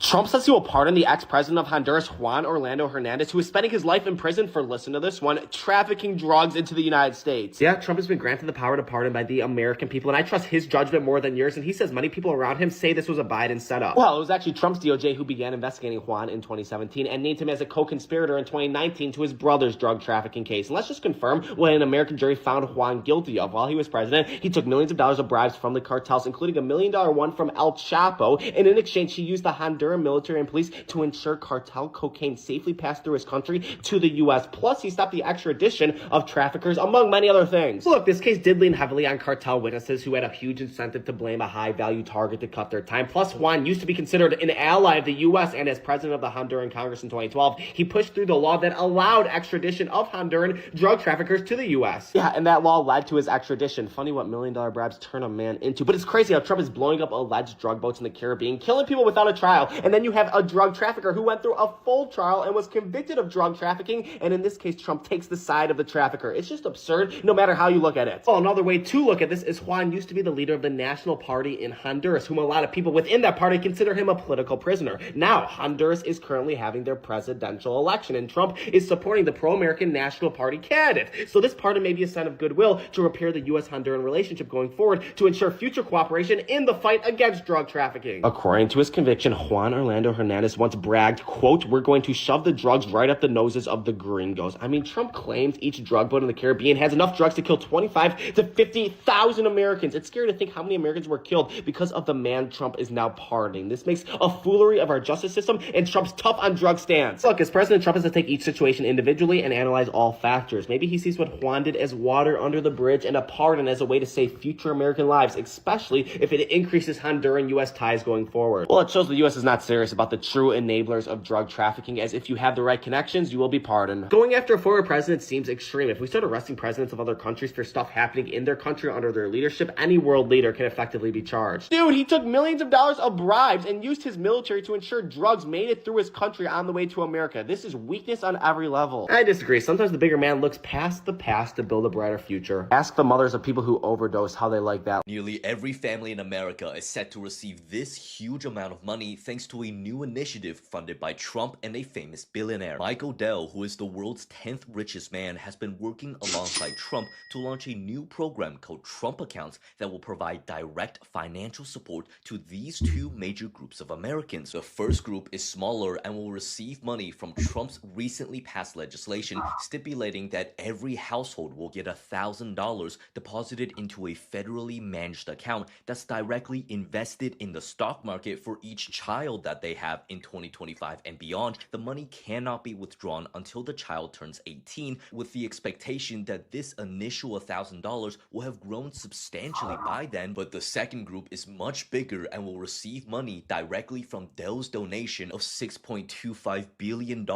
Trump says he will pardon the ex-president of Honduras, Juan Orlando Hernandez, who is spending his life in prison for, listen to this one, trafficking drugs into the United States. Yeah, Trump has been granted the power to pardon by the American people, and I trust his judgment more than yours, and he says many people around him say this was a Biden setup. Well, it was actually Trump's DOJ who began investigating Juan in 2017 and named him as a co-conspirator in 2019 to his brother's drug trafficking case. And let's just confirm what an American jury found Juan guilty of. While he was president, he took millions of dollars of bribes from the cartels, including $1 million one from El Chapo, and in exchange, he used the Honduran military and police to ensure cartel cocaine safely passed through his country to the U.S. Plus, he stopped the extradition of traffickers, among many other things. Look, this case did lean heavily on cartel witnesses who had a huge incentive to blame a high-value target to cut their time. Plus, Juan used to be considered an ally of the U.S., and as president of the Honduran Congress in 2012, he pushed through the law that allowed extradition of Honduran drug traffickers to the U.S. Yeah, and that law led to his extradition. Funny what $1 million bribes turn a man into. But it's crazy how Trump is blowing up alleged drug boats in the Caribbean, killing people without a trial, and then you have a drug trafficker who went through a full trial and was convicted of drug trafficking, and in this case, Trump takes the side of the trafficker. It's just absurd, no matter how you look at it. Well, another way to look at this is Juan used to be the leader of the National Party in Honduras, whom a lot of people within that party consider him a political prisoner. Now, Honduras is currently having their presidential election, and Trump is supporting the pro-American National Party candidate. So this pardon may be a sign of goodwill to repair the U.S.-Honduran relationship going forward to ensure future cooperation in the fight against drug trafficking. According to his conviction, Juan Orlando Hernandez once bragged, quote, "We're going to shove the drugs right up the noses of the gringos." I mean, Trump claims each drug boat in the Caribbean has enough drugs to kill 25 to 50,000 Americans. It's scary to think how many Americans were killed because of the man Trump is now pardoning. This makes a foolery of our justice system and Trump's tough on drug stance. Look, as president, Trump has to take each situation individually and analyze all factors. Maybe he sees what Juan did as water under the bridge and a pardon as a way to save future American lives, especially if it increases Honduran-U.S. ties going forward. Well, it shows the U.S. is not serious about the true enablers of drug trafficking, as if you have the right connections, you will be pardoned. Going after a former president seems extreme. If we start arresting presidents of other countries for stuff happening in their country under their leadership, any world leader can effectively be charged. Dude, he took millions of dollars of bribes and used his military to ensure drugs made it through his country on the way to America. This is weakness on every level. I disagree. Sometimes the bigger man looks past the past to build a brighter future. Ask the mothers of people who overdose how they like that. Nearly every family in America is set to receive this huge amount of money thanks to a new initiative funded by Trump and a famous billionaire. Mike Odell, who is the world's 10th richest man, has been working alongside Trump to launch a new program called Trump Accounts that will provide direct financial support to these two major groups of Americans. The first group is smaller and will receive money from Trump's recently passed legislation stipulating that every household will get $1,000 deposited into a federally managed account that's directly invested in the stock market for each child that they have in 2025 and beyond. The money cannot be withdrawn until the child turns 18, with the expectation that this initial $1,000 will have grown substantially by then. But the second group is much bigger and will receive money directly from Dell's donation of $6.25 billion,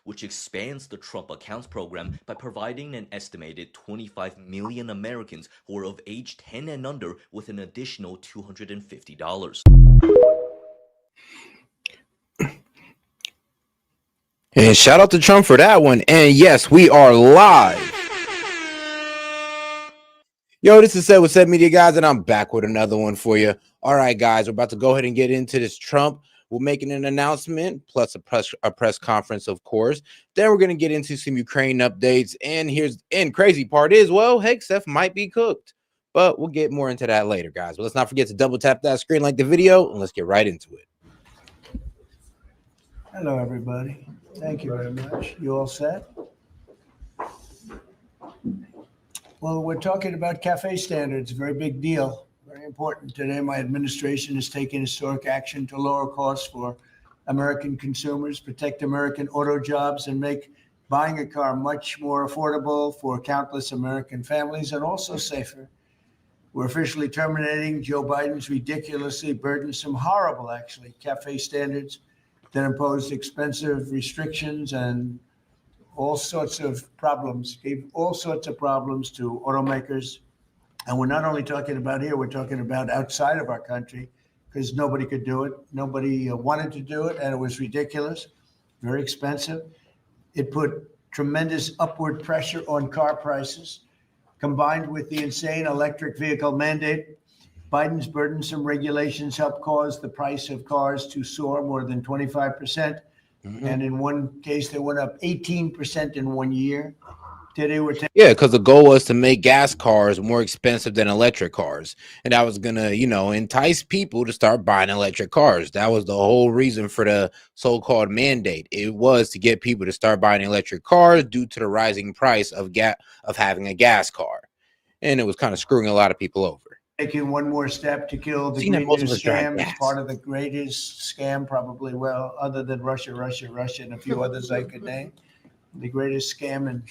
which expands the Trump Accounts program by providing an estimated 25 million Americans who are of age 10 and under with an additional $250. And shout out to Trump for that one. And yes, we are live. Yo, this is S.E.T with S.E.T Media, guys, and I'm back with another one for you. All right, guys, we're about to go ahead and get into this Trump. We're making an announcement, plus a press conference, of course. Then we're going to get into some Ukraine updates. And crazy part is, well, heck, Steph might be cooked. But we'll get more into that later, guys. But let's not forget to double tap that screen, like the video, and let's get right into it. Hello, everybody. Thank you very much. You all set? Well, we're talking about cafe standards, a very big deal, very important. Today, my administration is taking historic action to lower costs for American consumers, protect American auto jobs, and make buying a car much more affordable for countless American families and also safer. We're officially terminating Joe Biden's ridiculously burdensome, horrible, actually, cafe standards that imposed expensive restrictions and all sorts of problems, gave all sorts of problems to automakers. And we're not only talking about here, we're talking about outside of our country, because nobody could do it. Nobody wanted to do it, and it was ridiculous, very expensive. It put tremendous upward pressure on car prices, combined with the insane electric vehicle mandate. Biden's burdensome regulations help cause the price of cars to soar more than 25%. And in one case, they went up 18% in 1 year. Today, we're Yeah, because the goal was to make gas cars more expensive than electric cars. And that was going to, entice people to start buying electric cars. That was the whole reason for the so-called mandate. It was to get people to start buying electric cars due to the rising price of having a gas car. And it was kind of screwing a lot of people over. Taking one more step to kill the Seeing that Green most New of us drive scam. It's gas. part of the greatest scam, probably, well, other than Russia, and a few others I could name. The greatest scam in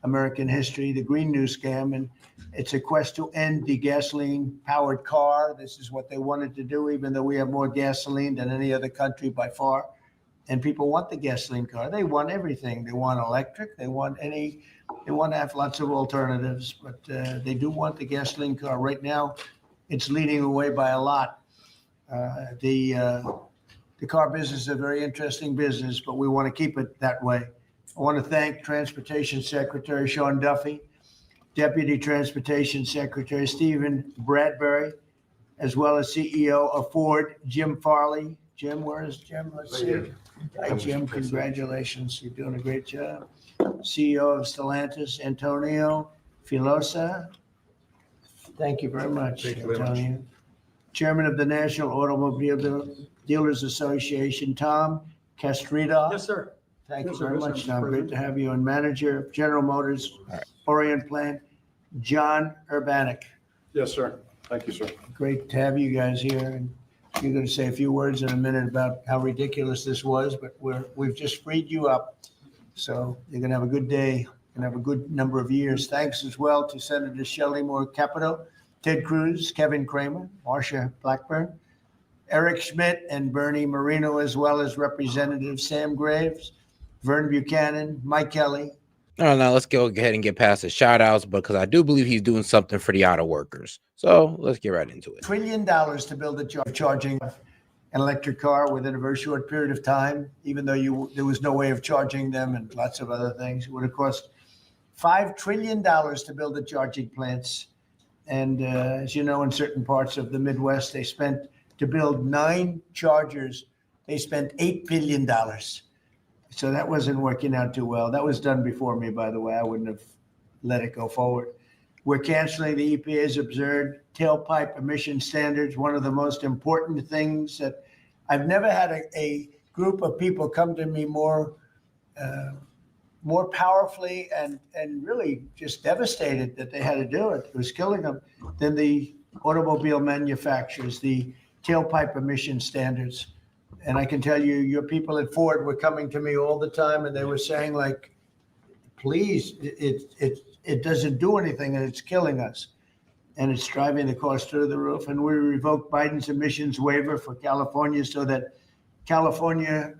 American history, the Green New scam. And it's a quest to end the gasoline-powered car. This is what they wanted to do, even though we have more gasoline than any other country by far. And people want the gasoline car. They want everything. They want electric. They want to have lots of alternatives, but they do want the gasoline car. Right now, it's leading away by a lot. The car business is a very interesting business, but we want to keep it that way. I want to thank Transportation Secretary Sean Duffy, Deputy Transportation Secretary Stephen Bradbury, as well as CEO of Ford, Jim Farley. Jim, where is Jim? Let's see. Hi, Jim. Congratulations. You're doing a great job. CEO of Stellantis, Antonio Filosa. Thank you very much, Antonio. Chairman of the National Automobile Dealers Association, Tom Castrita. Yes, sir. Thank you Yes, sir. very Yes, sir, much, Mr. Tom. Great President. to have you. And Manager of General Motors Orient Plant, John Urbanek. Yes, sir. Thank you, sir. Great to have you guys here. And you're going to say a few words in a minute about how ridiculous this was, but we've just freed you up. So you're going to have a good day and have a good number of years. Thanks as well to Senator Shelley Moore Capito, Ted Cruz, Kevin Kramer, Marsha Blackburn, Eric Schmidt, and Bernie Marino, as well as Representative Sam Graves, Vern Buchanan, Mike Kelly. No, let's go ahead and get past the shout outs because I do believe he's doing something for the auto workers. So let's get right into it. $1 trillion to build a charging an electric car within a very short period of time, even though there was no way of charging them and lots of other things. It would have cost $5 trillion to build the charging plants. And as you know, in certain parts of the Midwest, they spent to build 9 chargers. They spent $8 billion. So that wasn't working out too well. That was done before me, by the way. I wouldn't have let it go forward. We're canceling the EPA's absurd tailpipe emission standards, one of the most important things that I've never had a group of people come to me more powerfully and really just devastated that they had to do it. It was killing them than the automobile manufacturers, the tailpipe emission standards. And I can tell you, your people at Ford were coming to me all the time and they were saying, like, please, it doesn't do anything and it's killing us. And it's driving the cost through the roof. And we revoked Biden's emissions waiver for California so that California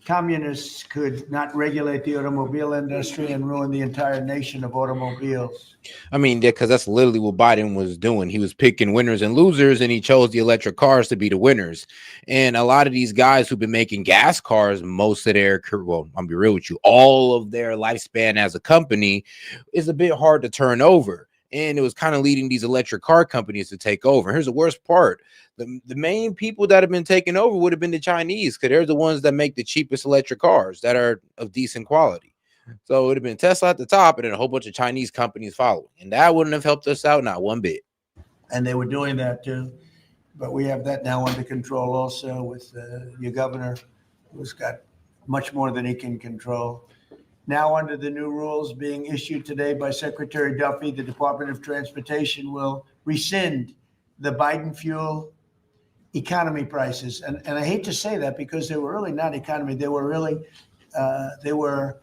communists could not regulate the automobile industry and ruin the entire nation of automobiles. I mean, because that's literally what Biden was doing. He was picking winners and losers, and he chose the electric cars to be the winners. And a lot of these guys who've been making gas cars, most of their career, well, I'm gonna be real with you, all of their lifespan as a company is a bit hard to turn over. And it was kind of leading these electric car companies to take over. Here's the worst part. The main people that have been taken over would have been the Chinese, because they're the ones that make the cheapest electric cars that are of decent quality. So it would have been Tesla at the top and then a whole bunch of Chinese companies following. And that wouldn't have helped us out, not one bit. And they were doing that too. But we have that now under control also with your governor, who's got much more than he can control. Now, under the new rules being issued today by Secretary Duffy, the Department of Transportation will rescind the Biden fuel economy prices. And I hate to say that because they were really not economy. They were really, they were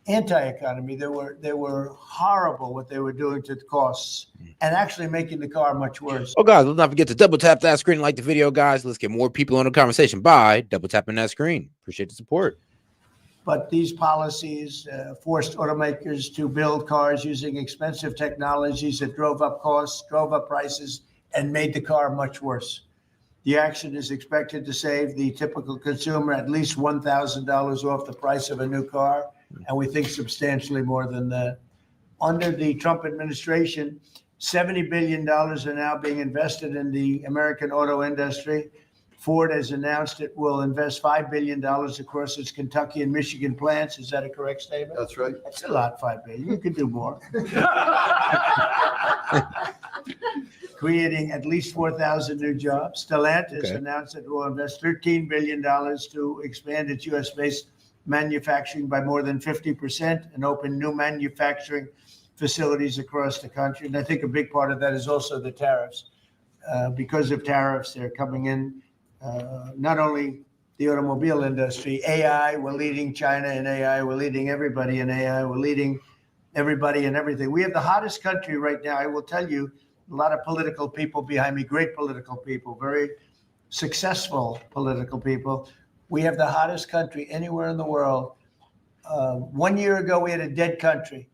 anti-economy. They were horrible what they were doing to the costs and actually making the car much worse. Oh, guys, let's not forget to double tap that screen, like the video, guys. Let's get more people on the conversation by double tapping that screen. Appreciate the support. But these policies forced automakers to build cars using expensive technologies that drove up costs, drove up prices, and made the car much worse. The action is expected to save the typical consumer at least $1,000 off the price of a new car, and we think substantially more than that. Under the Trump administration, $70 billion are now being invested in the American auto industry. Ford has announced it will invest $5 billion across its Kentucky and Michigan plants. Is that a correct statement? That's right. That's a lot, $5 billion. You could do more. Creating at least 4,000 new jobs. Stellantis announced it will invest $13 billion to expand its U.S.-based manufacturing by more than 50% and open new manufacturing facilities across the country. And I think a big part of that is also the tariffs. Because of tariffs, they're coming in, not only the automobile industry, AI, we're leading China in AI, we're leading everybody in AI, we're leading everybody in everything. We have the hottest country right now. I will tell you, a lot of political people behind me, great political people, very successful political people. We have the hottest country anywhere in the world. 1 year ago, we had a dead country.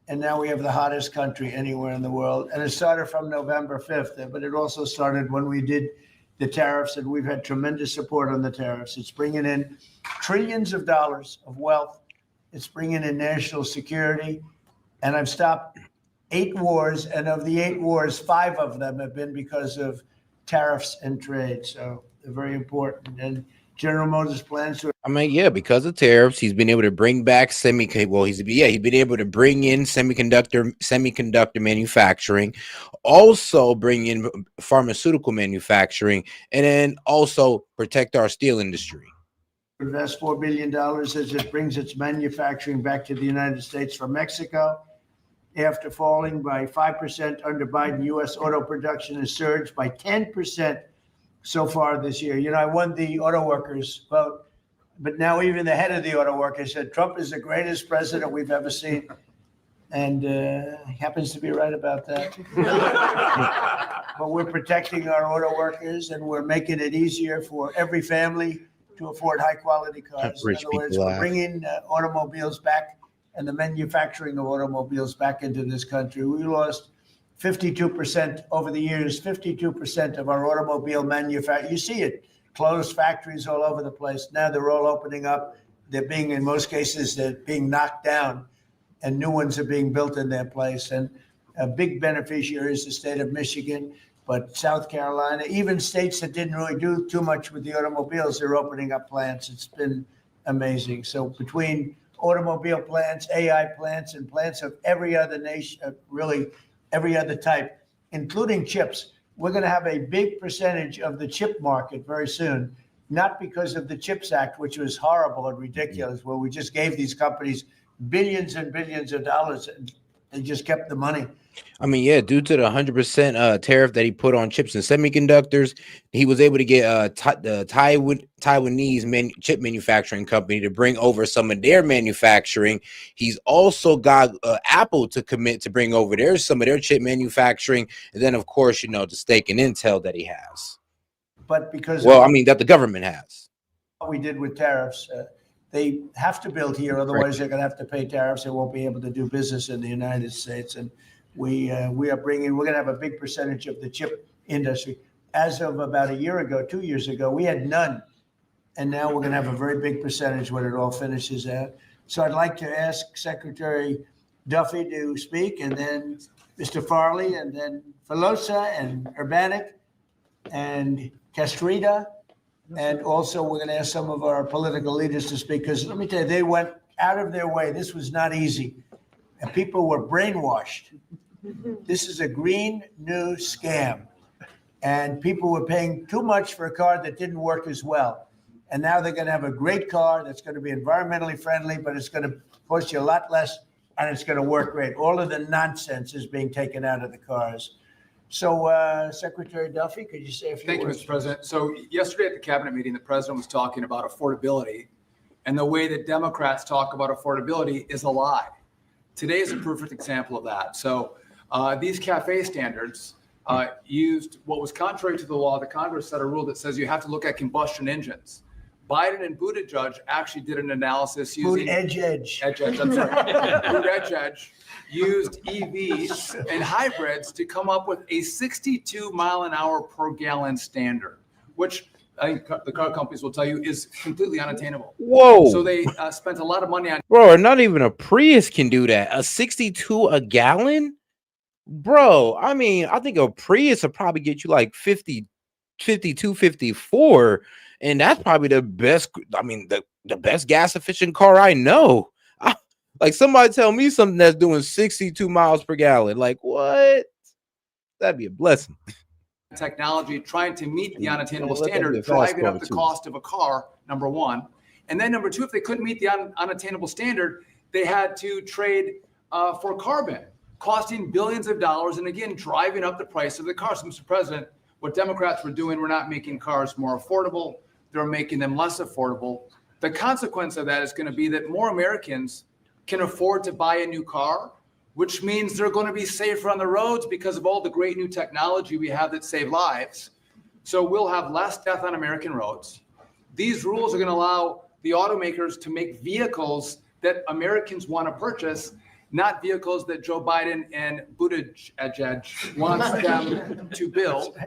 And now we have the hottest country anywhere in the world. And it started from November 5th, but it also started when we did the tariffs, and we've had tremendous support on the tariffs. It's bringing in trillions of dollars of wealth. It's bringing in national security. And I've stopped 8 wars, and of the 8 wars, 5 of them have been because of tariffs and trade. So they're very important. And General Motors plans to. I mean, yeah, because of tariffs, he's been able to bring back he's been able to bring in semiconductor manufacturing, also bring in pharmaceutical manufacturing, and then also protect our steel industry. Invest $4 billion as it brings its manufacturing back to the United States from Mexico. After falling by 5% under Biden, U.S. auto production has surged by 10% so far this year. You know, I won the auto workers vote, but now even the head of the auto workers said Trump is the greatest president we've ever seen. And he happens to be right about that. But we're protecting our auto workers, and we're making it easier for every family to afford high quality cars. In other words, we're bringing automobiles back and the manufacturing of automobiles back into this country. We lost 52% over the years, 52% of our automobile manufacturing. You see it, closed factories all over the place. Now they're all opening up. They're being, in most cases, they're being knocked down, and new ones are being built in their place. And a big beneficiary is the state of Michigan, but South Carolina, even states that didn't really do too much with the automobiles, they're opening up plants. It's been amazing. So between automobile plants, AI plants, and plants of every other nation, really every other type, including chips, we're going to have a big percentage of the chip market very soon, not because of the CHIPS Act, which was horrible and ridiculous, where we just gave these companies billions and billions of dollars and they just kept the money. I mean, yeah, due to the 100% tariff that he put on chips and semiconductors, he was able to get the Taiwanese chip manufacturing company to bring over some of their manufacturing. He's also got Apple to commit to bring over some of their chip manufacturing. And then, of course, you know, the stake in Intel that he has. But because that the government has. What we did with tariffs, they have to build here. Otherwise, they're going to have to pay tariffs. They won't be able to do business in the United States. And we're going to have a big percentage of the chip industry. As of about 2 years ago, we had none. And now we're going to have a very big percentage when it all finishes out. So I'd like to ask Secretary Duffy to speak, and then Mr. Farley, and then Filosa and Urbanik and Castrita. And also we're going to ask some of our political leaders to speak, because let me tell you, they went out of their way. This was not easy. And people were brainwashed. This is a green new scam. And people were paying too much for a car that didn't work as well. And now they're going to have a great car that's going to be environmentally friendly, but it's going to cost you a lot less, and it's going to work great. All of the nonsense is being taken out of the cars. So, Secretary Duffy, could you say a few words? Thank you, Mr. President. So yesterday at the cabinet meeting, the president was talking about affordability, and the way that Democrats talk about affordability is a lie. Today is a perfect example of that. So these CAFE standards used what was contrary to the law. The Congress set a rule that says you have to look at combustion engines. Biden and Buttigieg actually did an analysis using Edge. I'm sorry. Edge used EVs and hybrids to come up with a 62 mile an hour per gallon standard, which I think the car companies will tell you is completely unattainable. Whoa. So they spent a lot of money on. Bro, not even a Prius can do that. A 62 a gallon? bro, I mean, I think a Prius will probably get you like 50, 52, 54, and that's probably the best. I mean, the best gas efficient car I know. Like somebody tell me something that's doing 62 miles per gallon. Like what? That'd be a blessing. Technology trying to meet the unattainable Let that be standard, a fast driving car, up the too. cost of a car, number one. And then number two, if they couldn't meet the unattainable standard, they had to trade for carbon, costing billions of dollars, and again, driving up the price of the cars. Mr. President, what Democrats were doing, we're not making cars more affordable. They're making them less affordable. The consequence of that is going to be that more Americans can afford to buy a new car, which means they're going to be safer on the roads because of all the great new technology we have that save lives. So we'll have less death on American roads. These rules are going to allow the automakers to make vehicles that Americans want to purchase, not vehicles that Joe Biden and Buttigieg wants them to build,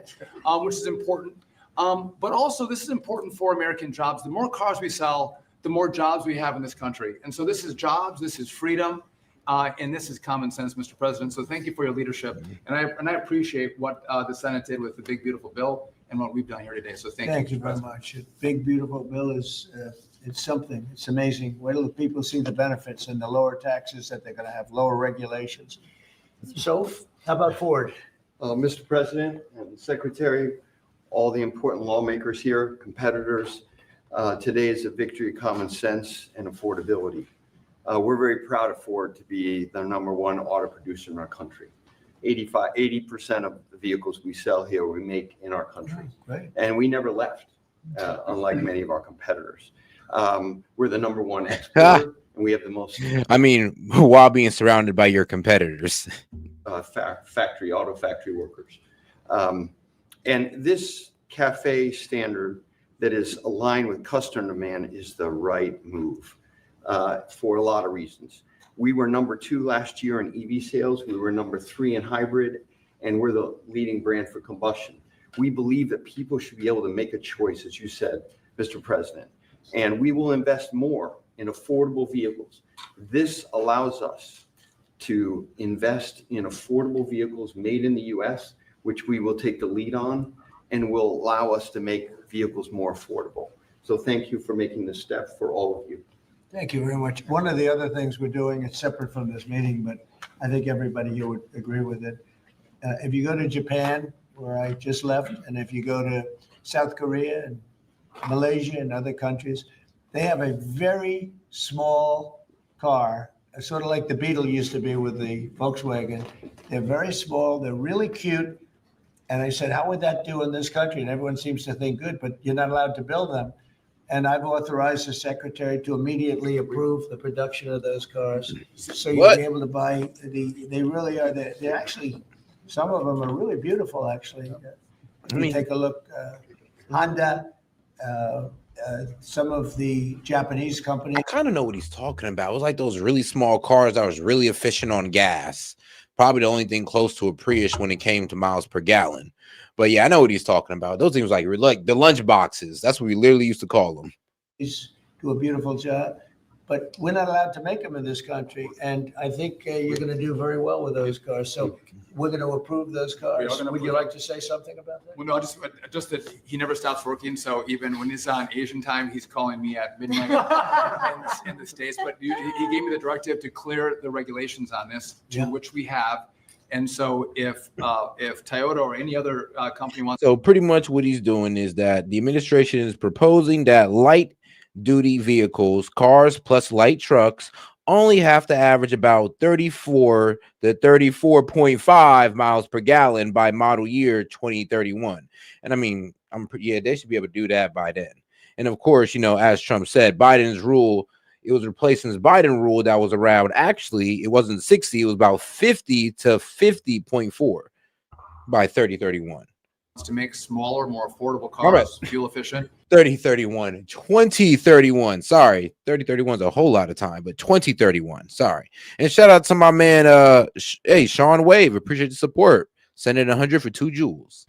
which is important. But also, this is important for American jobs. The more cars we sell, the more jobs we have in this country. And so this is jobs, this is freedom, and this is common sense, Mr. President. So thank you for your leadership. And I appreciate what the Senate did with the big, beautiful bill and what we've done here today. So thank you. Thank you Mr. very President. much. A big, beautiful bill is, it's something. It's amazing. Wait till the people see the benefits and the lower taxes that they're going to have, lower regulations. So how about Ford? Mr. President and Secretary, all the important lawmakers here, competitors, today is a victory of common sense and affordability. We're very proud of Ford to be the #1 auto producer in our country. 80% of the vehicles we sell here, we make in our country. Great. And we never left, unlike many of our competitors. We're the #1 exporter, and we have the most I mean, while being surrounded by your competitors. auto factory workers. And this CAFE standard that is aligned with customer demand is the right move for a lot of reasons. We were #2 last year in EV sales. We were #3 in hybrid, and we're the leading brand for combustion. We believe that people should be able to make a choice, as you said, Mr. President, and we will invest more in affordable vehicles. This allows us to invest in affordable vehicles made in the U.S., which we will take the lead on, and will allow us to make vehicles more affordable. So thank you for making this step for all of you. Thank you very much. One of the other things we're doing, it's separate from this meeting, but I think everybody here would agree with it. If you go to Japan, where I just left, and if you go to South Korea and Malaysia and other countries, they have a very small car, sort of like the Beetle used to be with the Volkswagen. They're very small, they're really cute. And I said, how would that do in this country? And everyone seems to think good, but you're not allowed to build them. And I've authorized the secretary to immediately approve the production of those cars. So you'll What? be able to buy they really are, they're actually, some of them are really beautiful, actually. If you take a look, Honda, some of the Japanese companies. I kind of know what he's talking about. It was like those really small cars that was really efficient on gas. Probably the only thing close to a Prius when it came to miles per gallon. But yeah, I know what he's talking about. Those things like the lunch boxes. That's what we literally used to call them. Do a beautiful job, but we're not allowed to make them in this country. And I think you're going to do very well with those cars. So we're going to approve those cars. Would you like to say something about that? Well, no, just that he never stops working. So even when he's on Asian time, he's calling me at midnight in the States. But he gave me the directive to clear the regulations on this, to which we have. And so if Toyota or any other company wants. So pretty much what he's doing is that the administration is proposing that light duty vehicles, cars plus light trucks, only have to average about 34 to 34.5 miles per gallon by model year 2031. And I mean, they should be able to do that by then. And of course, as Trump said, Biden's rule, it was replacing his Biden rule that was around. Actually, it wasn't 60, it was about 50 to 50.4 by 2031. To make smaller, more affordable cars, fuel efficient. 2031. Sorry, 3031 is a whole lot of time, but 2031. Sorry. And shout out to my man, Sean Wave. Appreciate the support. Send in 100 for 2 joules.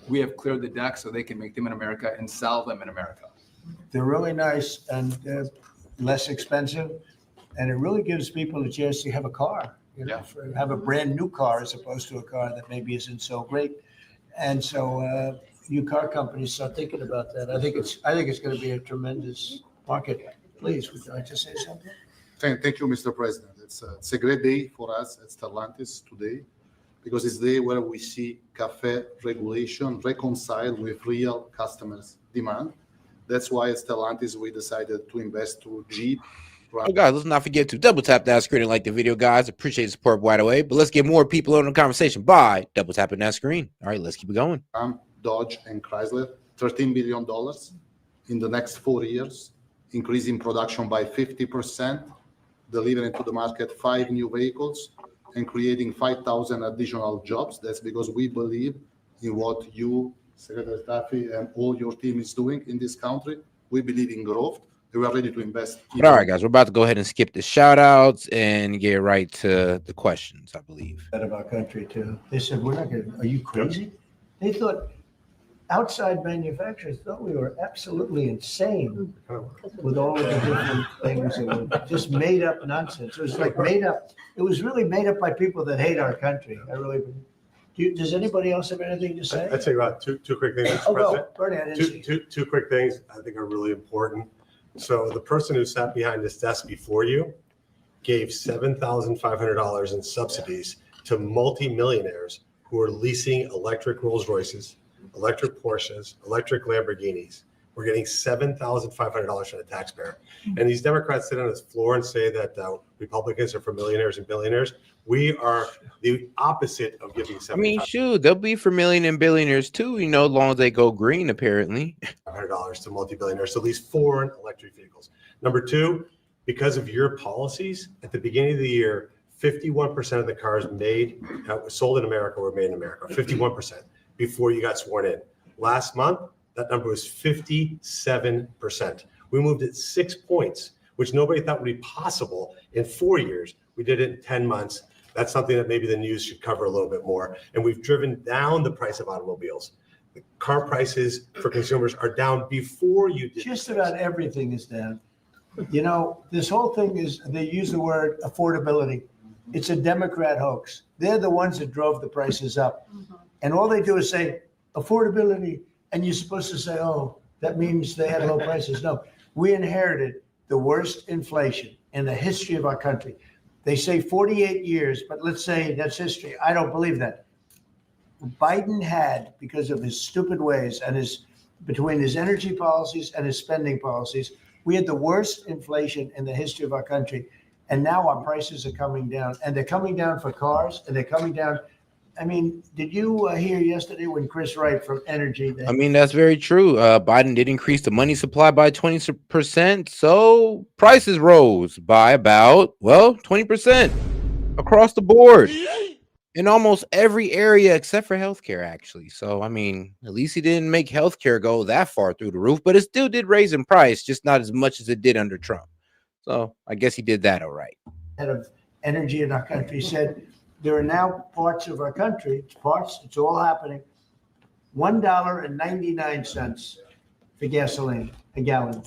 We have cleared the deck so they can make them in America and sell them in America. They're really nice and less expensive, and it really gives people a chance to have a car. have a brand new car as opposed to a car that maybe isn't so great. And so you car companies start thinking about that. I think it's going to be a tremendous market. Please, would you like to say something? Thank you, Mr. President. It's a great day for us at Stellantis today because it's the day where we see cafe regulation reconciled with real customers' demand. That's why at Stellantis we decided to invest through Jeep. Oh, guys, let's not forget to double tap that screen and like the video, guys. Appreciate the support right away. But let's get more people on the conversation by double tapping that screen. All right, let's keep it going. Dodge and Chrysler, $13 billion in the next 4 years, increasing production by 50%, delivering to the market 5 new vehicles, and creating 5,000 additional jobs. That's because we believe in what you, Secretary Staffy, and all your team is doing in this country. We believe in growth. We are ready to invest. But all right, guys, we're about to go ahead and skip the shout outs and get right to the questions, I believe. Out of our country too. They said, we're not going to, are you crazy? They thought outside manufacturers thought we were absolutely insane with all of the different things and just made up nonsense. It was like made up. It was really made up by people that hate our country. I really, does anybody else have anything to say? I'd say about two quick things, Mr. Oh, President. go, Bernie, I didn't see. Two quick things I think are really important. So the person who sat behind this desk before you gave $7,500 in subsidies to multimillionaires who are leasing electric Rolls Royces, electric Porsches, electric Lamborghinis. We're getting $7,500 from the taxpayer. And these Democrats sit on this floor and say that Republicans are for millionaires and billionaires. We are the opposite of giving $7,500. I mean, shoot, they'll be for million and billionaires too, as long as they go green, apparently. $500 to multi-billionaires to lease foreign electric vehicles. Number two, because of your policies, at the beginning of the year, 51% of the cars sold in America were made in America, 51% before you got sworn in. Last month, that number was 57%. We moved it 6 points, which nobody thought would be possible in 4 years. We did it in 10 months. That's something that maybe the news should cover a little bit more. And we've driven down the price of automobiles. The car prices for consumers are down before you did. Just about everything is down. This whole thing is, they use the word affordability. It's a Democrat hoax. They're the ones that drove the prices up. And all they do is say affordability. And you're supposed to say, oh, that means they had low prices. No, we inherited the worst inflation in the history of our country. They say 48 years, but let's say that's history. I don't believe that. Biden had, because of his stupid ways and between his energy policies and his spending policies, we had the worst inflation in the history of our country. And now our prices are coming down, and they're coming down for cars, and they're coming down. I mean, did you hear yesterday when Chris Wright from Energy? I mean, that's very true. Biden did increase the money supply by 20%. So prices rose by about, 20% across the board in almost every area except for healthcare, actually. So, I mean, at least he didn't make healthcare go that far through the roof, but it still did raise in price, just not as much as it did under Trump. So I guess he did that all right. Head of energy in our country said, there are now parts of our country, it's all happening, $1.99 for gasoline, a gallon.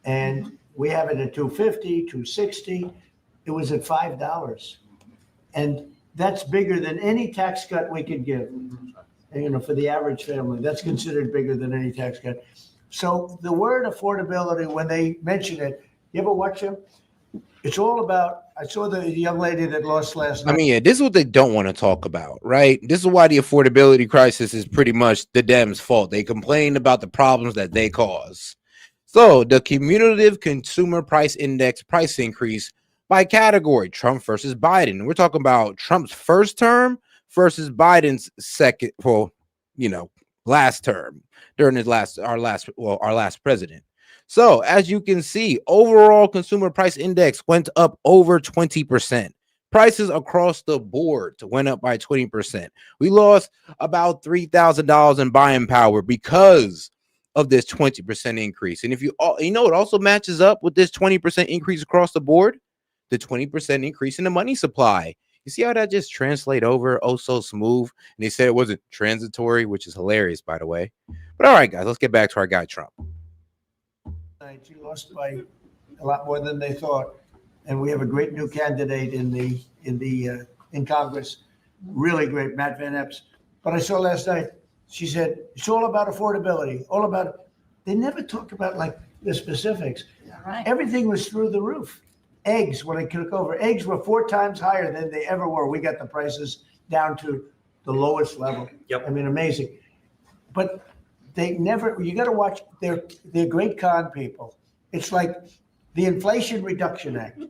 And we have it at $2.50, $2.60. It was at $5. And that's bigger than any tax cut we could give. For the average family, that's considered bigger than any tax cut. So the word affordability, when they mention it, you ever watch them? It's all about, I saw the young lady that lost last night. I mean, this is what they don't want to talk about, right? This is why the affordability crisis is pretty much the Dems' fault. They complain about the problems that they cause. So the cumulative consumer price index price increase by category, Trump versus Biden. We're talking about Trump's first term versus Biden's second, last term during our last president. So as you can see, overall consumer price index went up over 20%. Prices across the board went up by 20%. We lost about $3,000 in buying power because of this 20% increase. And if it also matches up with this 20% increase across the board, the 20% increase in the money supply. You see how that just translate over so smooth? And they said it wasn't transitory, which is hilarious, by the way. But all right, guys, let's get back to our guy, Trump. She lost by a lot more than they thought. and we have a great new candidate in Congress, really great, Matt Van Epps. But I saw last night, she said, it's all about affordability, all about, they never talk about like the specifics. Right. Everything was through the roof. Eggs, when I took over, eggs were 4 times higher than they ever were. We got the prices down to the lowest level. Yep. I mean, amazing. But they never, you got to watch, they're great con people. It's like the Inflation Reduction Act.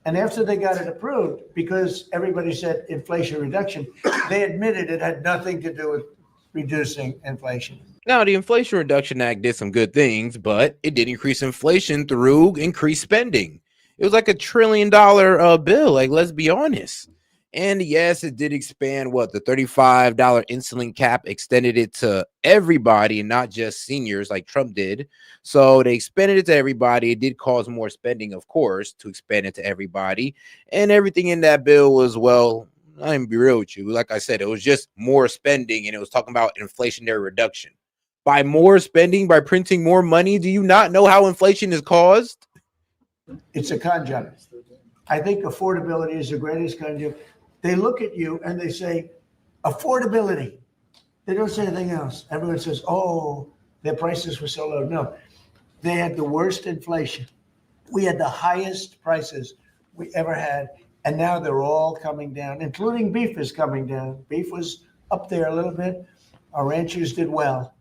And after they got it approved, because everybody said inflation reduction, they admitted it had nothing to do with reducing inflation. Now, the Inflation Reduction Act did some good things, but it did increase inflation through increased spending. It was like $1 trillion bill. Like, let's be honest. And yes, it did expand the $35 insulin cap, extended it to everybody and not just seniors like Trump did. So they expanded it to everybody. It did cause more spending, of course, to expand it to everybody. And everything in that bill was, well, I'm gonna be real with you. Like I said, it was just more spending, and it was talking about inflationary reduction. By more spending, by printing more money, do you not know how inflation is caused? It's a con job. I think affordability is the greatest con job. They look at you and they say, affordability. They don't say anything else. Everyone says, oh, their prices were so low. No, they had the worst inflation. We had the highest prices we ever had. And now they're all coming down, including beef is coming down. Beef was up there a little bit. Our ranchers did well,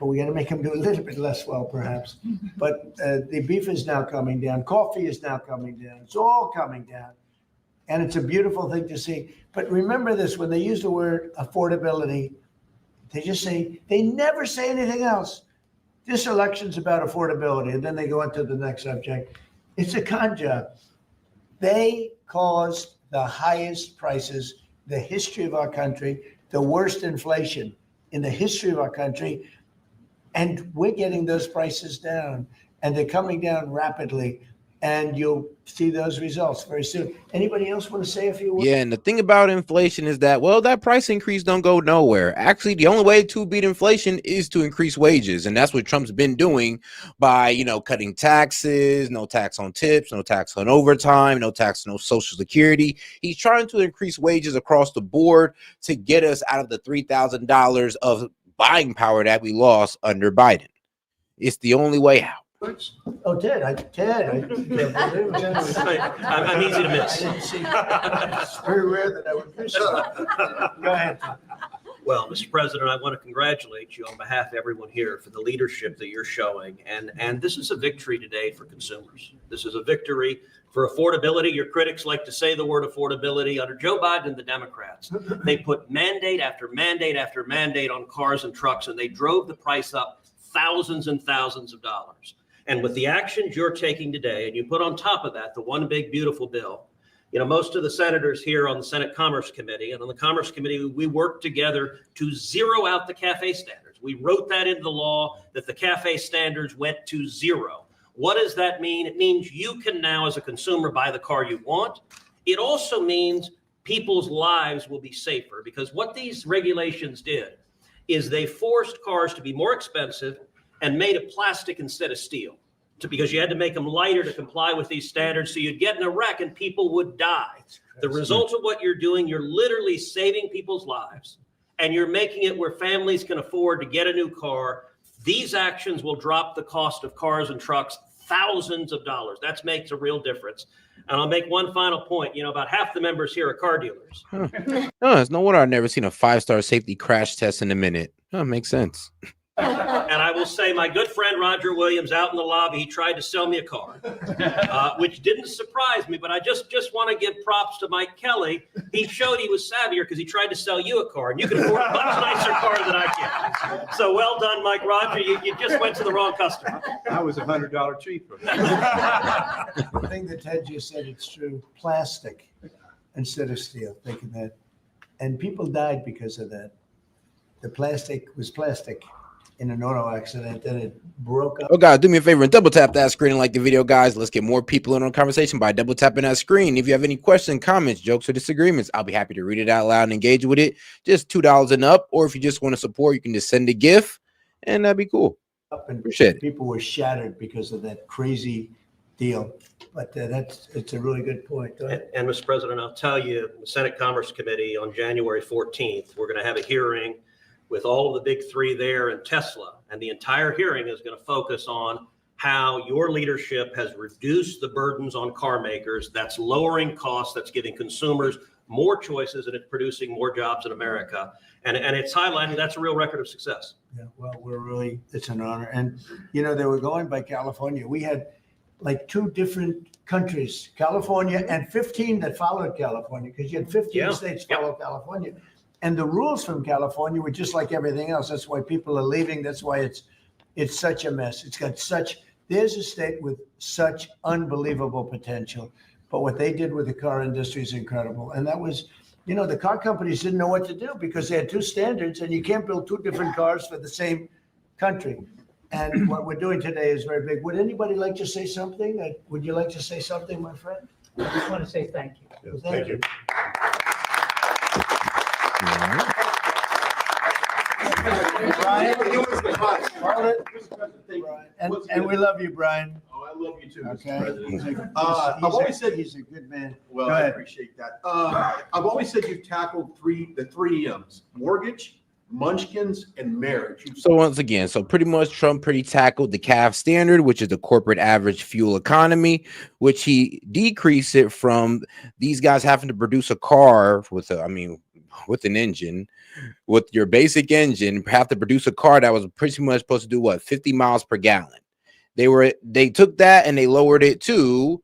but we got to make them do a little bit less well, perhaps. But the beef is now coming down. Coffee is now coming down. It's all coming down. And it's a beautiful thing to see. But remember this, when they use the word affordability, they never say anything else. This election's about affordability. And then they go into the next subject. It's a con job. They caused the highest prices, the history of our country, the worst inflation in the history of our country. And we're getting those prices down, and they're coming down rapidly. And you'll see those results very soon. Anybody else want to say a few words? Yeah, and the thing about inflation is that, well, that price increase don't go nowhere. Actually, the only way to beat inflation is to increase wages. And that's what Trump's been doing by, cutting taxes, no tax on tips, no tax on overtime, no tax on Social Security. He's trying to increase wages across the board to get us out of the $3,000 of buying power that we lost under Biden. It's the only way out. Oh, Ted, I can't believe it. I'm easy to miss. It's very rare that I would miss that. Go ahead. Well, Mr. President, I want to congratulate you on behalf of everyone here for the leadership that you're showing. And this is a victory today for consumers. This is a victory for affordability. Your critics like to say the word affordability. Under Joe Biden and the Democrats, they put mandate after mandate after mandate on cars and trucks, and they drove the price up thousands and thousands of dollars. And with the actions you're taking today, and you put on top of that the one big beautiful bill, most of the senators here on the Senate Commerce Committee and on the Commerce Committee, we worked together to zero out the CAFE standards. We wrote that into the law that the CAFE standards went to zero. What does that mean? It means you can now, as a consumer, buy the car you want. It also means people's lives will be safer, because what these regulations did is they forced cars to be more expensive and made of plastic instead of steel, because you had to make them lighter to comply with these standards. So you'd get in a wreck and people would die. The result of what you're doing, you're literally saving people's lives, and you're making it where families can afford to get a new car. These actions will drop the cost of cars and trucks thousands of dollars. That makes a real difference. And I'll make one final point. About half the members here are car dealers. No, it's no wonder I've never seen a 5-star safety crash test in a minute. Oh, makes sense. And I will say, my good friend Roger Williams out in the lobby, he tried to sell me a car, which didn't surprise me. But I just want to give props to Mike Kelly. He showed he was savvier because he tried to sell you a car, and you can afford a much nicer car than I can. So well done, Mike Roger. You just went to the wrong customer. I was $100 cheaper. The thing that Ted just said, it's true. Plastic instead of steel. Think of that. And people died because of that. The plastic was plastic in an auto accident, then it broke up. Oh, guys, do me a favor and double tap that screen and like the video, guys. Let's get more people in on the conversation by double tapping that screen. If you have any questions, comments, jokes, or disagreements, I'll be happy to read it out loud and engage with it. Just $2 and up, or if you just want to support, you can just send a GIF, and that'd be cool. And appreciate it. People were shattered because of that crazy deal. But it's a really good point. Go ahead. And Mr. President, I'll tell you, the Senate Commerce Committee on January 14th, we're going to have a hearing with all of the big three there and Tesla. And the entire hearing is going to focus on how your leadership has reduced the burdens on car makers. That's lowering costs, that's giving consumers more choices, and it's producing more jobs in America. And it's highlighting that's a real record of success. Yeah, well, it's an honor. And, you know, they were going by California. We had like 2 different countries, California and 15 that followed California, because you had 15 states follow California. And the rules from California were just like everything else. That's why people are leaving. That's why it's such a mess. There's a state with such unbelievable potential. But what they did with the car industry is incredible. And that was, you know, the car companies didn't know what to do because they had 2 standards, and you can't build 2 different cars for the same country. And what we're doing today is very big. Would anybody like to say something? Would you like to say something, my friend? I just want to say thank you. Yes, thank you. Brian, hold it. And we love you, Brian. Oh, I love you too, Okay. Mr. President. I've always said he's a good man. Well, Go I ahead. appreciate that. I've always said you've tackled the three M's: mortgage, munchkins, and marriage. So once again, pretty much Trump tackled the CAF standard, which is the corporate average fuel economy, which he decreased it from these guys having to produce a car with an engine, with your basic engine, have to produce a car that was pretty much supposed to do what, 50 miles per gallon. They took that and they lowered it to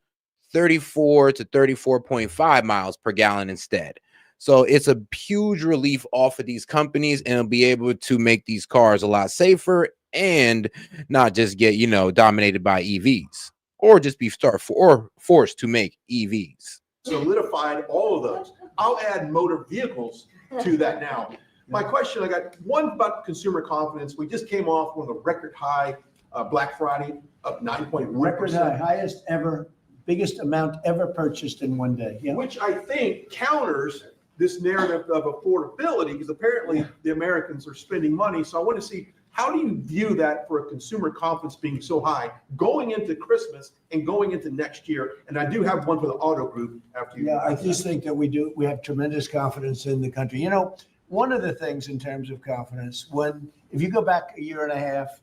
34 to 34.5 miles per gallon instead. So it's a huge relief off of these companies, and it'll be able to make these cars a lot safer and not just get, dominated by EVs or just be forced to make EVs. Solidified all of those. I'll add motor vehicles to that now. My question, I got one about consumer confidence. We just came off one of the record high Black Friday, up 9.1%. Record high, highest ever, biggest amount ever purchased in one day. Yeah. Which I think counters this narrative of affordability, because apparently the Americans are spending money. So I want to see, how do you view that for a consumer confidence being so high going into Christmas and going into next year? And I do have one for the auto group after you. Yeah, I just think that we have tremendous confidence in the country. You know, one of the things in terms of confidence, if you go back a year and a half,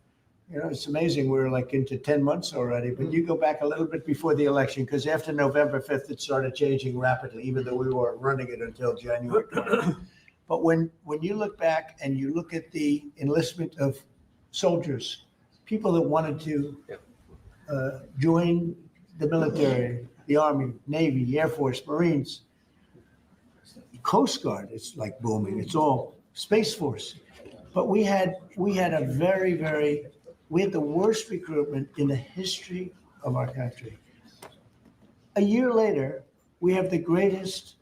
it's amazing. We're like into 10 months already, but you go back a little bit before the election, because after November 5th, it started changing rapidly, even though we weren't running it until January 20th. But when you look back and you look at the enlistment of soldiers, people that wanted to join the military, the Army, Navy, Air Force, Marines, Coast Guard, it's like booming. It's all Space Force. But we had a we had the worst recruitment in the history of our country. A year later, we have the greatest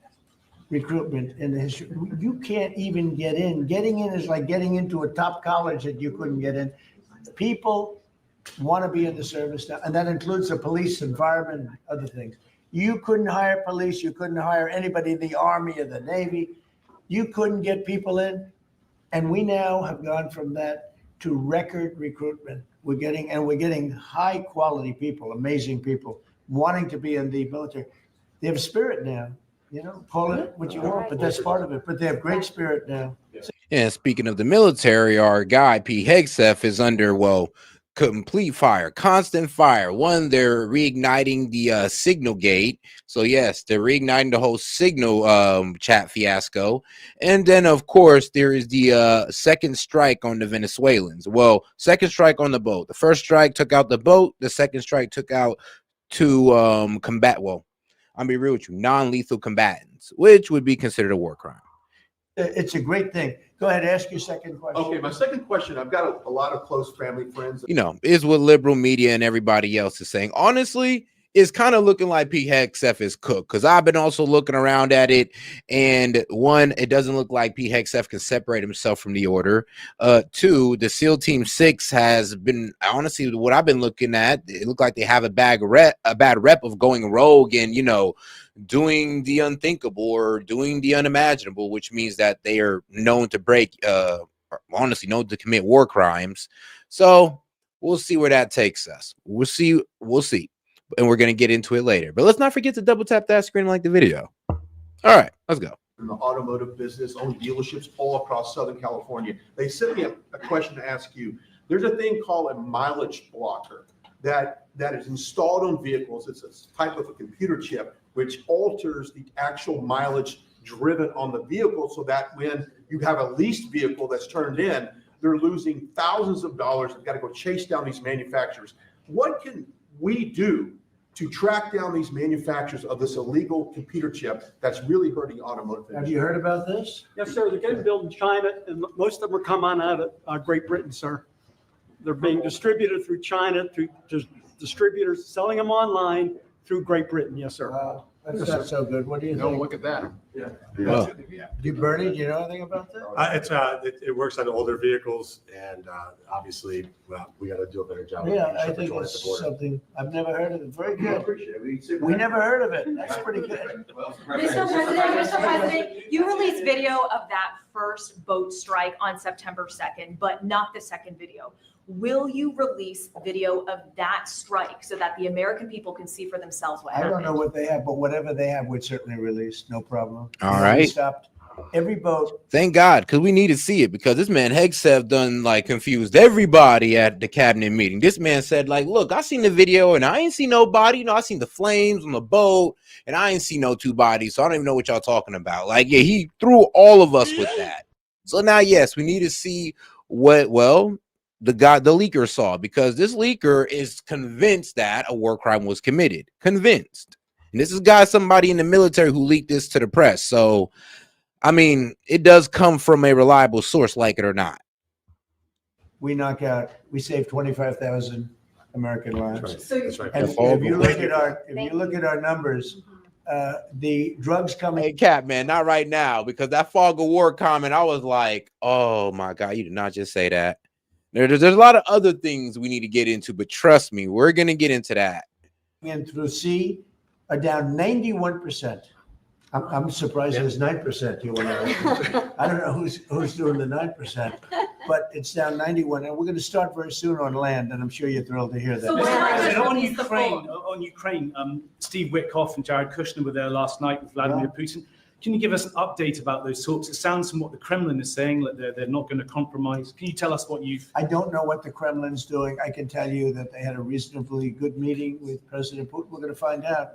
recruitment in the history. You can't even get in. Getting in is like getting into a top college that you couldn't get in. People want to be in the service now, and that includes the police, environment, and other things. You couldn't hire police. You couldn't hire anybody in the Army or the Navy. You couldn't get people in. And we now have gone from that to record recruitment. We're getting high quality people, amazing people wanting to be in the military. They have spirit now, call it what you want, but that's part of it. But they have great spirit now. And speaking of the military, our guy P. Hegseth is under, complete fire, constant fire. One, they're reigniting the Signal Gate. So yes, they're reigniting the whole Signal chat fiasco. And then of course there is the second strike on the Venezuelans. Well, second strike on the boat. The first strike took out the boat. The second strike took out to combat. Well, I'll be real with you, non-lethal combatants, which would be considered a war crime. It's a great thing. Go ahead, ask your second question. Okay, my second question, I've got a lot of close family friends. Is what liberal media and everybody else is saying. Honestly, it's kind of looking like Pete Hegseth is cooked, because I've been also looking around at it, and one, it doesn't look like Pete Hegseth can separate himself from the order. Two, the SEAL Team 6 has been, honestly, what I've been looking at, it looked like they have a bad rep of going rogue and, doing the unthinkable or doing the unimaginable, which means that they are known to known to commit war crimes. So we'll see where that takes us. We'll see. and we're going to get into it later. But let's not forget to double tap that screen and like the video. All right, let's go. In the automotive business, own dealerships all across Southern California. They sent me a question to ask you. There's a thing called a mileage blocker that is installed on vehicles. It's a type of a computer chip which alters the actual mileage driven on the vehicle, so that when you have a leased vehicle that's turned in, they're losing thousands of dollars and got to go chase down these manufacturers. What can we do to track down these manufacturers of this illegal computer chip that's really hurting automotive Have industry? you heard about this? Yes, sir. They're getting built in China, and most of them are coming out of Great Britain, sir. They're being distributed through China, through distributors selling them online through Great Britain. Yes, sir. Wow, that's not so good. What do you think? Look at that. Bernie, do you know anything about that? It works on older vehicles, and obviously, well, we got to do a better job. Yeah, I think it's something, I've never heard of it. Very good. We never heard of it. That's pretty good. Mr. President, you released video of that first boat strike on September 2nd, but not the second video. Will you release video of that strike so that the American people can see for themselves what I happened? don't know what they have, but whatever they have, we'd certainly release. No problem. All We right. Stopped every boat. Thank God, because we need to see it, because this man Hegseth done like confused everybody at the cabinet meeting. This man said, like, look, I seen the video and I ain't see nobody. You know, I seen the flames on the boat and I ain't see no two bodies. So I don't even know what y'all talking about. Like, yeah, he threw all of us with that. So now, yes, we need to see what, well, the leaker saw, because this leaker is convinced that a war crime was committed. Convinced. And this is somebody in the military who leaked this to the press. So, I mean, it does come from a reliable source, like it or not. We saved 25,000 American lives. That's right. And if you look at our numbers, the drugs coming. Hey, Cap, man, not right now, because that fog of war comment, I was like, oh my God, you did not just say that. There's a lot of other things we need to get into, but trust me, we're going to get into that. And through sea are down 91%. I'm surprised there's 9%. You want to? I don't know who's doing the 9%, but it's down 91, and we're going to start very soon on land, and I'm sure you're thrilled to hear that. So Mr. why President, not on release the Ukraine, full- on Ukraine, Steve Witkoff and Jared Kushner were there last night with Vladimir Putin. Can you give us an update about those talks? It sounds from what the Kremlin is saying that they're not going to compromise. Can you tell us what you've? I don't know what the Kremlin's doing. I can tell you that they had a reasonably good meeting with President Putin. We're going to find out.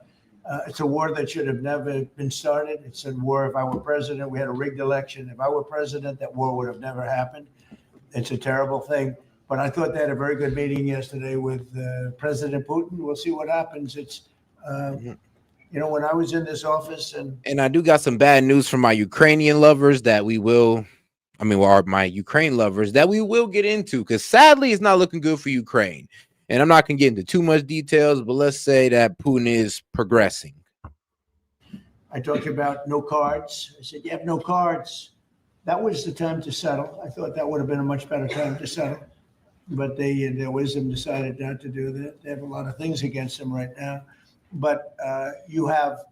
It's a war that should have never been started. It's a war. If I were president, we had a rigged election. If I were president, that war would have never happened. It's a terrible thing. But I thought they had a very good meeting yesterday with President Putin. We'll see what happens. It's, you know, when I was in this office and I do got some bad news for my Ukrainian lovers that we will, my Ukraine lovers that we will get into, because sadly it's not looking good for Ukraine. And I'm not going to get into too much details, but let's say that Putin is progressing. I talked about no cards. I said, you have no cards. That was the time to settle. I thought that would have been a much better time to settle. But they, in their wisdom, decided not to do that. They have a lot of things against them right now. But you have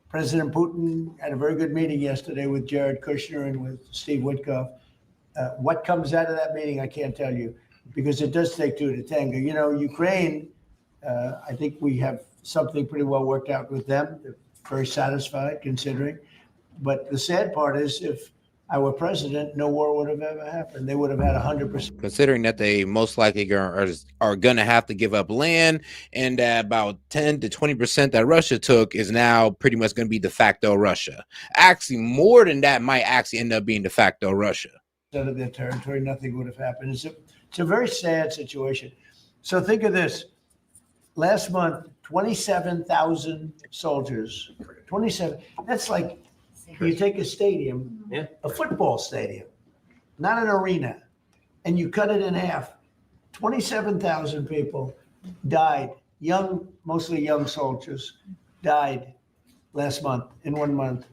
President Putin had a very good meeting yesterday with Jared Kushner and with Steve Witkoff. What comes out of that meeting, I can't tell you, because it does take two to tango. You know, Ukraine, I think we have something pretty well worked out with them. They're very satisfied considering. But the sad part is, if I were president, no war would have ever happened. They would have had 100%. Considering that they most likely are going to have to give up land, and about 10 to 20% that Russia took is now pretty much going to be de facto Russia. Actually, more than that might actually end up being de facto Russia. Of their territory, nothing would have happened. It's a very sad situation. So think of this. Last month, 27,000 soldiers. 27. That's like you take a stadium, a football stadium, not an arena, and you cut it in half. 27,000 people died. Mostly young soldiers died last month, in 1 month.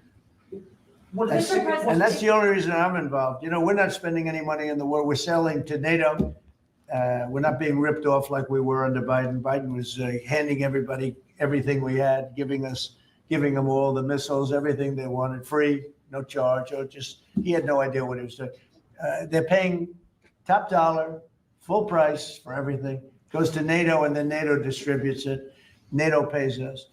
And that's the only reason I'm involved. You know, we're not spending any money in the war. We're selling to NATO. We're not being ripped off like we were under Biden. Biden was handing everybody everything we had, giving them all the missiles, everything they wanted, free, no charge, or just, he had no idea what he was doing. They're paying top dollar, full price for everything. Goes to NATO, and then NATO distributes it. NATO pays us.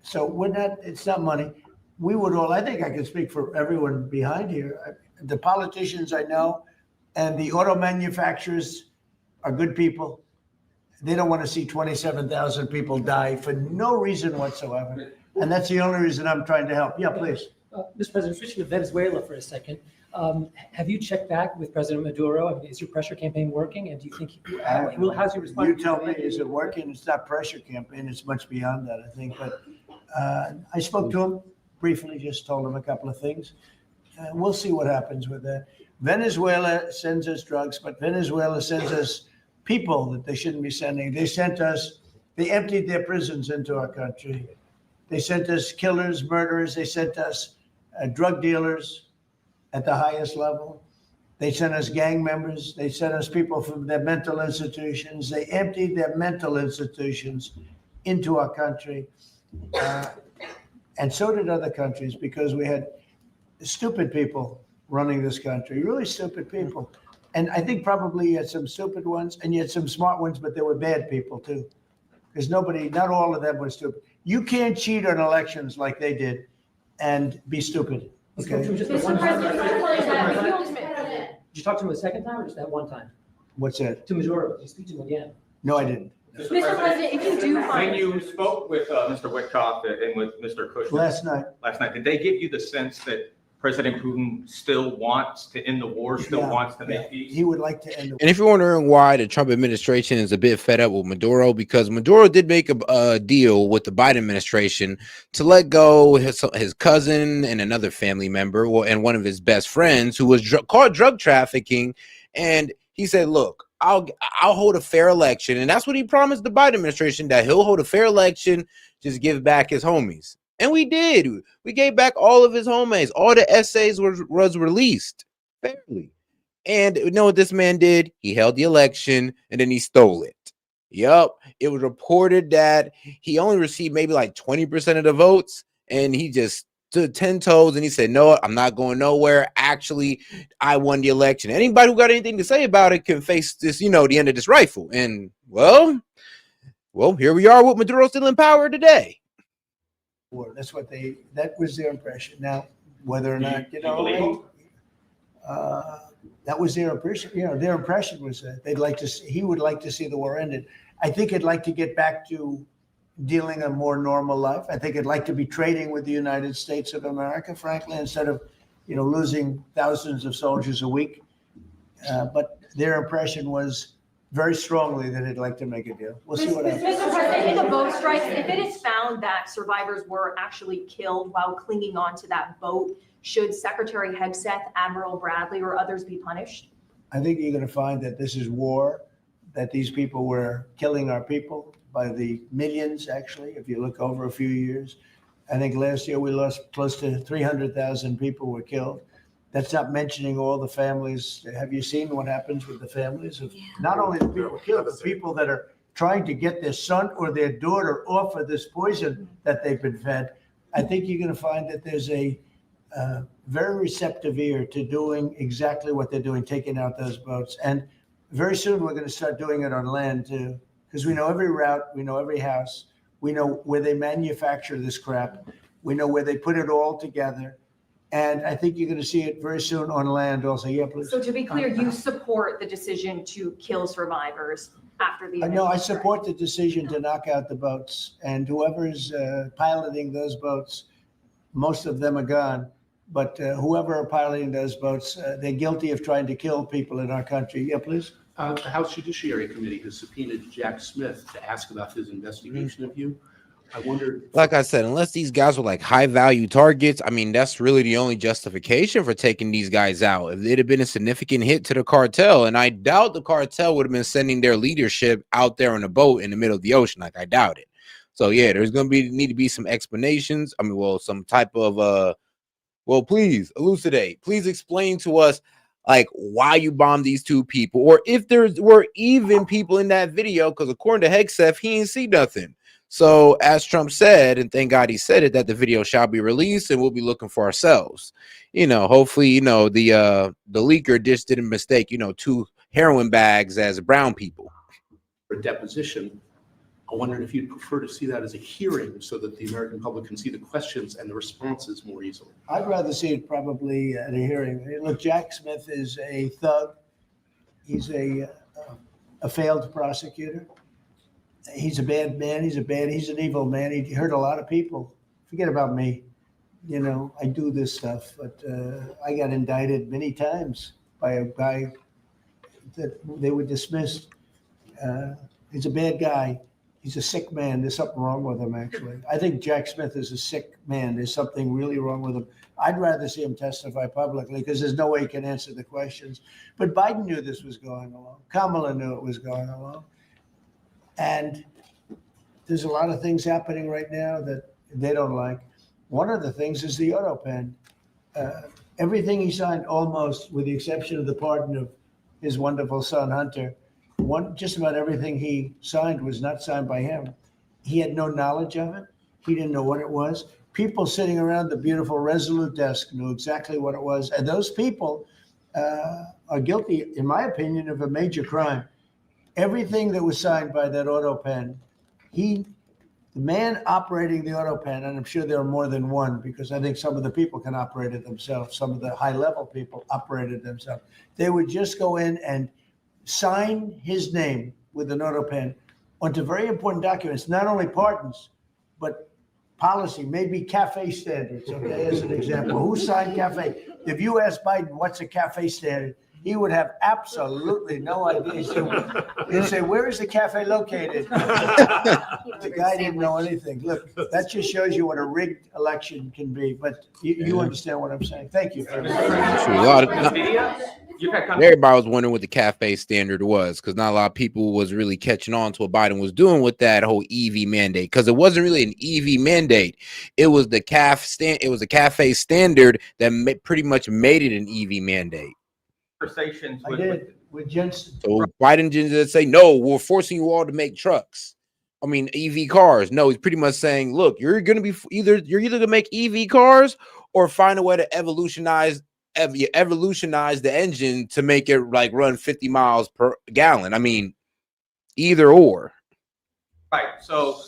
So we're not, it's not money. We would all, I think I can speak for everyone behind here. The politicians I know and the auto manufacturers are good people. They don't want to see 27,000 people die for no reason whatsoever. And that's the only reason I'm trying to help. Yeah, please. Mr. President, switching to Venezuela for a second. Have you checked back with President Maduro? I mean, is your pressure campaign working? And do you think, how's your response? You tell me, is it working? It's not pressure campaign. It's much beyond that, I think. But I spoke to him briefly, just told him a couple of things. We'll see what happens with that. Venezuela sends us drugs, but Venezuela sends us people that they shouldn't be sending. They emptied their prisons into our country. They sent us killers, murderers. They sent us drug dealers at the highest level. They sent us gang members. They sent us people from their mental institutions. They emptied their mental institutions into our country. And so did other countries, because we had stupid people running this country, really stupid people. And I think probably you had some stupid ones and you had some smart ones, but there were bad people too. Because not all of them were stupid. You can't cheat on elections like they did and be stupid. Okay? Did you talk to him a second time or just that one time? What's that? To Maduro, did you speak to him again? No, I didn't. Mr. President, if you do find. When you spoke with Mr. Witkoff and with Mr. Kushner Last night, did they give you the sense that President Putin still wants to end the war, still wants to make peace? He would like to end the war. And if you're wondering why the Trump administration is a bit fed up with Maduro, because Maduro did make a deal with the Biden administration to let go his cousin and another family member, and one of his best friends who was caught drug trafficking. And he said, look, I'll hold a fair election. And that's what he promised the Biden administration, that he'll hold a fair election, just give back his homies. And we did. We gave back all of his homies. All the essays was released fairly. And you know what this man did? He held the election and then he stole it. Yup. It was reported that he only received maybe like 20% of the votes, and he just stood 10 toes and he said, no, I'm not going nowhere. Actually, I won the election. Anybody who got anything to say about it can face this, the end of this rifle. And well, here we are with Maduro still in power today. That was their impression. Now, whether or not, that was their impression. Their impression was that he would like to see the war ended. I think he'd like to get back to dealing a more normal life. I think he'd like to be trading with the United States of America, frankly, instead of, losing thousands of soldiers a week. But their impression was very strongly that he'd like to make a deal. We'll see what happens. Mr. President, in the boat strikes, if it is found that survivors were actually killed while clinging on to that boat, should Secretary Hegseth, Admiral Bradley, or others be punished? I think you're going to find that this is war, that these people were killing our people by the millions, actually, if you look over a few years. I think last year we lost close to 300,000 people were killed. That's not mentioning all the families. Have you seen what happens with the families of not only the people killed, but people that are trying to get their son or their daughter off of this poison that they've been fed? I think you're going to find that there's a very receptive ear to doing exactly what they're doing, taking out those boats. And very soon we're going to start doing it on land too, because we know every route, we know every house, we know where they manufacture this crap, we know where they put it all together. And I think you're going to see it very soon on land also. Yeah, please. So to be clear, you support the decision to kill survivors after the No, initial I strike? support the decision to knock out the boats, and whoever's piloting those boats, most of them are gone, but whoever are piloting those boats, they're guilty of trying to kill people in our country. Yeah, please. The House Judiciary Committee has subpoenaed Jack Smith to ask about his investigation of you. I wondered. Like I said, unless these guys were like high value targets, I mean, that's really the only justification for taking these guys out. If it had been a significant hit to the cartel, and I doubt the cartel would have been sending their leadership out there on a boat in the middle of the ocean. Like, I doubt it. So yeah, there's going to need to be some explanations. I mean, well, some type of, please elucidate, please explain to us like why you bombed these two people, or if there were even people in that video, because according to Hegseth, he ain't see nothing. So as Trump said, and thank God he said it, that the video shall be released and we'll be looking for ourselves. Hopefully, the leaker just didn't mistake, 2 heroin bags as brown people. For deposition I wondered if you'd prefer to see that as a hearing so that the American public can see the questions and the responses more easily. I'd rather see it probably at a hearing. Look, Jack Smith is a thug. He's a failed prosecutor. He's a bad man. He's an evil man. He hurt a lot of people. Forget about me. You know, I do this stuff, but I got indicted many times by a guy that they were dismissed. He's a bad guy. He's a sick man. There's something wrong with him, actually. I think Jack Smith is a sick man. There's something really wrong with him. I'd rather see him testify publicly because there's no way he can answer the questions. But Biden knew this was going along. Kamala knew it was going along. And there's a lot of things happening right now that they don't like. One of the things is the auto pen. Everything he signed, almost, with the exception of the pardon of his wonderful son, Hunter, just about everything he signed was not signed by him. He had no knowledge of it. He didn't know what it was. People sitting around the beautiful Resolute desk knew exactly what it was. And those people are guilty, in my opinion, of a major crime. Everything that was signed by that auto pen, the man operating the auto pen, and I'm sure there are more than one because I think some of the people can operate it themselves. Some of the high-level people operated themselves. They would just go in and sign his name with an auto pen onto very important documents, not only pardons, but policy, maybe CAFE standards, okay, as an example. Who signed CAFE? If you ask Biden, what's a CAFE standard? He would have absolutely no idea. He'd say, where is the cafe located? The guy didn't know anything. Look, that just shows you what a rigged election can be. But you understand what I'm saying. Thank you. Everybody was wondering what the cafe standard was because not a lot of people was really catching on to what Biden was doing with that whole EV mandate because it wasn't really an EV mandate. It was the cafe standard that pretty much made it an EV mandate. Conversations with Jensen. So Biden didn't say, no, we're forcing you all to make trucks. I mean, EV cars. No, he's pretty much saying, look, you're going to be either going to make EV cars or find a way to evolutionize the engine to make it like run 50 miles per gallon. I mean, either or. Right. So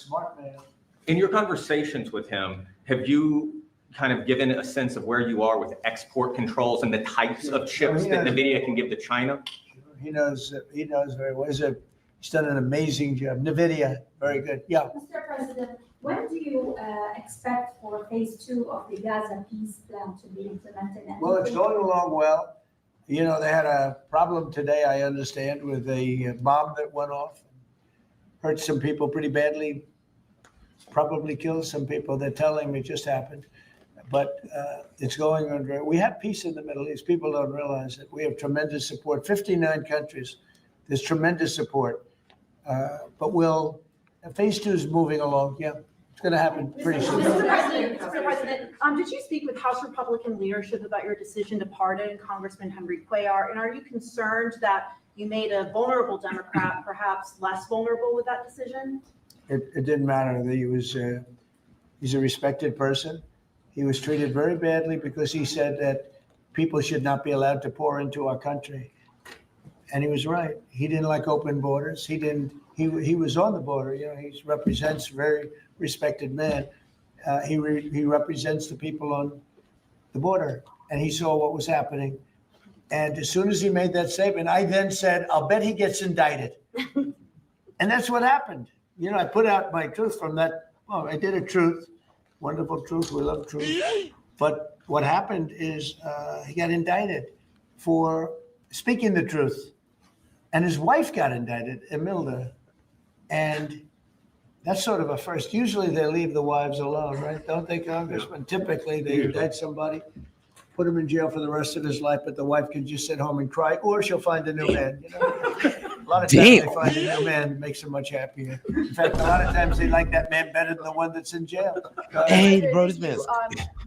in your conversations with him, have you kind of given a sense of where you are with export controls and the types of chips that NVIDIA can give to China? He knows very well. He's done an amazing job. NVIDIA, very good. Yeah. Mr. President, when do you expect for phase 2 of the Gaza peace plan to be implemented? Well, it's going along well. You know, they had a problem today, I understand, with a bomb that went off, hurt some people pretty badly, probably killed some people. They're telling me it just happened. But it's going on great. We have peace in the Middle East. People don't realize it. We have tremendous support. 59 countries. There's tremendous support. But phase 2 is moving along. Yeah, it's going to happen pretty soon. Mr. President, did you speak with House Republican leadership about your decision to pardon Congressman Henry Cuellar? And are you concerned that you made a vulnerable Democrat perhaps less vulnerable with that decision? It didn't matter. He's a respected person. He was treated very badly because he said that people should not be allowed to pour into our country. And he was right. He didn't like open borders. He was on the border. You know, he represents a very respected man. He represents the people on the border. And he saw what was happening. And as soon as he made that statement, I then said, I'll bet he gets indicted. And that's what happened. You know, I put out my truth from that. Oh, I did a truth. Wonderful truth. We love truth. But what happened is he got indicted for speaking the truth. And his wife got indicted, Imelda. And that's sort of a first. Usually they leave the wives alone, right? Don't they, Congressman? Typically they indict somebody, put him in jail for the rest of his life, but the wife can just sit home and cry, or she'll find a new man. You know? A lot of times they find a new man that makes them much happier. In fact, a lot of times they like that man better than the one that's in jail. Hey, bro, this man's.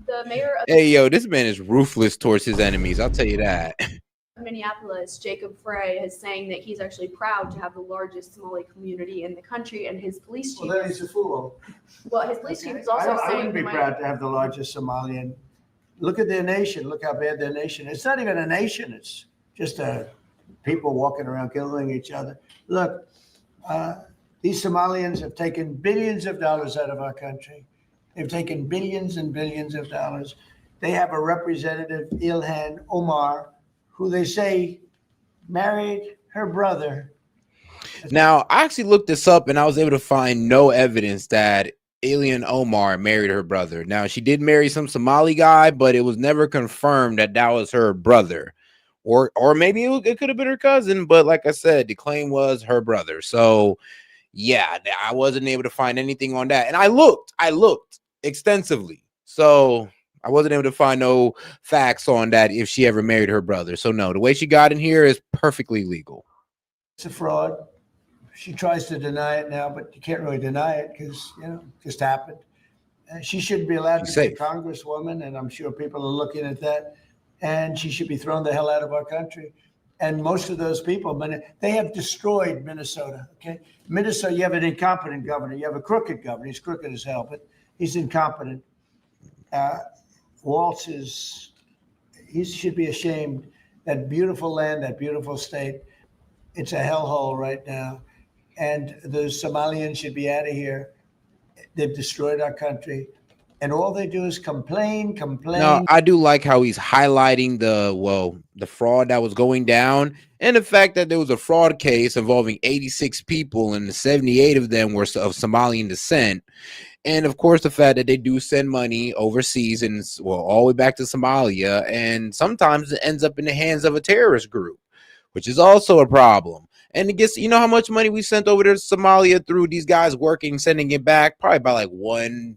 The mayor of Hey, yo, this man is ruthless towards his enemies. I'll tell you that. Minneapolis, Jacob Frey, is saying that he's actually proud to have the largest Somali community in the country, and his police chief. Well, then he's a fool. Well, his police chief is also I saying. wouldn't be proud to have the largest Somalian. Look at their nation. Look how bad their nation is. It's not even a nation. It's just people walking around killing each other. Look, the These Somalians have taken billions of dollars out of our country. They've taken billions and billions of dollars. They have a representative, Ilhan Omar, who they say married her brother. Now, I actually looked this up and I was able to find no evidence that Alien Omar married her brother. Now, she did marry some Somali guy, but it was never confirmed that that was her brother. Or maybe it could have been her cousin, but like I said, the claim was her brother. So, yeah, I wasn't able to find anything on that. And I looked extensively. So, I wasn't able to find no facts on that if she ever married her brother. So, no, the way she got in here is perfectly legal. It's a fraud. She tries to deny it now, but you can't really deny it because, it just happened. She shouldn't be allowed to be a congresswoman, and I'm sure people are looking at that. And she should be thrown the hell out of our country. And most of those people, they have destroyed Minnesota, okay? Minnesota, you have an incompetent governor. You have a crooked governor. He's crooked as hell, but he's incompetent. Waltz he should be ashamed. That beautiful land, that beautiful state, it's a hellhole right now. And the Somalians should be out of here. They've destroyed our country. And all they do is complain. No, I do like how he's highlighting the fraud that was going down and the fact that there was a fraud case involving 86 people and 78 of them were of Somalian descent. And of course, the fact that they do send money overseas and all the way back to Somalia. And sometimes it ends up in the hands of a terrorist group, which is also a problem. And it gets, how much money we sent over to Somalia through these guys working, sending it back, probably about like 1.2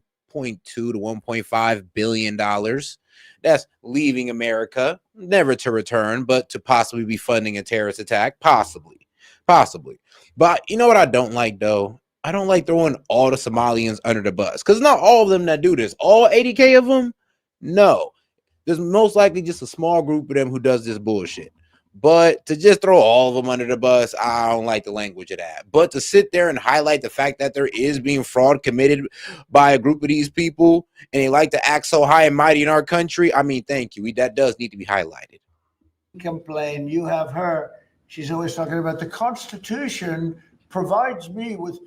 to 1.5 billion dollars. That's leaving America, never to return, but to possibly be funding a terrorist attack, possibly. But you know what I don't like though? I don't like throwing all the Somalians under the bus because not all of them that do this, all 80K of them. No, there's most likely just a small group of them who does this bullshit. But to just throw all of them under the bus, I don't like the language of that. But to sit there and highlight the fact that there is being fraud committed by a group of these people and they like to act so high and mighty in our country, I mean, thank you. That does need to be highlighted. Complain. You have her. She's always talking about the Constitution provides me with.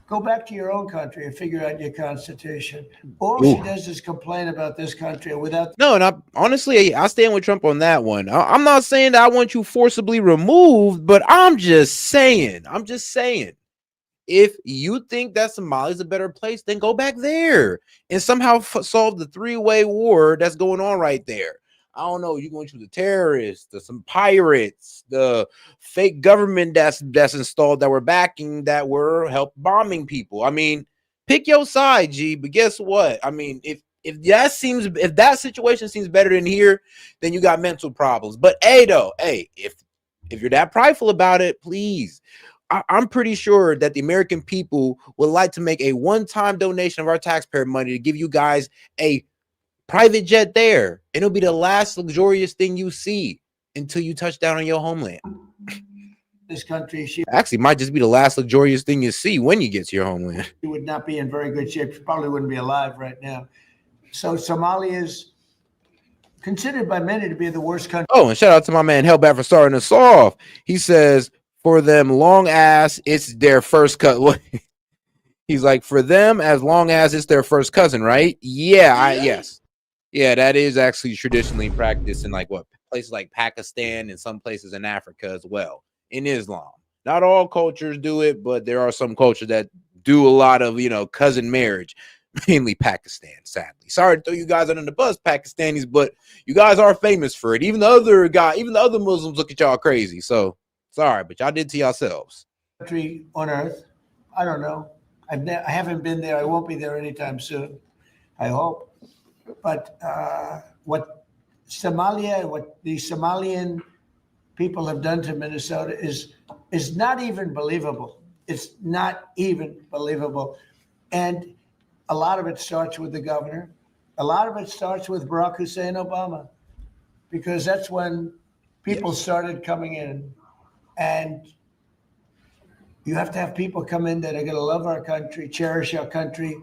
Go back to your own country and figure out your Constitution. All she does is complain about this country without. No, and honestly, I stand with Trump on that one. I'm not saying that I want you forcibly removed, but I'm just saying, if you think that Somalia is a better place, then go back there and somehow solve the three-way war that's going on right there. I don't know. You're going to choose the terrorists, some pirates, the fake government that's installed that were backing, that were help bombing people. I mean, pick your side, G. But guess what? I mean, if that situation seems better than here, then you got mental problems. But if you're that prideful about it, please. I'm pretty sure that the American people would like to make a one-time donation of our taxpayer money to give you guys a private jet there, and it'll be the last luxurious thing you see until you touch down on your homeland. This country, actually might just be the last luxurious thing you see when you get to your homeland. She would not be in very good shape. She probably wouldn't be alive right now. So Somalia is considered by many to be the worst country. Oh, and shout out to my man Hellbat for starting us off. He says, for them long ass, it's their first cut. He's like, for them, as long as it's their first cousin, right? Yes. Yeah, that is actually traditionally practiced in places like Pakistan and some places in Africa as well. In Islam, not all cultures do it, but there are some cultures that do a lot of cousin marriage, mainly Pakistan. Sadly, sorry to throw you guys under the bus, Pakistanis, but you guys are famous for it. Even the other Muslims look at y'all crazy. So sorry, but y'all did to yourselves. Country on earth, I don't know. I haven't been there. I won't be there anytime soon. I hope. But what the Somalian people have done to Minnesota is not even believable. It's not even believable. And a lot of it starts with the governor. A lot of it starts with Barack Hussein Obama, because that's when people started coming in. And you have to have people come in that are going to love our country, cherish our country.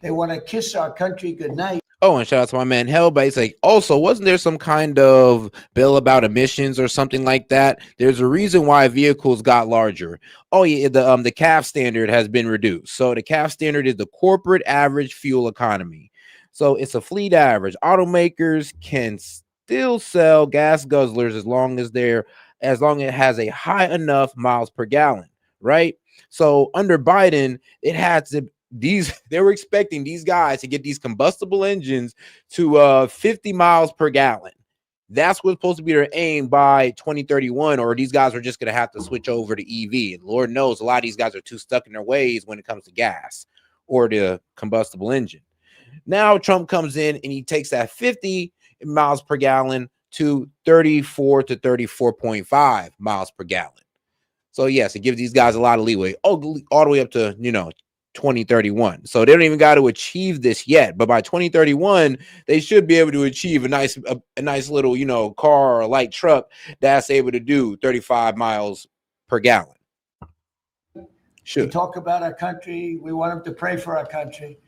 They want to kiss our country goodnight. Oh, and shout out to my man Hellbait. Like, also, wasn't there some kind of bill about emissions or something like that? There's a reason why vehicles got larger. Oh yeah, the CAF standard has been reduced. So the CAF standard is the corporate average fuel economy. So it's a fleet average. Automakers can still sell gas guzzlers as long as it has a high enough miles per gallon, right? So under Biden, it had to they were expecting these guys to get these combustible engines to 50 miles per gallon. That's what's supposed to be their aim by 2031, or these guys are just going to have to switch over to EV. And Lord knows a lot of these guys are too stuck in their ways when it comes to gas or the combustible engine. Now Trump comes in and he takes that 50 miles per gallon to 34 to 34.5 miles per gallon. So yes, it gives these guys a lot of leeway, all the way up to 2031. So they don't even got to achieve this yet, but by 2031 they should be able to achieve a nice little car or a light truck that's able to do 35 miles per gallon. We talk about our country. We want them to pray for our country.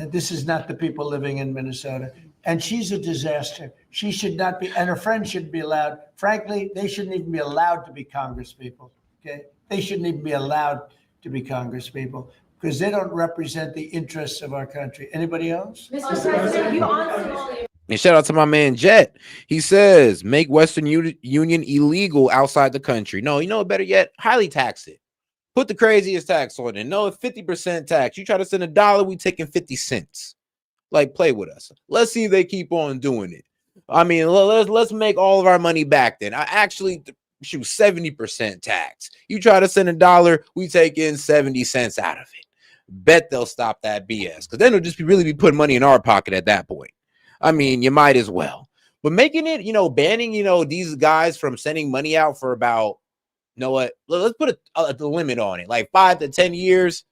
This is not the people living in Minnesota. And she's a disaster. She should not be, and her friends shouldn't be allowed. Frankly, they shouldn't even be allowed to be congresspeople. Okay, they shouldn't even be allowed to be congresspeople because they don't represent the interests of our country. Anybody else? Mr. President, you honestly. And shout out to my man Jet. He says, make Western Union illegal outside the country. No, better yet, highly tax it. Put the craziest tax on it. No, 50% tax. You try to send $1, we taking 50 cents. Like, play with us. Let's see if they keep on doing it. I mean, let's make all of our money back then. I actually shoot 70% tax. You try to send $1, we take in 70 cents out of it. Bet they'll stop that BS, because then it'll just really be putting money in our pocket at that point. I mean, you might as well. But making it, banning, these guys from sending money out for about, let's put a limit on it, like 5 to 10 years.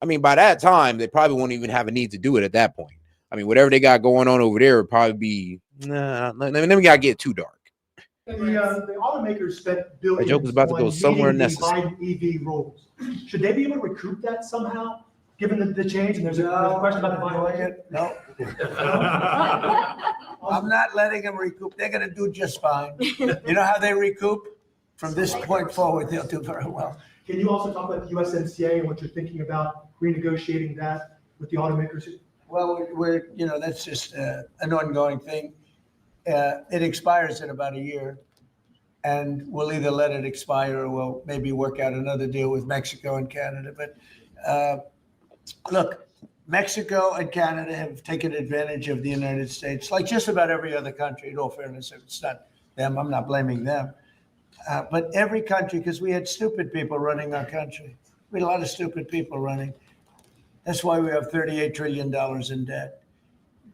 I mean, by that time, they probably won't even have a need to do it at that point. I mean, whatever they got going on over there would probably be, then we got to get too dark. The automakers spent billions. That joke was about to go somewhere meeting the necessary. Biden EV rules. Should they be able to recoup that somehow, given the change? And there's a question about the Biden. No. I'm not letting them recoup. They're going to do just fine. You know how they recoup? From this point forward, they'll do very well. Can you also talk about the USMCA and what you're thinking about renegotiating that with the automakers? Well, that's just an ongoing thing. It expires in about a year, and we'll either let it expire or we'll maybe work out another deal with Mexico and Canada. But look, Mexico and Canada have taken advantage of the United States, like just about every other country. In all fairness, it's not them. I'm not blaming them. But every country, because we had stupid people running our country. We had a lot of stupid people running. That's why we have $38 trillion in debt.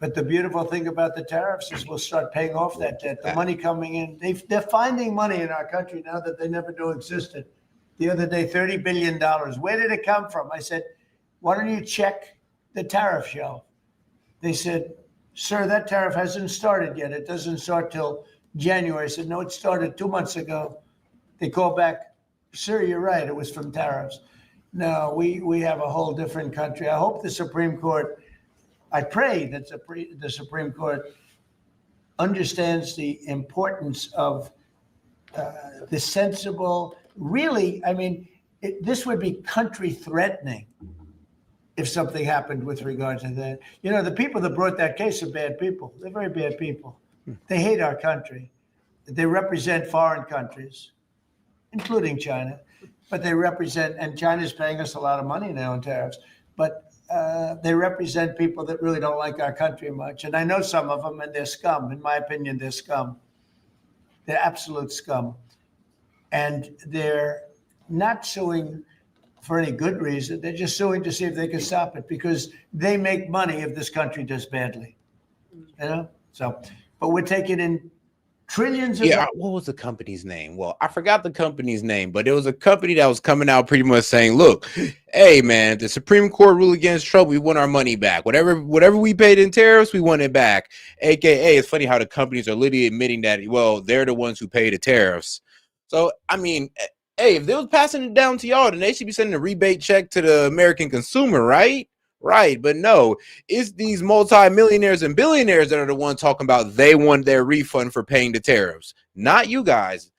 But the beautiful thing about the tariffs is we'll start paying off that debt. The money coming in, they're finding money in our country now that they never knew existed. The other day, $30 billion. Where did it come from? I said, why don't you check the tariff shelf? They said, sir, that tariff hasn't started yet. It doesn't start till January. I said, no, it started 2 months ago. They called back, sir, you're right. It was from tariffs. No, we have a whole different country. I hope the Supreme Court, I pray that the Supreme Court understands the importance of the sensible, really, I mean, this would be country threatening if something happened with regard to that. The people that brought that case are bad people. They're very bad people. They hate our country. They represent foreign countries, including China, but they represent, and China's paying us a lot of money now in tariffs, but they represent people that really don't like our country much. And I know some of them, and they're scum. In my opinion, they're scum. They're absolute scum. And they're not suing for any good reason. They're just suing to see if they can stop it, because they make money if this country does badly. So, but we're taking in trillions of dollars. What was the company's name? Well, I forgot the company's name, but it was a company that was coming out pretty much saying, look, hey man, if the Supreme Court ruled against Trump, we want our money back. Whatever we paid in tariffs, we want it back. AKA, it's funny how the companies are literally admitting that, well, they're the ones who pay the tariffs. So, I mean, hey, if they was passing it down to y'all, then they should be sending a rebate check to the American consumer, right? Right, but no, it's these multi-millionaires and billionaires that are the ones talking about they want their refund for paying the tariffs, not you guys.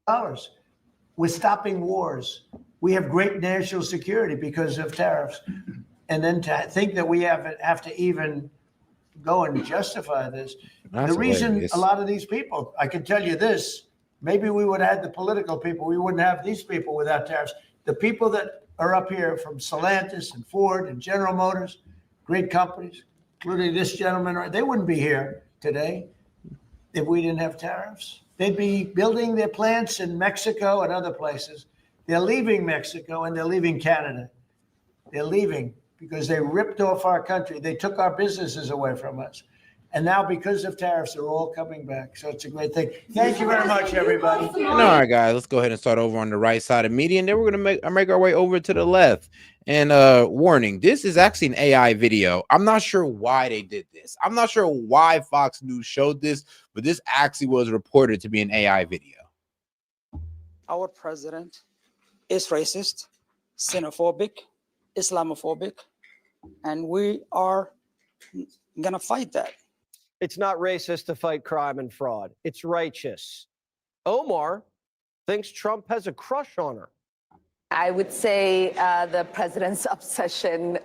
Dollars. We're stopping wars. We have great national security because of tariffs. And then to think that we have to even go and justify this. That's the reason hilarious. a lot of these people, I can tell you this, maybe we would have had the political people. We wouldn't have these people without tariffs. The people that are up here from Stellantis and Ford and General Motors, great companies, including this gentleman, they wouldn't be here today if we didn't have tariffs. They'd be building their plants in Mexico and other places. They're leaving Mexico and they're leaving Canada. They're leaving because they ripped off our country. They took our businesses away from us. And now because of tariffs, they're all coming back. So it's a great thing. Thank you very much, everybody. And all right, guys, let's go ahead and start over on the right side of media, and then we're gonna make our way over to the left. And warning, this is actually an AI video. I'm not sure why they did this. I'm not sure why Fox News showed this, but this actually was reported to be an AI video. Our president is racist, xenophobic, Islamophobic, and we are gonna fight that. It's not racist to fight crime and fraud. It's righteous. Omar thinks Trump has a crush on her. I would say the president's obsession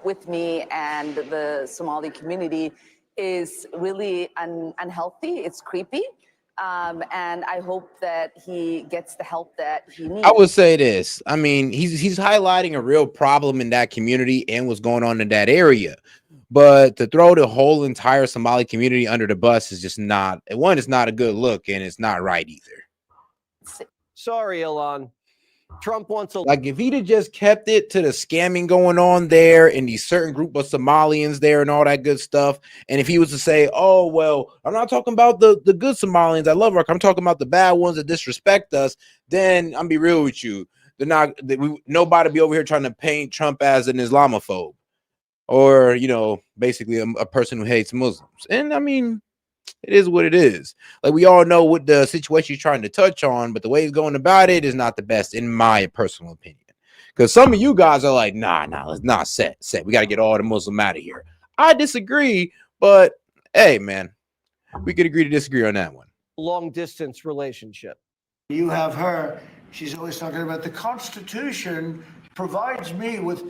with me and the Somali community is really unhealthy. It's creepy. And I hope that he gets the help that he needs. I would say this. I mean, he's highlighting a real problem in that community and what's going on in that area. But to throw the whole entire Somali community under the bus is just not, one, it's not a good look, and it's not right either. Sorry, Elon. Trump wants a like if he'd have just kept it to the scamming going on there and these certain group of Somalians there and all that good stuff. And if he was to say, oh, well, I'm not talking about the good Somalians, I love her, I'm talking about the bad ones that disrespect us, then I'm be real with you. They're not, nobody be over here trying to paint Trump as an Islamophobe or, you know, basically a person who hates Muslims. And I mean, it is what it is. Like we all know what the situation he's trying to touch on, but the way he's going about it is not the best, in my personal opinion. Because some of you guys are like, nah, let's not set. We got to get all the Muslim out of here. I disagree, but hey, man, we could agree to disagree on that one. Long distance relationship. You have her. She's always talking about the Constitution provides me with.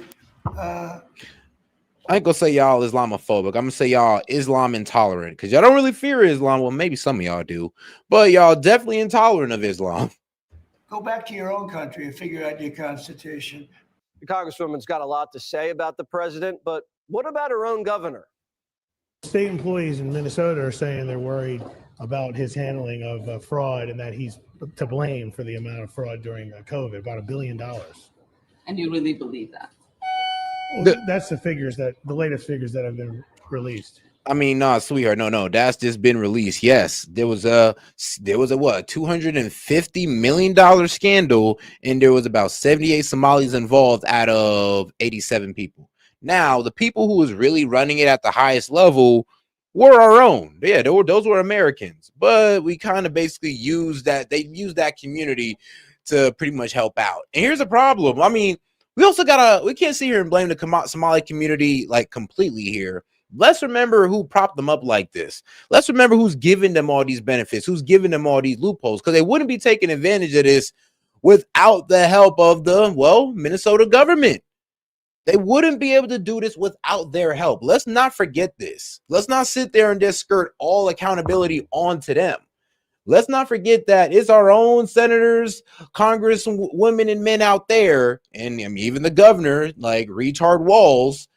I ain't gonna say y'all Islamophobic. I'm gonna say y'all Islam intolerant because y'all don't really fear Islam. Well, maybe some of y'all do, but y'all definitely intolerant of Islam. Go back to your own country and figure out your constitution. The Congresswoman's got a lot to say about the president, but what about her own governor? State employees in Minnesota are saying they're worried about his handling of fraud and that he's to blame for the amount of fraud during COVID, about $1 billion. And you really believe that? Well, that's the latest figures that have been released. I mean, nah, sweetheart, no, that's just been released. Yes, there was a what, $250 million scandal, and there was about 78 Somalis involved out of 87 people. Now, the people who was really running it at the highest level were our own. Yeah, those were Americans, but we kind of basically used that. They used that community to pretty much help out. And here's the problem. I mean, we also we can't sit here and blame the Somali community like completely here. Let's remember who propped them up like this. Let's remember who's giving them all these benefits, who's giving them all these loopholes, because they wouldn't be taking advantage of this without the help of the, well, Minnesota government. They wouldn't be able to do this without their help. Let's not forget this. Let's not sit there and just skirt all accountability onto them. Let's not forget that it's our own senators, Congress, women and men out there, and I mean, even the governor, like retard Walls,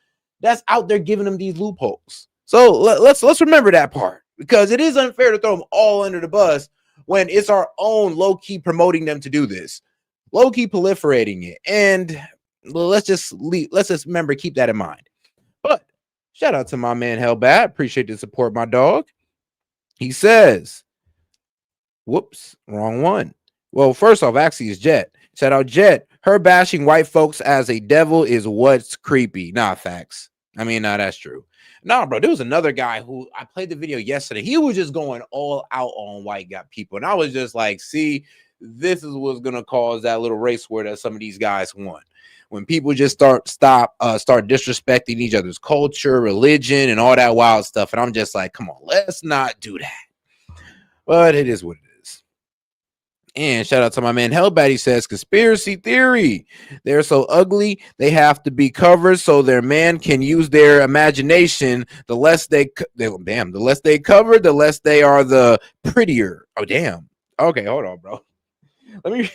that's out there giving them these loopholes. So let's remember that part, because it is unfair to throw them all under the bus when it's our own low-key promoting them to do this, low-key proliferating it. And let's just remember, keep that in mind. But shout out to my man Hellbat. Appreciate the support, my dog. He says, whoops, wrong one. Well, first off, actually, it's Jet. Shout out Jet. Her bashing white folks as a devil is what's creepy. Nah, facts. I mean, nah, that's true. Nah, bro, there was another guy who I played the video yesterday. He was just going all out on white guy people. And I was just like, see, this is what's going to cause that little race war that some of these guys want. when people just start disrespecting each other's culture, religion, and all that wild stuff. And I'm just like, come on, let's not do that. But it is what it is. And shout out to my man Hellbat. He says, conspiracy theory. They're so ugly, they have to be covered so their man can use their imagination. The less they cover, the less they are the prettier. Oh, damn. Okay, hold on, bro. Let me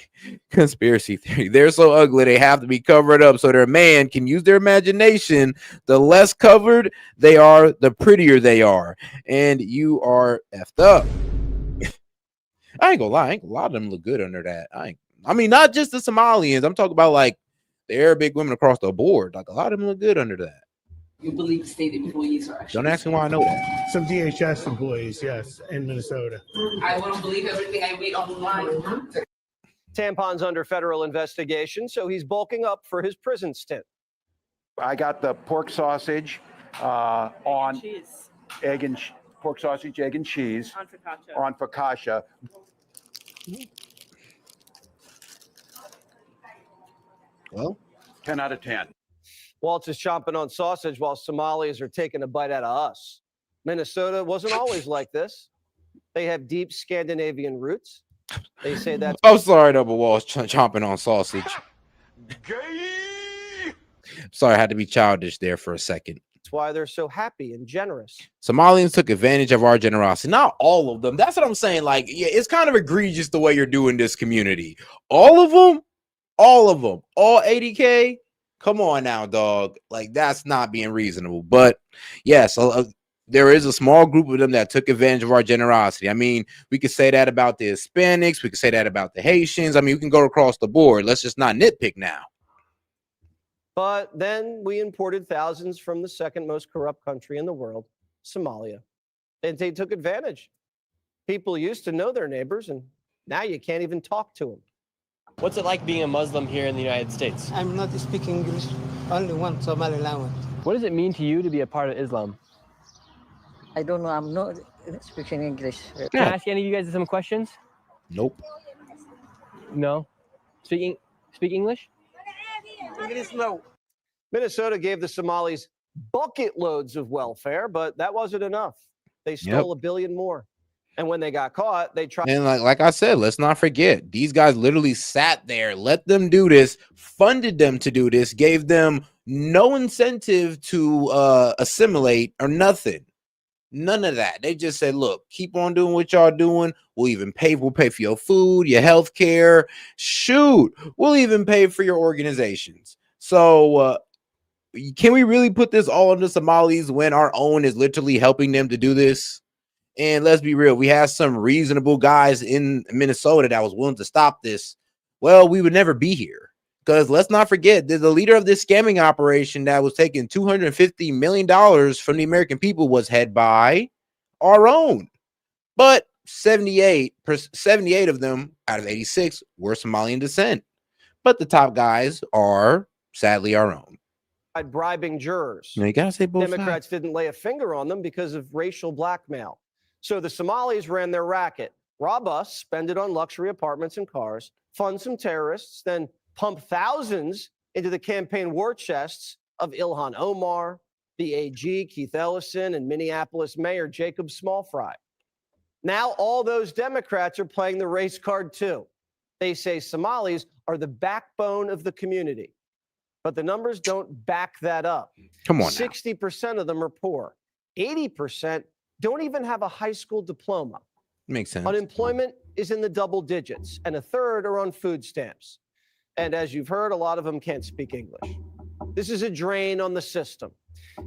conspiracy theory. They're so ugly, they have to be covered up so their man can use their imagination. The less covered they are, the prettier they are. And you are effed up. I ain't gonna lie, a lot of them look good under that. I mean, not just the Somalians. I'm talking about like the Arabic women across the board. Like a lot of them look good under that. You believe state employees are actually. Don't ask me why I know that. Some DHS employees, yes, in Minnesota. I won't believe everything I read online. Tampon's under federal investigation, so he's bulking up for his prison stint. I got the pork sausage on egg and pork sausage, egg and cheese on focaccia. Well, 10 out of 10. Waltz is chomping on sausage while Somalis are taking a bite out of us. Minnesota wasn't always like this. They have deep Scandinavian roots. They say that's. I'm sorry, Double Walls chomping on sausage. Sorry, I had to be childish there for a second. That's why they're so happy and generous. Somalians took advantage of our generosity. Not all of them. That's what I'm saying. Like, yeah, it's kind of egregious the way you're doing this community. All of them, all 80K. Come on now, dog. Like, that's not being reasonable. But yes, there is a small group of them that took advantage of our generosity. I mean, we could say that about the Hispanics. We could say that about the Haitians. I mean, we can go across the board. Let's just not nitpick now. But then we imported thousands from the second most corrupt country in the world, Somalia. And they took advantage. People used to know their neighbors, and now you can't even talk to them. What's it like being a Muslim here in the United States? I'm not speaking English, only one Somali language. What does it mean to you to be a part of Islam? I don't know, I'm not speaking English. Can I ask any of you guys some questions? Nope. No? Speak English? English, no. Minnesota gave the Somalis bucket loads of welfare, but that wasn't enough. They stole $1 billion more. And when they got caught, they tried. And like I said, let's not forget, these guys literally sat there, let them do this, funded them to do this, gave them no incentive to assimilate or nothing. None of that. They just said, look, keep on doing what y'all doing. We'll pay for your food, your health care. Shoot, we'll even pay for your organizations. So can we really put this all on the Somalis when our own is literally helping them to do this? And let's be real, we had some reasonable guys in Minnesota that was willing to stop this. Well, we would never be here. Because let's not forget, the leader of this scamming operation that was taking $250 million from the American people was head by our own. But 78 of them out of 86 were Somalian descent. But the top guys are sadly our own. Bribing jurors. You gotta say both Democrats sides. didn't lay a finger on them because of racial blackmail. So the Somalis ran their racket, rob us, spend it on luxury apartments and cars, fund some terrorists, then pump thousands into the campaign war chests of Ilhan Omar, the AG, Keith Ellison, and Minneapolis Mayor Jacob Smallfry. Now all those Democrats are playing the race card too. They say Somalis are the backbone of the community, but the numbers don't back that up. Come on now. 60% of them are poor. 80% don't even have a high school diploma. Makes sense. Unemployment is in the double digits, and a third are on food stamps. And as you've heard, a lot of them can't speak English. This is a drain on the system.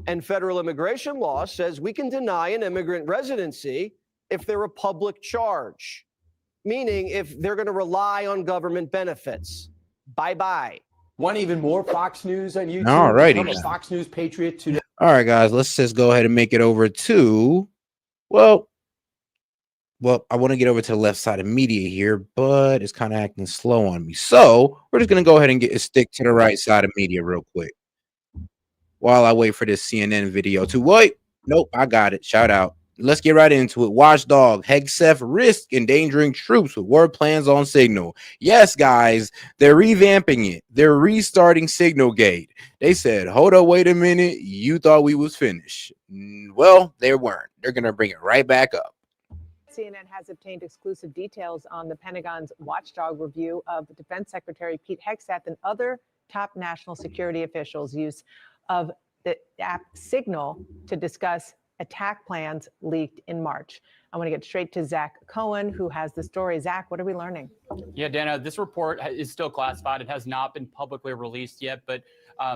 And federal immigration law says we can deny an immigrant residency if they're a public charge, meaning if they're going to rely on government benefits. Bye-bye. Want even more Fox News on YouTube? All righty. Become a Fox News Patriot today. All right, guys, let's just go ahead and make it over to, well, I want to get over to the left side of media here, but it's kind of acting slow on me. So we're just going to go ahead and stick to the right side of media real quick while I wait for this CNN video to wait. Nope, I got it. Shout out. let's get right into it. Watchdog, Hegseth risk endangering troops with war plans on Signal. Yes, guys, they're revamping it. They're restarting Signalgate. They said, hold up, wait a minute. You thought we was finished. Well, they weren't. They're going to bring it right back up. CNN has obtained exclusive details on the Pentagon's watchdog review of Defense Secretary Pete Hegseth and other top national security officials' use of the app Signal to discuss attack plans leaked in March. I want to get straight to Zach Cohen, who has the story. Zach, what are we learning? Yeah, Dana, this report is still classified. It has not been publicly released yet, but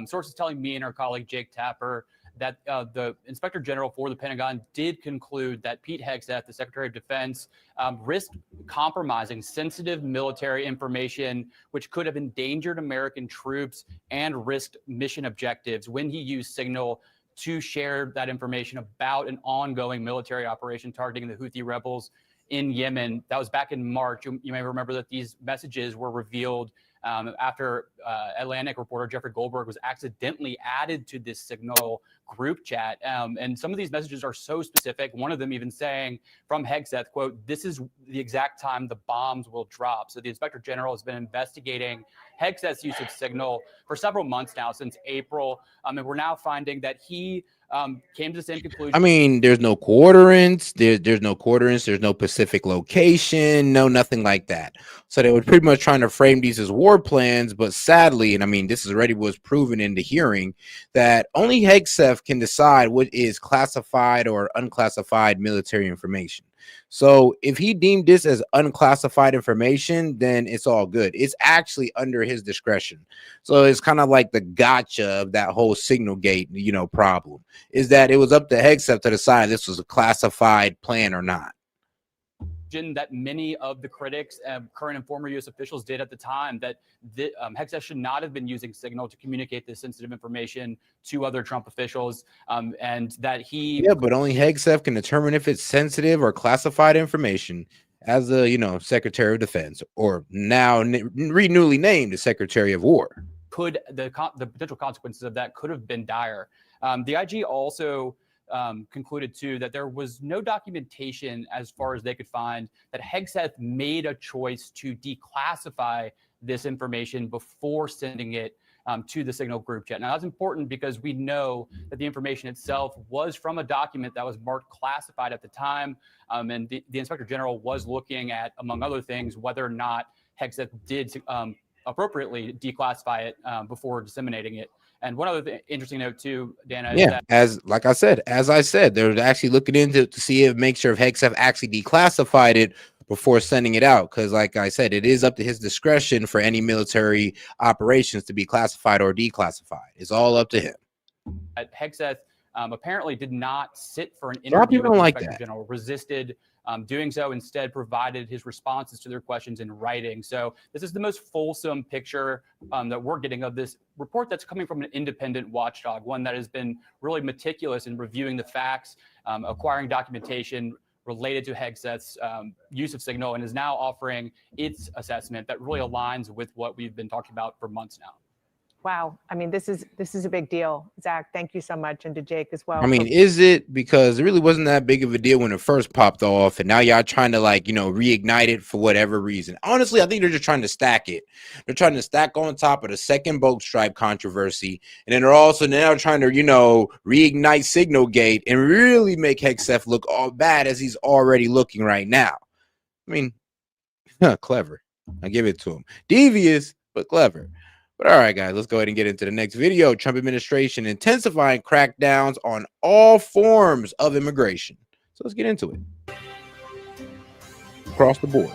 sources telling me and our colleague Jake Tapper that the Inspector General for the Pentagon did conclude that Pete Hegseth, the Secretary of Defense, risked compromising sensitive military information, which could have endangered American troops and risked mission objectives when he used Signal to share that information about an ongoing military operation targeting the Houthi rebels in Yemen. That was back in March. You may remember that these messages were revealed after Atlantic reporter Jeffrey Goldberg was accidentally added to this Signal group chat. And some of these messages are so specific, one of them even saying from Hegseth, quote, "This is the exact time the bombs will drop." So the Inspector General has been investigating Hegseth's use of Signal for several months now, since April. And we're now finding that he came to the same conclusion. I mean, there's no coordinates. There's no coordinates. There's no specific location. No, nothing like that. So they were pretty much trying to frame these as war plans. But sadly, and I mean, this already was proven in the hearing, that only Hegseth can decide what is classified or unclassified military information. So if he deemed this as unclassified information, then it's all good. It's actually under his discretion. So it's kind of like the gotcha of that whole Signalgate, problem, is that it was up to Hegseth to decide this was a classified plan or not. That many of the critics, current and former U.S. officials, did at the time, that Hegseth should not have been using Signal to communicate this sensitive information to other Trump officials, and that he... Yeah, but only Hegseth can determine if it's sensitive or classified information as the, Secretary of Defense, or now newly named the Secretary of War. Could the potential consequences of that could have been dire. The IG also concluded too that there was no documentation, as far as they could find, that Hegseth made a choice to declassify this information before sending it to the Signal group chat. Now that's important because we know that the information itself was from a document that was marked classified at the time, and the Inspector General was looking at, among other things, whether or not Hegseth did appropriately declassify it before disseminating it. And one other interesting note too, Dana, is that, as I said, they're actually looking into to see if make sure if Hegseth actually declassified it before sending it out, because like I said, it is up to his discretion for any military operations to be classified or declassified. It's all up to him. Hegseth apparently did not sit for an interview with the Inspector General, resisted doing so, instead provided his responses to their questions in writing. So this is the most fulsome picture that we're getting of this report that's coming from an independent watchdog, one that has been really meticulous in reviewing the facts, acquiring documentation related to Hegseth's use of Signal, and is now offering its assessment that really aligns with what we've been talking about for months now. Wow. I mean, this is a big deal. Zach, thank you so much. And to Jake as well. I mean, is it? Because it really wasn't that big of a deal when it first popped off, and now y'all trying to reignite it for whatever reason. Honestly, I think they're just trying to stack it. They're trying to stack on top of the second boat stripe controversy, and then they're also now trying to, reignite Signalgate and really make Hegseth look all bad as he's already looking right now. I mean, clever. I give it to him. Devious, but clever. But all right, guys, let's go ahead and get into the next video. Trump administration intensifying crackdowns on all forms of immigration. So let's get into it. Across the board.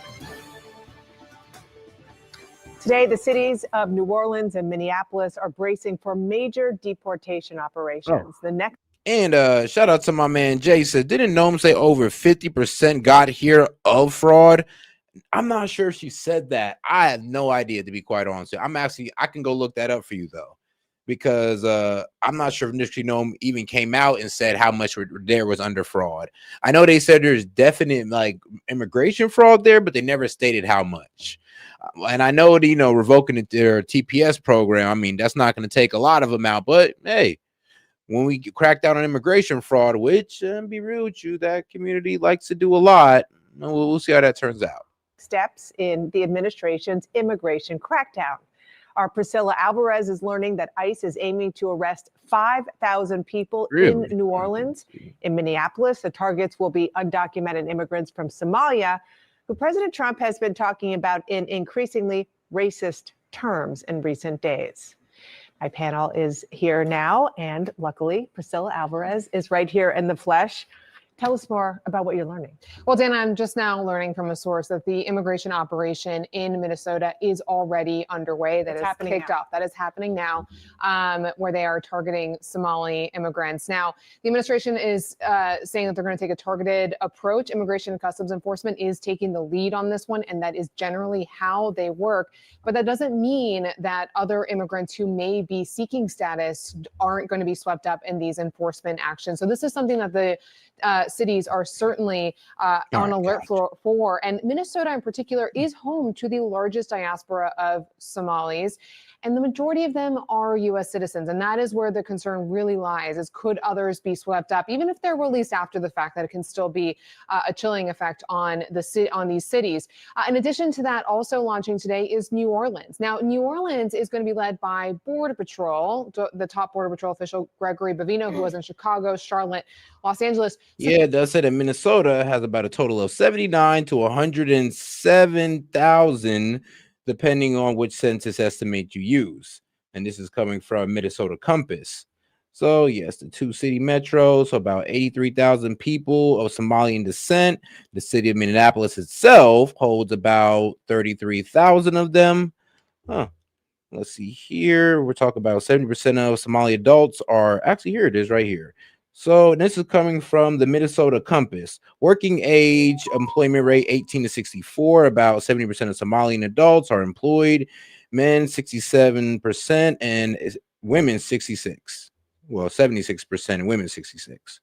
Today, the cities of New Orleans and Minneapolis are bracing for major deportation operations. The next. And shout out to my man Jay, said, didn't Noam say over 50% got here of fraud? I'm not sure if she said that. I have no idea, to be quite honest. I can go look that up for you though, because I'm not sure if Industry Gnome even came out and said how much there was under fraud. I know they said there's definite immigration fraud there, but they never stated how much. And I know revoking their TPS program, I mean, that's not going to take a lot of them out, but hey, when we crack down on immigration fraud, which, be real with you, that community likes to do a lot. We'll see how that turns out. Steps in the administration's immigration crackdown. Our Priscilla Alvarez is learning that ICE is aiming to arrest 5,000 people in New Orleans. In Minneapolis, the targets will be undocumented immigrants from Somalia, who President Trump has been talking about in increasingly racist terms in recent days. My panel is here now, and luckily, Priscilla Alvarez is right here in the flesh. Tell us more about what you're learning. Well, Dana, I'm just now learning from a source that the immigration operation in Minnesota is already underway. That is kicked off. That is happening now, where they are targeting Somali immigrants. Now, the administration is saying that they're going to take a targeted approach. Immigration and Customs Enforcement is taking the lead on this one, and that is generally how they work. But that doesn't mean that other immigrants who may be seeking status aren't going to be swept up in these enforcement actions. So this is something that the cities are certainly on alert for. And Minnesota in particular is home to the largest diaspora of Somalis. And the majority of them are U.S. citizens. And that is where the concern really lies, is could others be swept up, even if they're released after the fact, that it can still be a chilling effect on these cities. In addition to that, also launching today is New Orleans. Now, New Orleans is going to be led by Border Patrol, the top Border Patrol official, Gregory Bavino, who was in Chicago, Charlotte, Los Angeles. Yeah, it does say that Minnesota has about a total of 79 to 107,000, depending on which census estimate you use. And this is coming from Minnesota Compass. So yes, the two city metros, so about 83,000 people of Somalian descent. The city of Minneapolis itself holds about 33,000 of them. Let's see here. We're talking about 70% of Somali adults are actually, here it is right here. So this is coming from the Minnesota Compass. Working age employment rate 18 to 64. About 70% of Somalian adults are employed. Men 67% and women 66. Well, 76% and women 66.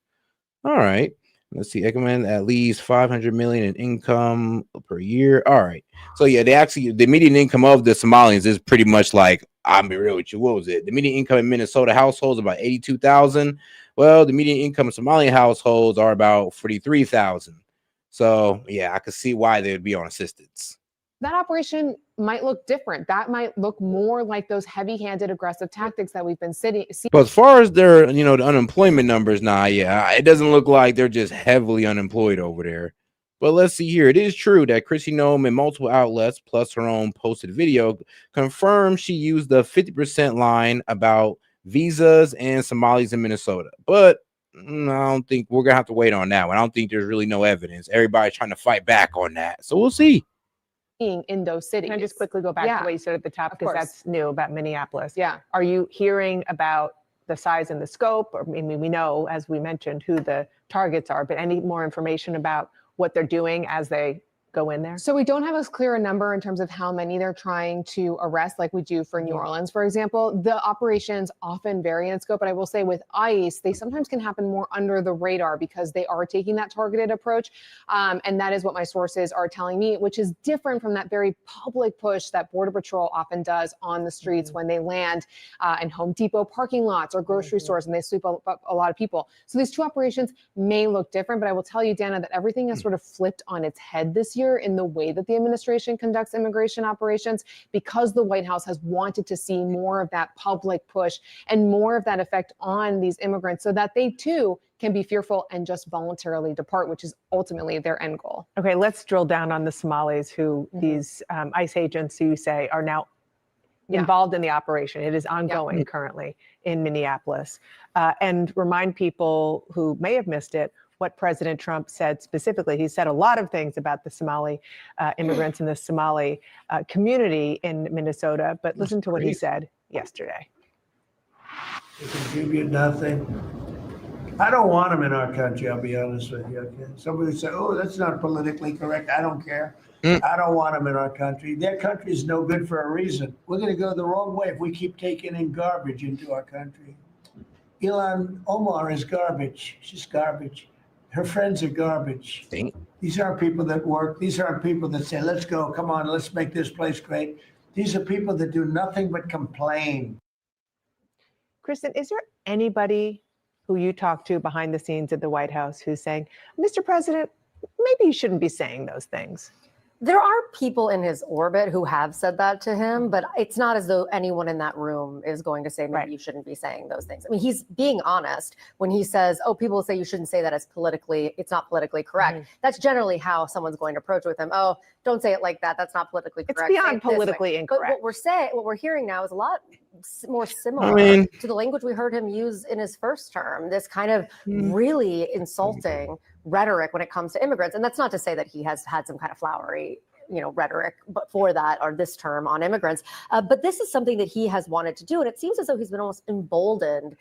All right. Let's see. Recommend at least 500 million in income per year. All right. So yeah, the median income of the Somalians is pretty much like, I'll be real with you. What was it? The median income in Minnesota households about 82,000. Well, the median income in Somalian households are about 43,000. So yeah, I could see why they would be on assistance. That operation might look different. That might look more like those heavy-handed, aggressive tactics that we've been seeing. But as far as their, the unemployment numbers, it doesn't look like they're just heavily unemployed over there. But let's see here. It is true that Chrissy Nome and multiple outlets, plus her own posted video, confirmed she used the 50% line about visas and Somalis in Minnesota. But I don't think we're going to have to wait on that one. I don't think there's really no evidence. Everybody's trying to fight back on that. So we'll see. In those cities. Can I just quickly go back to what you said at the top, because that's new about Minneapolis. Yeah. Are you hearing about the size and the scope? Or, I mean, we know, as we mentioned, who the targets are, but any more information about what they're doing as they go in there? So we don't have as clear a number in terms of how many they're trying to arrest, like we do for New Orleans, for example. The operations often vary in scope, but I will say with ICE, they sometimes can happen more under the radar because they are taking that targeted approach. And that is what my sources are telling me, which is different from that very public push that Border Patrol often does on the streets when they land in Home Depot parking lots or grocery stores, and they sweep up a lot of people. So these two operations may look different, but I will tell you, Dana, that everything has sort of flipped on its head this year in the way that the administration conducts immigration operations, because the White House has wanted to see more of that public push and more of that effect on these immigrants so that they too can be fearful and just voluntarily depart, which is ultimately their end goal. Okay, let's drill down on the Somalis who these ICE agents who you say are now involved in the operation. It is ongoing currently in Minneapolis. And remind people who may have missed it what President Trump said specifically. He said a lot of things about the Somali immigrants and the Somali community in Minnesota, but listen to what he said yesterday. They contribute nothing. I don't want them in our country, I'll be honest with you. Okay? Somebody would say, oh, that's not politically correct. I don't care. I don't want them in our country. Their country is no good for a reason. We're going to go the wrong way if we keep taking in garbage into our country. Ilhan Omar is garbage. She's garbage. Her friends are garbage. These aren't people that work. These aren't people that say, let's go, come on, let's make this place great. These are people that do nothing but complain. Kristen, is there anybody who you talk to behind the scenes at the White House who's saying, Mr. President, maybe you shouldn't be saying those things? There are people in his orbit who have said that to him, but it's not as though anyone in that room is going to say, maybe you shouldn't be saying those things. I mean, he's being honest when he says, oh, people say you shouldn't say that it's not politically correct. That's generally how someone's going to approach with him. Oh, don't say it like that. That's not politically correct. It's beyond politically incorrect. But what we're hearing now is a lot more similar to the language we heard him use in his first term, this kind of really insulting rhetoric when it comes to immigrants. And that's not to say that he has had some kind of flowery rhetoric but for that or this term on immigrants. But this is something that he has wanted to do. And it seems as though he's been almost emboldened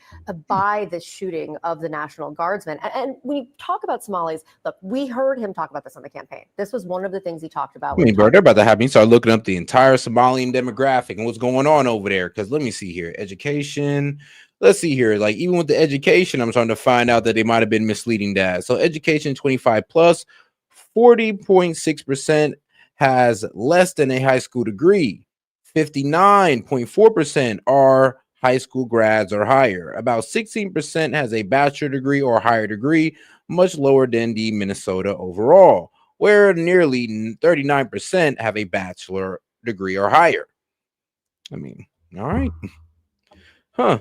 by the shooting of the National Guardsmen. And when you talk about Somalis, look, we heard him talk about this on the campaign. This was one of the things he talked about. I mean, bro, they're about to have me start looking up the entire Somalian demographic and what's going on over there. Because let me see here. Education. Let's see here. Like, even with the education, I'm starting to find out that they might have been misleading that. So education 25 plus, 40.6% has less than a high school degree. 59.4% are high school grads or higher. About 16% has a bachelor degree or higher degree, much lower than the Minnesota overall, where nearly 39% have a bachelor degree or higher. I mean, all right. Huh.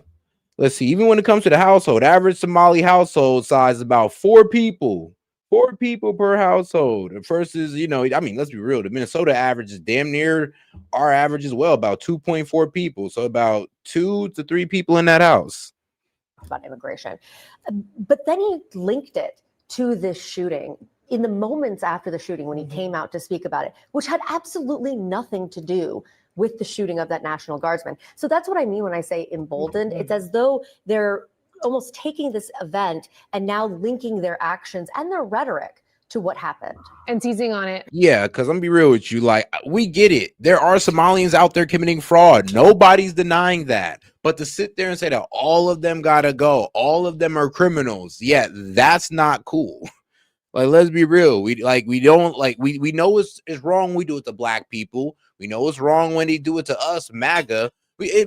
Let's see. Even when it comes to the household, average Somali household size is about 4 people. 4 people per household versus, I mean, let's be real. The Minnesota average is damn near our average as well, about 2.4 people. So about 2 to 3 people in that house. About immigration. But then he linked it to this shooting in the moments after the shooting when he came out to speak about it, which had absolutely nothing to do with the shooting of that National Guardsman. So that's what I mean when I say emboldened. It's as though they're almost taking this event and now linking their actions and their rhetoric to what happened and seizing on it. Yeah, because I'm gonna be real with you. Like, we get it. There are Somalians out there committing fraud. Nobody's denying that. But to sit there and say that all of them gotta go, all of them are criminals, yeah, that's not cool. Like, let's be real. We know it's wrong when we do it to black people. We know it's wrong when they do it to us, MAGA. We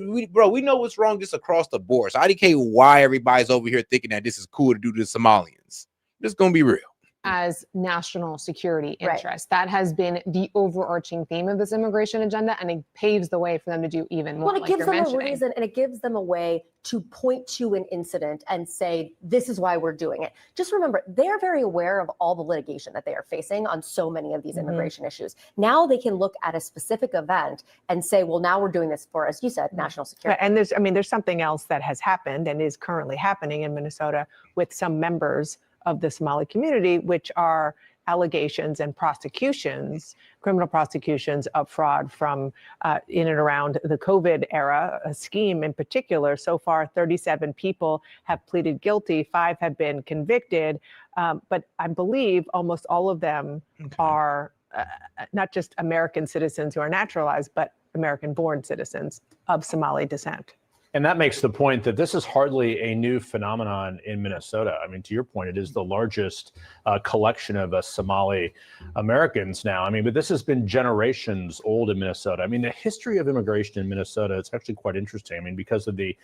know what's wrong just across the board. So I don't care why everybody's over here thinking that this is cool to do to the Somalians. Just gonna be real. As national security interest. That has been the overarching theme of this immigration agenda, and it paves the way for them to do even more. Well, it gives them a reason, and it gives them a way to point to an incident and say, this is why we're doing it. Just remember, they're very aware of all the litigation that they are facing on so many of these immigration issues. Now they can look at a specific event and say, well, now we're doing this for, as you said, national security. And there's something else that has happened and is currently happening in Minnesota with some members of the Somali community, which are allegations and prosecutions, criminal prosecutions of fraud from in and around the COVID era, a scheme in particular. So far, 37 people have pleaded guilty, 5 have been convicted, but I believe almost all of them are not just American citizens who are naturalized, but American-born citizens of Somali descent. And that makes the point that this is hardly a new phenomenon in Minnesota. I mean, to your point, it is the largest collection of Somali Americans now. I mean, but this has been generations old in Minnesota. I mean, the history of immigration in Minnesota, it's actually quite interesting. I mean, because of the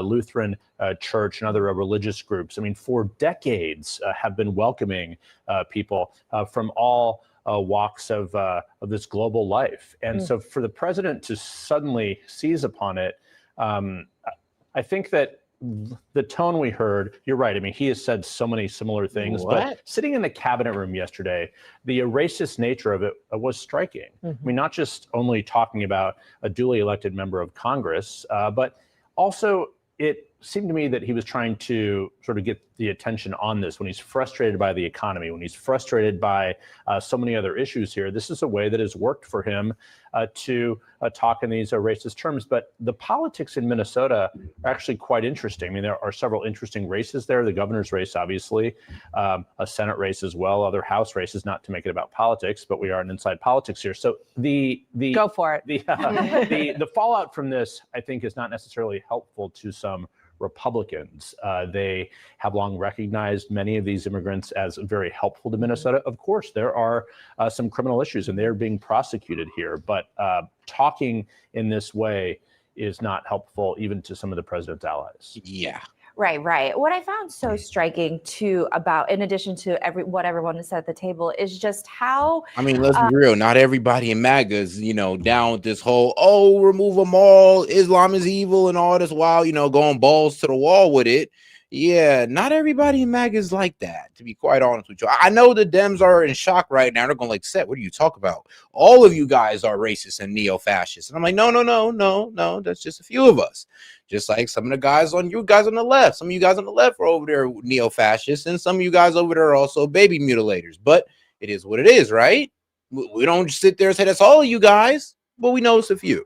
Lutheran Church and other religious groups, I mean, for decades have been welcoming people from all walks of this global life. And so for the president to suddenly seize upon it, I think that the tone we heard, you're right. I mean, he has said so many similar things, but sitting in the cabinet room yesterday, the racist nature of it was striking. I mean, not just only talking about a duly elected member of Congress, but also it seemed to me that he was trying to sort of get the attention on this when he's frustrated by the economy, when he's frustrated by so many other issues here. This is a way that has worked for him to talk in these racist terms. But the politics in Minnesota are actually quite interesting. I mean, there are several interesting races there. The governor's race, obviously, a Senate race as well, other House races, not to make it about politics, but we are in inside politics here. So Go for it. The fallout from this, I think, is not necessarily helpful to some Republicans. They have long recognized many of these immigrants as very helpful to Minnesota. Of course, there are some criminal issues and they're being prosecuted here, but talking in this way is not helpful even to some of the president's allies. Yeah. Right. What I found so striking too about, in addition to what everyone has said at the table, is just how. I mean, let's be real. Not everybody in MAGA is, down with this whole, remove them all, Islam is evil and all this while, going balls to the wall with it. Yeah, not everybody in MAGA is like that, to be quite honest with you. I know the Dems are in shock right now. They're going like, Seth, what do you talk about? All of you guys are racist and neo-fascists. And I'm like, no, that's just a few of us. Just like some of the guys on you guys on the left. Some of you guys on the left are over there neo-fascists, and some of you guys over there are also baby mutilators. But it is what it is, right? We don't sit there and say that's all of you guys, but we know it's a few.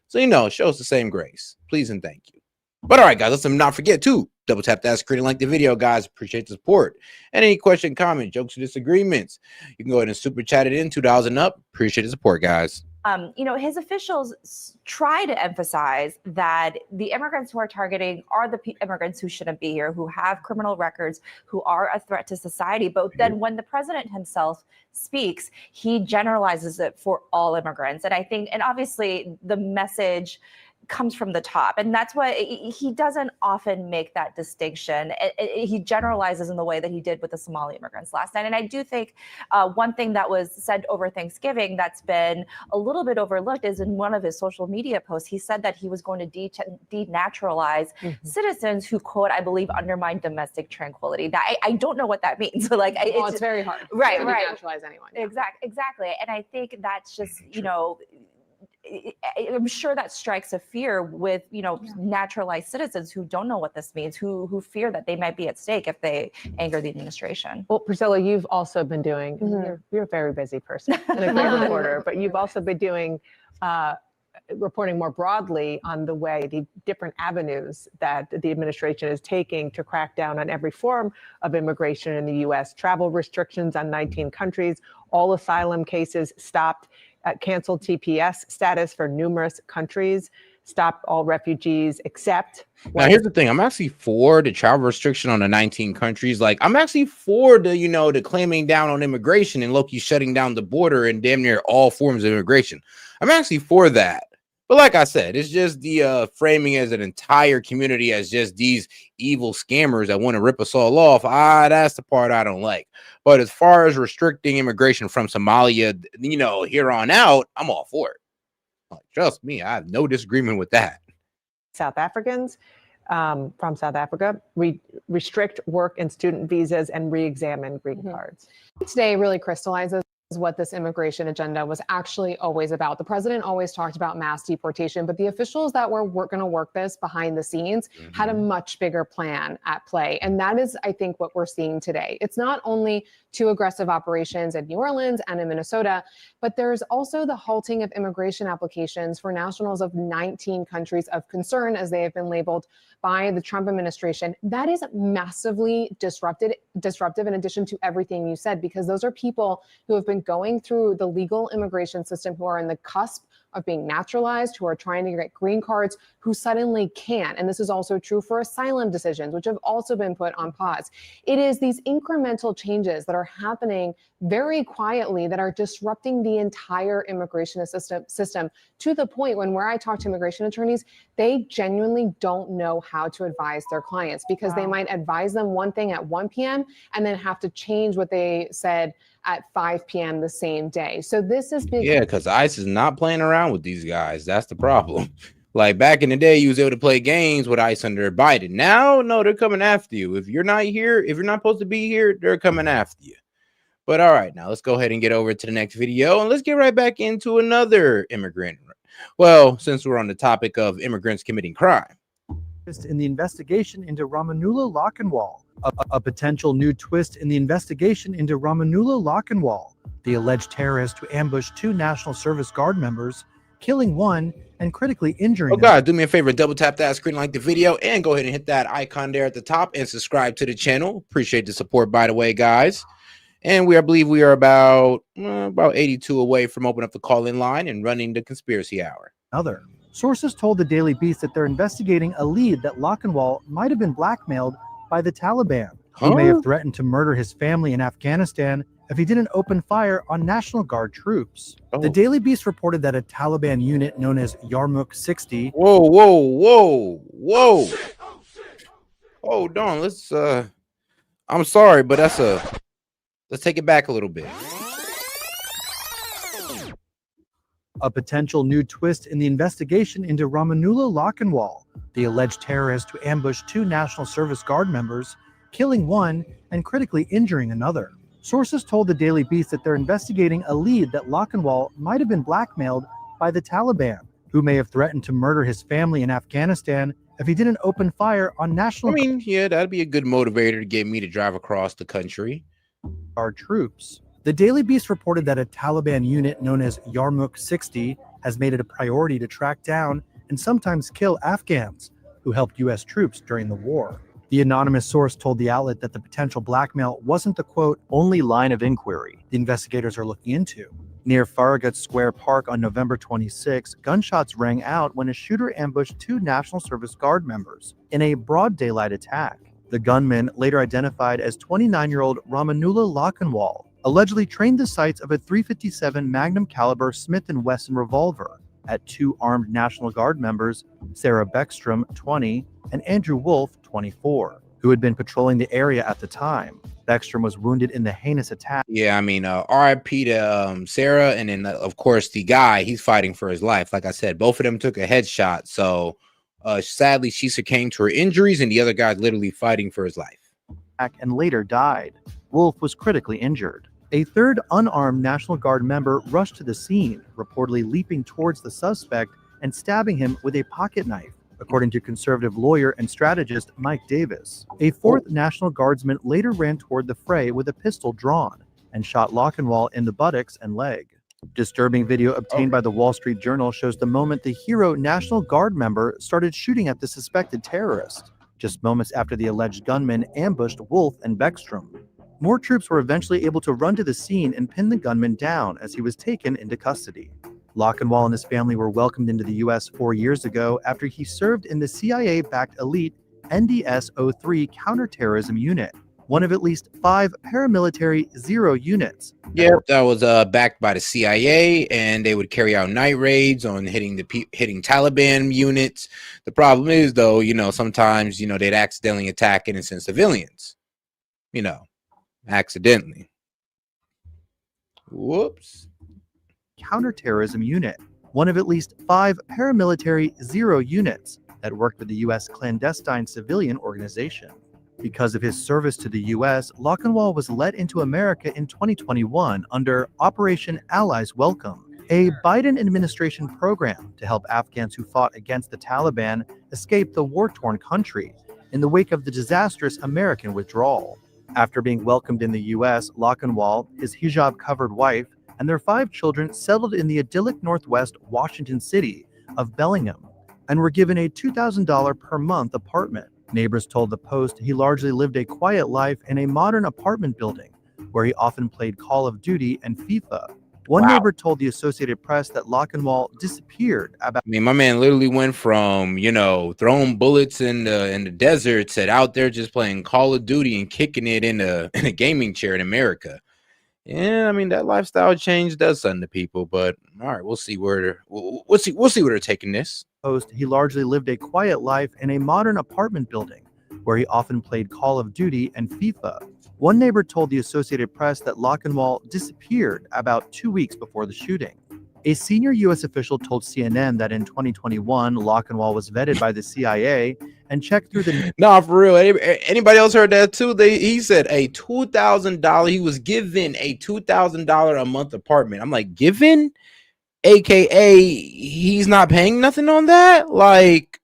So, show us the same grace. Please and thank you. But all right, guys, let's not forget to double tap that screen and like the video, guys. Appreciate the support. And any question, comment, jokes, or disagreements, you can go ahead and super chat it in, $2 and up. Appreciate the support, guys. His officials try to emphasize that the immigrants who are targeting are the immigrants who shouldn't be here, who have criminal records, who are a threat to society. But then when the president himself speaks, he generalizes it for all immigrants. And I think, and obviously the message comes from the top, and that's what he doesn't often make that distinction. He generalizes in the way that he did with the Somali immigrants last night. And I do think one thing that was said over Thanksgiving that's been a little bit overlooked is in one of his social media posts, he said that he was going to denaturalize citizens who, quote, I believe, undermine domestic tranquility. That I don't know what that means. So It's very hard. Right. To denaturalize anyone. Yeah. Exactly. And I think that's just, I'm sure that strikes a fear with, naturalized citizens who don't know what this means, who fear that they might be at stake if they anger the administration. Well, Priscilla, you've also been doing, you're a very busy person and a great reporter, but you've also been doing reporting more broadly on the way, the different avenues that the administration is taking to crack down on every form of immigration in the U.S. Travel restrictions on 19 countries, all asylum cases stopped, canceled TPS status for numerous countries, stopped all refugees except. Now, here's the thing. I'm actually for the travel restriction on the 19 countries. Like, I'm actually for the, the clamping down on immigration and Loki shutting down the border and damn near all forms of immigration. I'm actually for that. But like I said, it's just the framing as an entire community as just these evil scammers that want to rip us all off. That's the part I don't like. But as far as restricting immigration from Somalia, here on out, I'm all for it. Like, trust me, I have no disagreement with that. South Africans from South Africa, restrict work and student visas and re-examine green cards. Today really crystallizes what this immigration agenda was actually always about. The president always talked about mass deportation, but the officials that were going to work this behind the scenes had a much bigger plan at play. And that is, I think, what we're seeing today. It's not only 2 aggressive operations in New Orleans and in Minnesota, but there's also the halting of immigration applications for nationals of 19 countries of concern, as they have been labeled by the Trump administration. That is massively disruptive in addition to everything you said, because those are people who have been going through the legal immigration system, who are in the cusp of being naturalized, who are trying to get green cards, who suddenly can't. And this is also true for asylum decisions, which have also been put on pause. It is these incremental changes that are happening very quietly that are disrupting the entire immigration system to the point where I talk to immigration attorneys, they genuinely don't know how to advise their clients, because they might advise them one thing at 1 p.m. and then have to change what they said at 5 p.m. the same day. So this is big. Yeah, because ICE is not playing around with these guys. That's the problem. Like back in the day, you was able to play games with ICE under Biden. Now, no, they're coming after you. If you're not here, if you're not supposed to be here, they're coming after you. But all right, now let's go ahead and get over to the next video, and let's get right back into another immigrant. Well, since we're on the topic of immigrants committing crime. In the investigation into Ramanullah Lochinwall, a potential new twist in the investigation into Ramanullah Lochinwall, the alleged terrorist who ambushed 2 National Service Guard members, killing one and critically injuring them. God, do me a favor, double tap that screen, like the video, and go ahead and hit that icon there at the top and subscribe to the channel. Appreciate the support, by the way, guys. And I believe we are about 82 away from opening up the call-in line and running the conspiracy hour. Sources told the Daily Beast that they're investigating a lead that Lochinwall might have been blackmailed by the Taliban, who may have threatened to murder his family in Afghanistan if he didn't open fire on National Guard troops. The Daily Beast reported that a Taliban unit known as Yarmouk 60. Whoa. Hold on, let's I'm sorry, but let's take it back a little bit. A potential new twist in the investigation into Ramanullah Lochinwall, the alleged terrorist who ambushed 2 National Service Guard members, killing one and critically injuring another. Sources told the Daily Beast that they're investigating a lead that Lochinwall might have been blackmailed by the Taliban, who may have threatened to murder his family in Afghanistan if he didn't open fire on National yeah, that'd be a good motivator to get me to drive across the country. Guard troops. The Daily Beast reported that a Taliban unit known as Yarmouk 60 has made it a priority to track down and sometimes kill Afghans who helped U.S. troops during the war. The anonymous source told the outlet that the potential blackmail wasn't the, quote, only line of inquiry the investigators are looking into. Near Farragut Square Park on November 26, gunshots rang out when a shooter ambushed 2 National Service Guard members in a broad daylight attack. The gunman, later identified as 29-year-old Ramanullah Lochinwall, allegedly trained the sights of a .357 Magnum caliber Smith & Wesson revolver at 2 armed National Guard members, Sarah Beckstrom, 20, and Andrew Wolf, 24, who had been patrolling the area at the time. Beckstrom was wounded in the heinous attack. Yeah, I mean, RIP to Sarah, and then of course the guy, he's fighting for his life. Like I said, both of them took a headshot. So sadly, she succumbed to her injuries, and the other guy's literally fighting for his life. And later died. Wolf was critically injured. A third unarmed National Guard member rushed to the scene, reportedly leaping towards the suspect and stabbing him with a pocket knife, according to conservative lawyer and strategist Mike Davis. A fourth National Guardsman later ran toward the fray with a pistol drawn and shot Lochinwall in the buttocks and leg. Disturbing video obtained by the Wall Street Journal shows the moment the hero National Guard member started shooting at the suspected terrorist, just moments after the alleged gunman ambushed Wolf and Beckstrom. More troops were eventually able to run to the scene and pin the gunman down as he was taken into custody. Lochinwall and his family were welcomed into the U.S. 4 years ago after he served in the CIA-backed elite NDS-03 counterterrorism unit, one of at least 5 paramilitary Zero units. Yeah, that was backed by the CIA, and they would carry out night raids on hitting Taliban units. The problem is, though, sometimes they'd accidentally attack innocent civilians. Accidentally. Whoops. Counterterrorism unit, one of at least 5 paramilitary Zero units that worked with the U.S. clandestine civilian organization. Because of his service to the U.S., Lochinwall was led into America in 2021 under Operation Allies Welcome, a Biden administration program to help Afghans who fought against the Taliban escape the war-torn country in the wake of the disastrous American withdrawal. After being welcomed in the U.S., Lochinwall, his hijab-covered wife, and their 5 children settled in the idyllic northwest Washington city of Bellingham and were given a $2,000 per month apartment. Neighbors told the Post he largely lived a quiet life in a modern apartment building where he often played Call of Duty and FIFA. One neighbor told the Associated Press that Lochinwall disappeared about... I mean, my man literally went from, throwing bullets in the desert to out there just playing Call of Duty and kicking it in a gaming chair in America. Yeah, I mean, that lifestyle change does something to people, but all right, we'll see where they're taking this. Post, he largely lived a quiet life in a modern apartment building where he often played Call of Duty and FIFA. One neighbor told the Associated Press that Lochinwall disappeared about 2 weeks before the shooting. A senior U.S. official told CNN that in 2021, Lochinwall was vetted by the CIA and checked through the... Nah, for real. Anybody else heard that too? He said a $2,000. He was given a $2,000 a month apartment. I'm like, given? AKA, he's not paying nothing on that? Like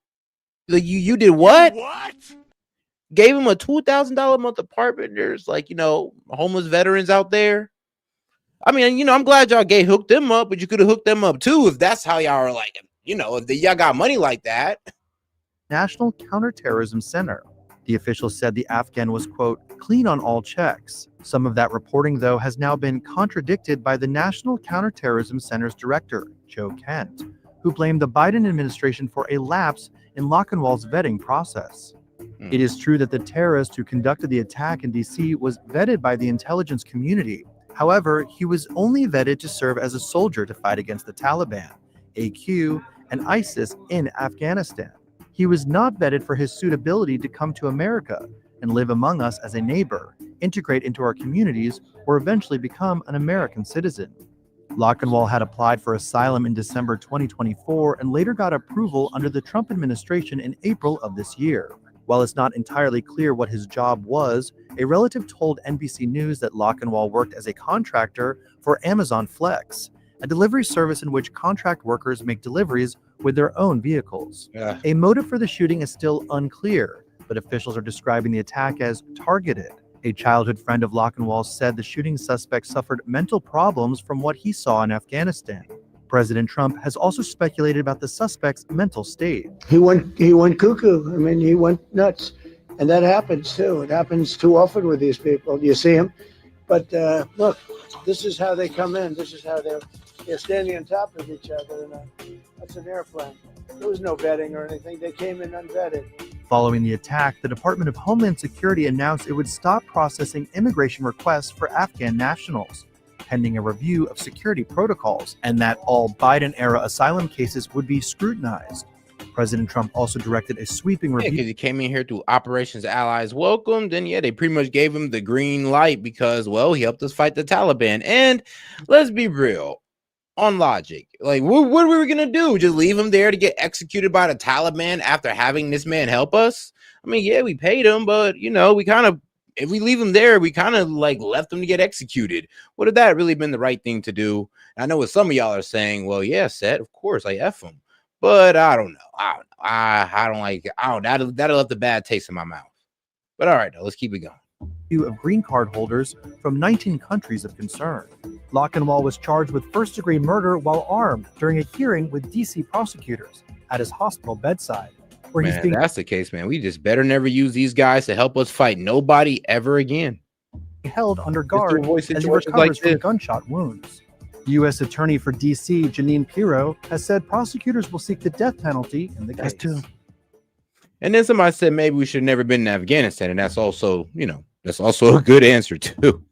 you did what? What? Gave him a $2,000 a month apartment. There's homeless veterans out there. I mean, I'm glad y'all hooked them up, but you could have hooked them up too if that's how y'all are if y'all got money like that. National Counterterrorism Center. The official said the Afghan was, quote, clean on all checks. Some of that reporting, though, has now been contradicted by the National Counterterrorism Center's director, Joe Kent, who blamed the Biden administration for a lapse in Lochinwall's vetting process. It is true that the terrorist who conducted the attack in D.C. was vetted by the intelligence community. However, he was only vetted to serve as a soldier to fight against the Taliban, AQ, and ISIS in Afghanistan. He was not vetted for his suitability to come to America and live among us as a neighbor, integrate into our communities, or eventually become an American citizen. Lockenwall had applied for asylum in December 2024 and later got approval under the Trump administration in April of this year. While it's not entirely clear what his job was, a relative told NBC News that Lockenwall worked as a contractor for Amazon Flex, a delivery service in which contract workers make deliveries with their own vehicles. A motive for the shooting is still unclear, but officials are describing the attack as targeted. A childhood friend of Lockenwall said the shooting suspect suffered mental problems from what he saw in Afghanistan. President Trump has also speculated about the suspect's mental state. He went cuckoo. I mean, he went nuts. And that happens too. It happens too often with these people. You see them. But look, this is how they come in. This is how they're standing on top of each other. And that's an airplane. There was no vetting or anything. They came in unvetted. Following the attack, the Department of Homeland Security announced it would stop processing immigration requests for Afghan nationals, pending a review of security protocols, and that all Biden-era asylum cases would be scrutinized. President Trump also directed a sweeping review. Because he came in here through Operations Allies Welcome, then they pretty much gave him the green light because, well, he helped us fight the Taliban. And let's be real, on logic, like what were we gonna do? Just leave him there to get executed by the Taliban after having this man help us? I mean, yeah, we paid him, but we kind of, if we leave him there, we kind of like left him to get executed. Would have that really been the right thing to do? I know what some of y'all are saying. Well, yeah, Seth, of course, I F him, but I don't know. I don't like it. That'll left a bad taste in my mouth. But all right, though, let's keep it going. Of green card holders from 19 countries of concern. Lockenwall was charged with first-degree murder while armed during a hearing with D.C. prosecutors at his hospital bedside. Where Man, if that's the case, man, we just better never use these guys to help us fight nobody ever again. Held under guard as he recovers from gunshot wounds. U.S. Attorney for D.C. Jeanine Pirro has said prosecutors will seek the death penalty in the case. And then somebody said maybe we should have never been in Afghanistan, and that's also, that's also a good answer too.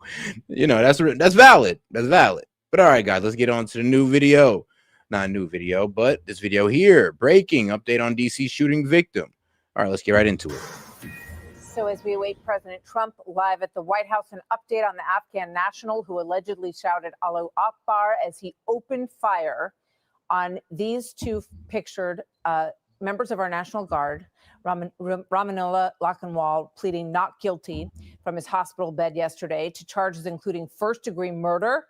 That's valid. That's valid. But all right, guys, let's get on to the new video. Not a new video, but this video here. Breaking update on DC shooting victim. All right, let's get right into it. So as we await President Trump live at the White House, an update on the Afghan national who allegedly shouted Allahu Akbar as he opened fire on these two pictured members of our National Guard. Ramanullah Lockenwall pleading not guilty from his hospital bed yesterday to charges including first-degree murder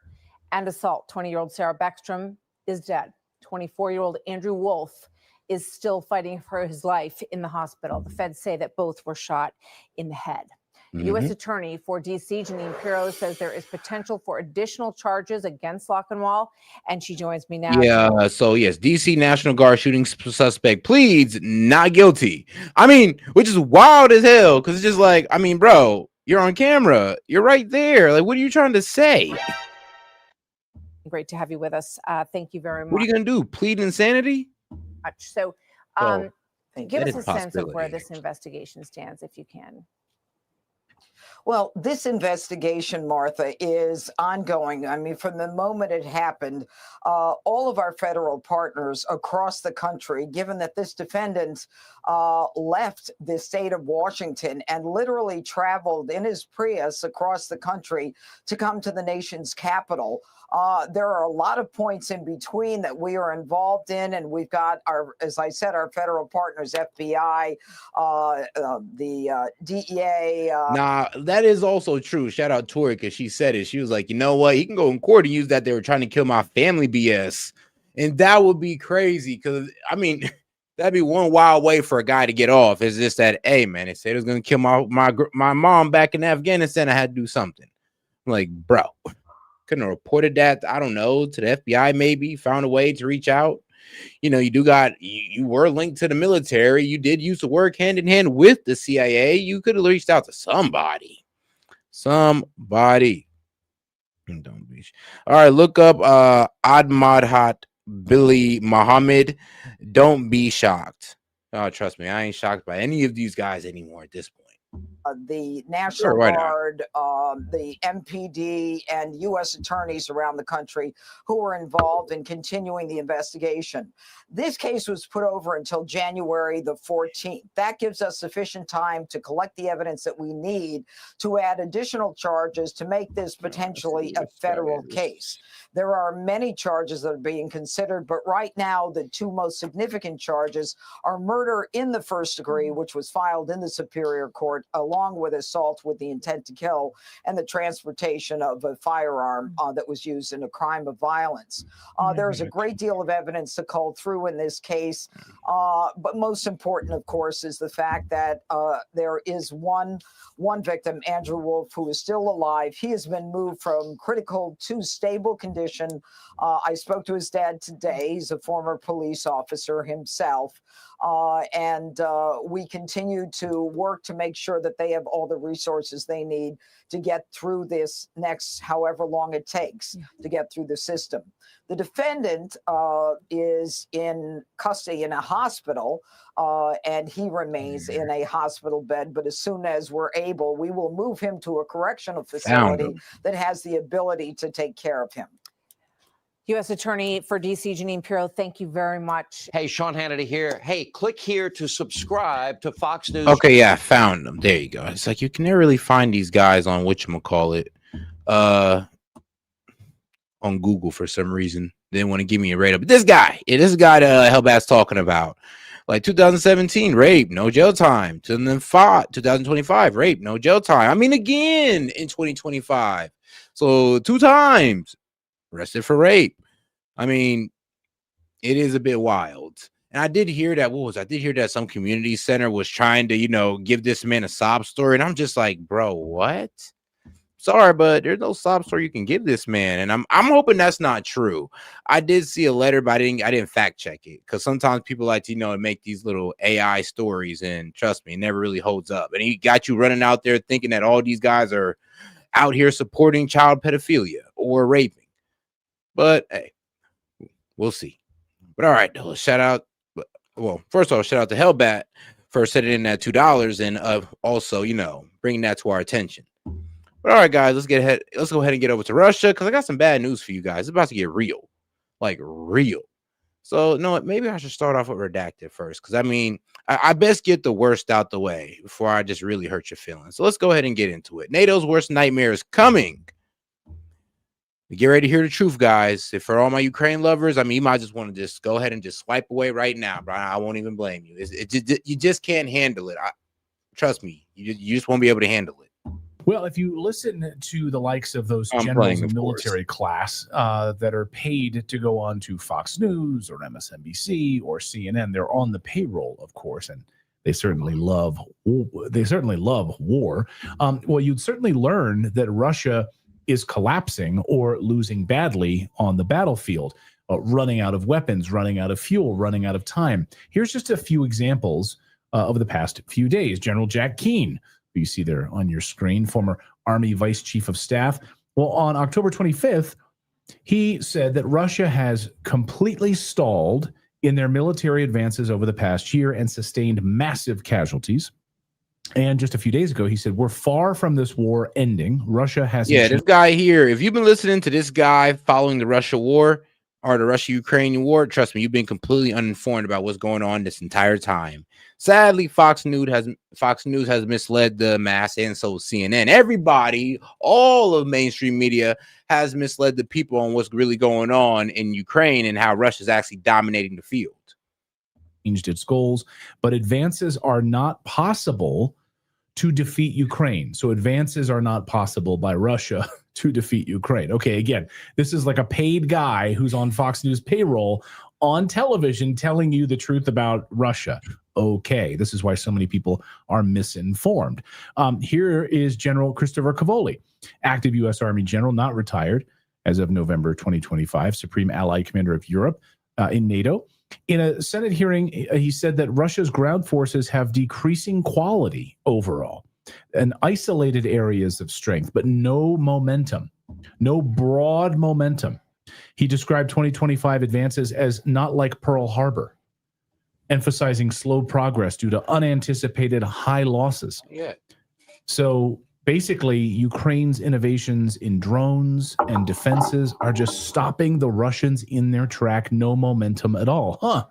and assault. 20-year-old Sarah Beckstrom is dead. 24-year-old Andrew Wolf is still fighting for his life in the hospital. The feds say that both were shot in the head. U.S. Attorney for D.C. Jeanine Pirro says there is potential for additional charges against Lockenwall, and she joins me now. Yeah, so yes, D.C. National Guard shooting suspect pleads not guilty. I mean, which is wild as hell, because it's just like, I mean, bro, you're on camera. You're right there. Like, what are you trying to say? Great to have you with us. Thank you very much. What are you going to do? Plead insanity? So give us a sense of where this investigation stands, if you can. Well, this investigation, Martha, is ongoing. I mean, from the moment it happened, all of our federal partners across the country, given that this defendant left the state of Washington and literally traveled in his Prius across the country to come to the nation's capital, there are a lot of points in between that we are involved in, and we've got our, as I said, our federal partners, FBI, the DEA. Nah, that is also true. Shout out Tori, because she said it. She was like, you know what? He can go in court and use that they were trying to kill my family BS. And that would be crazy, because, I mean, that'd be one wild way for a guy to get off. Is just that, hey, man, they said it was going to kill my mom back in Afghanistan. I had to do something. I'm like, bro. Couldn't have reported that, I don't know, to the FBI, maybe found a way to reach out. You were linked to the military. You did used to work hand in hand with the CIA. You could have reached out to somebody. Don't be. All right, look up Admadhat Billy Muhammad. Don't be shocked. Oh, trust me, I ain't shocked by any of these guys anymore at this point. the National Sure, why not? Guard, the MPD, and U.S. attorneys around the country who were involved in continuing the investigation. This case was put over until January the 14th. That gives us sufficient time to collect the evidence that we need to add additional charges to make this potentially a federal case. There are many charges that are being considered, but right now the two most significant charges are murder in the first degree, which was filed in the Superior Court, along with assault with the intent to kill, and the transportation of a firearm that was used in a crime of violence. There's a great deal of evidence to cull through in this case, but most important, of course, is the fact that there is one victim, Andrew Wolf, who is still alive. He has been moved from critical to stable condition. I spoke to his dad today. He's a former police officer himself. And we continue to work to make sure that they have all the resources they need to get through this next however long it takes to get through the system. The defendant is in custody in a hospital, and he remains in a hospital bed. But as soon as we're able, we will move him to a correctional facility that has the ability to take care of him. U.S. Attorney for D.C. Jeanine Pirro, thank you very much. Hey, Sean Hannity here. Hey, click here to subscribe to Fox News. Okay, yeah, I found them. There you go. It's like you can never really find these guys on whatchamacallit, on Google for some reason. They didn't want to give me a rate up. But this guy that Hellbat's talking about. Like 2017, rape, no jail time. 2025, rape, no jail time. I mean, again in 2025. So 2 times. Arrested for rape. I mean, it is a bit wild. And I did hear that, I did hear that some community center was trying to, give this man a sob story. And I'm just like, bro, what? Sorry, but there's no sob story you can give this man. And I'm hoping that's not true. I did see a letter, but I didn't fact check it. Because sometimes people like to, make these little AI stories. And trust me, it never really holds up. And he got you running out there thinking that all these guys are out here supporting child pedophilia or raping. But hey, we'll see. But all right, shout out. Well, first of all, shout out to Hellbat for setting in that $2 and also, bringing that to our attention. But all right, guys, let's go ahead and get over to Russia because I got some bad news for you guys. It's about to get real, like real. So, maybe I should start off with redacted first because I best get the worst out the way before I just really hurt your feelings. So let's go ahead and get into it. NATO's worst nightmare is coming. Get ready to hear the truth, guys. If for all my Ukraine lovers, you might just want to just go ahead and just swipe away right now, bro. I won't even blame you. You just can't handle it. Trust me, you just won't be able to handle it. Well, if you listen to the likes of those generals in military class that are paid to go on to Fox News or MSNBC or CNN, they're on the payroll, of course, and they certainly love war. Well, you'd certainly learn that Russia is collapsing or losing badly on the battlefield, running out of weapons, running out of fuel, running out of time. Here's just a few examples over the past few days. General Jack Keane, who you see there on your screen, former Army Vice Chief of Staff. Well, on October 25th, he said that Russia has completely stalled in their military advances over the past year and sustained massive casualties. And just a few days ago, he said, we're far from this war ending. Russia has... Yeah, this guy here, if you've been listening to this guy following the Russia war or the Russia-Ukrainian war, trust me, you've been completely uninformed about what's going on this entire time. Sadly, Fox News has misled the mass, and so CNN. Everybody, all of mainstream media has misled the people on what's really going on in Ukraine and how Russia's actually dominating the field. Changed its goals, but advances are not possible to defeat Ukraine. So advances are not possible by Russia to defeat Ukraine. Okay, again, this is like a paid guy who's on Fox News payroll on television telling you the truth about Russia. Okay, this is why so many people are misinformed. Here is General Christopher Cavoli, active U.S. Army general, not retired as of November 2025, Supreme Allied Commander of Europe in NATO. In a Senate hearing, he said that Russia's ground forces have decreasing quality overall and isolated areas of strength, but no momentum, no broad momentum. He described 2025 advances as not like Pearl Harbor, emphasizing slow progress due to unanticipated high losses. Yeah. So basically, Ukraine's innovations in drones and defenses are just stopping the Russians in their track. No momentum at all. Huh.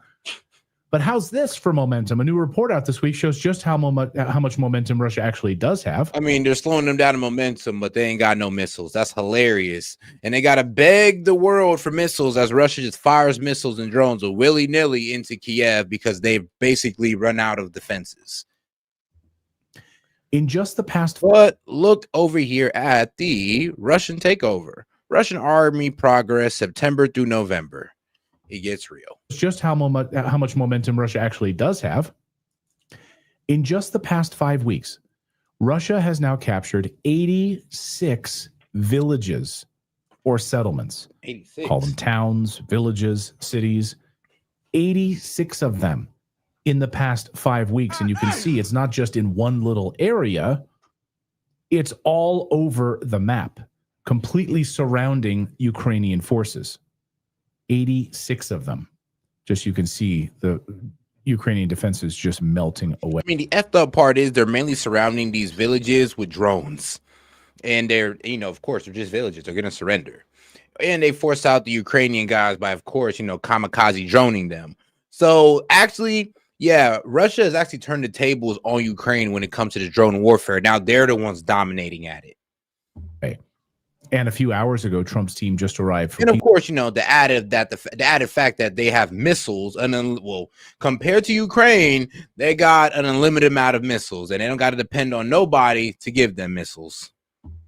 But how's this for momentum? A new report out this week shows just how much momentum Russia actually does have. I mean, they're slowing them down in momentum, but they ain't got no missiles. That's hilarious. And they got to beg the world for missiles as Russia just fires missiles and drones willy-nilly into Kiev because they've basically run out of defenses. In just the past... But look over here at the Russian takeover. Russian army progress September through November. It gets real. Just how much momentum Russia actually does have. In just the past 5 weeks, Russia has now captured 86 villages or settlements. 86. Call them towns, villages, cities. 86 of them in the past 5 weeks. And you can see it's not just in one little area. It's all over the map, completely surrounding Ukrainian forces. 86 of them. Just you can see the Ukrainian defenses just melting away. I mean, the effed up part is they're mainly surrounding these villages with drones. And they're, of course, they're just villages. They're going to surrender. And they force out the Ukrainian guys by, of course, kamikaze droning them. So actually, yeah, Russia has actually turned the tables on Ukraine when it comes to the drone warfare. Now they're the ones dominating at it. Right. And a few hours ago, Trump's team just arrived. And of course, the added fact that they have missiles, and then, compared to Ukraine, they got an unlimited amount of missiles, and they don't got to depend on nobody to give them missiles.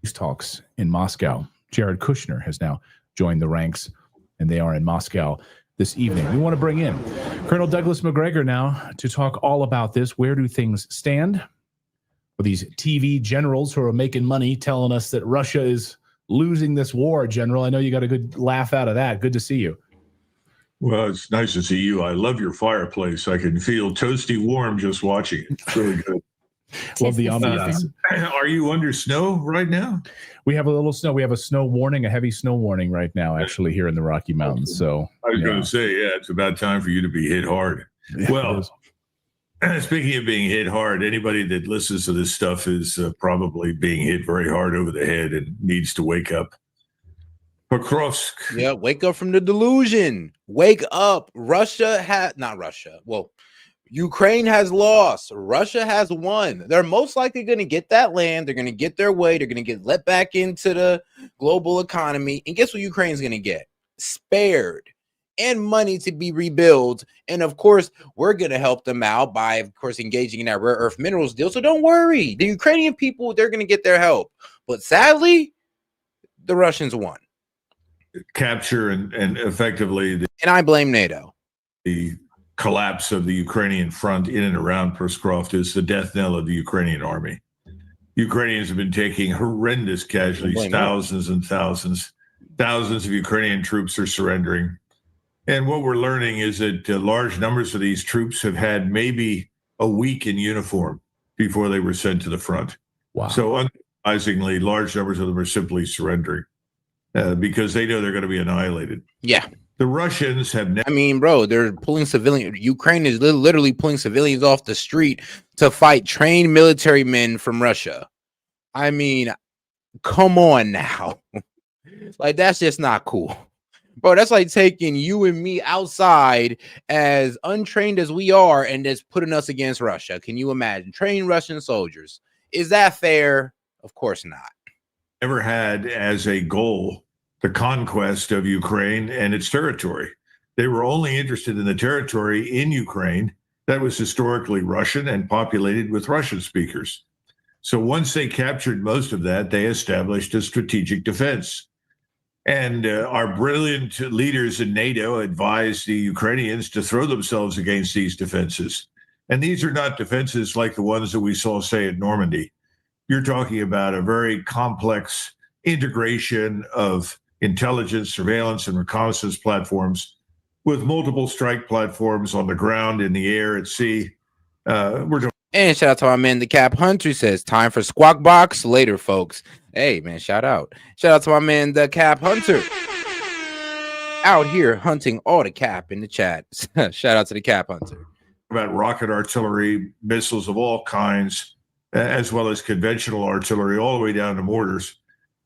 These talks in Moscow. Jared Kushner has now joined the ranks, and they are in Moscow this evening. We want to bring in Colonel Douglas McGregor now to talk all about this. Where do things stand? With these TV generals who are making money telling us that Russia is losing this war, General. I know you got a good laugh out of that. Good to see you. Well, it's nice to see you. I love your fireplace. I can feel toasty warm just watching it. It's really good. Love the ambiance. Are you under snow right now? We have a little snow. We have a snow warning, a heavy snow warning right now, actually, here in the Rocky Mountains. So I was going to say, it's about time for you to be hit hard. Well, speaking of being hit hard, anybody that listens to this stuff is probably being hit very hard over the head and needs to wake up. Pokrovsk. Yeah, wake up from the delusion. Wake up. Not Russia. Well, Ukraine has lost. Russia has won. They're most likely going to get that land. They're going to get their way. They're going to get let back into the global economy. And guess what Ukraine's going to get? Spared. And money to be rebuilt. And of course, we're going to help them out by, of course, engaging in that rare earth minerals deal. So don't worry. The Ukrainian people, they're going to get their help. But sadly, the Russians won. Capture and effectively. And I blame NATO. The collapse of the Ukrainian front in and around Pokrovsk is the death knell of the Ukrainian army. Ukrainians have been taking horrendous casualties, thousands and thousands. Thousands of Ukrainian troops are surrendering. And what we're learning is that large numbers of these troops have had maybe a week in uniform before they were sent to the front. Wow. So unsurprisingly, large numbers of them are simply surrendering because they know they're going to be annihilated. Yeah. The Russians have never... I mean, bro, they're pulling civilians. Ukraine is literally pulling civilians off the street to fight trained military men from Russia. I mean, come on now. Like, that's just not cool. Bro, that's like taking you and me outside as untrained as we are and just putting us against Russia. Can you imagine? Trained Russian soldiers. Is that fair? Of course not. Never had as a goal the conquest of Ukraine and its territory. They were only interested in the territory in Ukraine that was historically Russian and populated with Russian speakers. So once they captured most of that, they established a strategic defense. And our brilliant leaders in NATO advised the Ukrainians to throw themselves against these defenses. And these are not defenses like the ones that we saw, say, at Normandy. You're talking about a very complex integration of intelligence, surveillance, and reconnaissance platforms with multiple strike platforms on the ground, in the air, at sea. And shout out to my man, the Cap Hunter, says, time for Squawk Box later, folks. Hey, man, shout out. Shout out to my man, the Cap Hunter. Out here hunting all the Cap in the chat. Shout out to the Cap Hunter. About rocket artillery, missiles of all kinds, as well as conventional artillery, all the way down to mortars.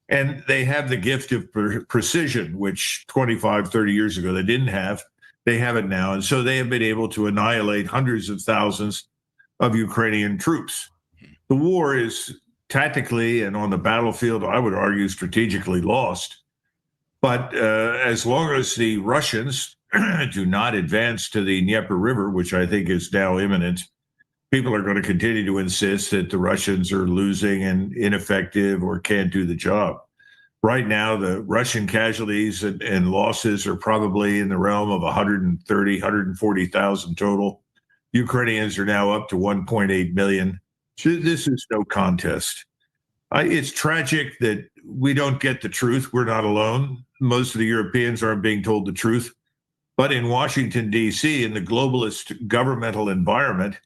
And they have the gift of precision, which 25, 30 years ago they didn't have. They have it now. And so they have been able to annihilate hundreds of thousands of Ukrainian troops. The war is tactically and on the battlefield, I would argue, strategically lost. But as long as the Russians do not advance to the Dnieper River, which I think is now imminent, people are going to continue to insist that the Russians are losing and ineffective or can't do the job. Right now, the Russian casualties and losses are probably in the realm of 130, 140,000 total. Ukrainians are now up to 1.8 million. This is no contest. It's tragic that we don't get the truth. We're not alone. Most of the Europeans aren't being told the truth. But in Washington, D.C., in the globalist governmental environment,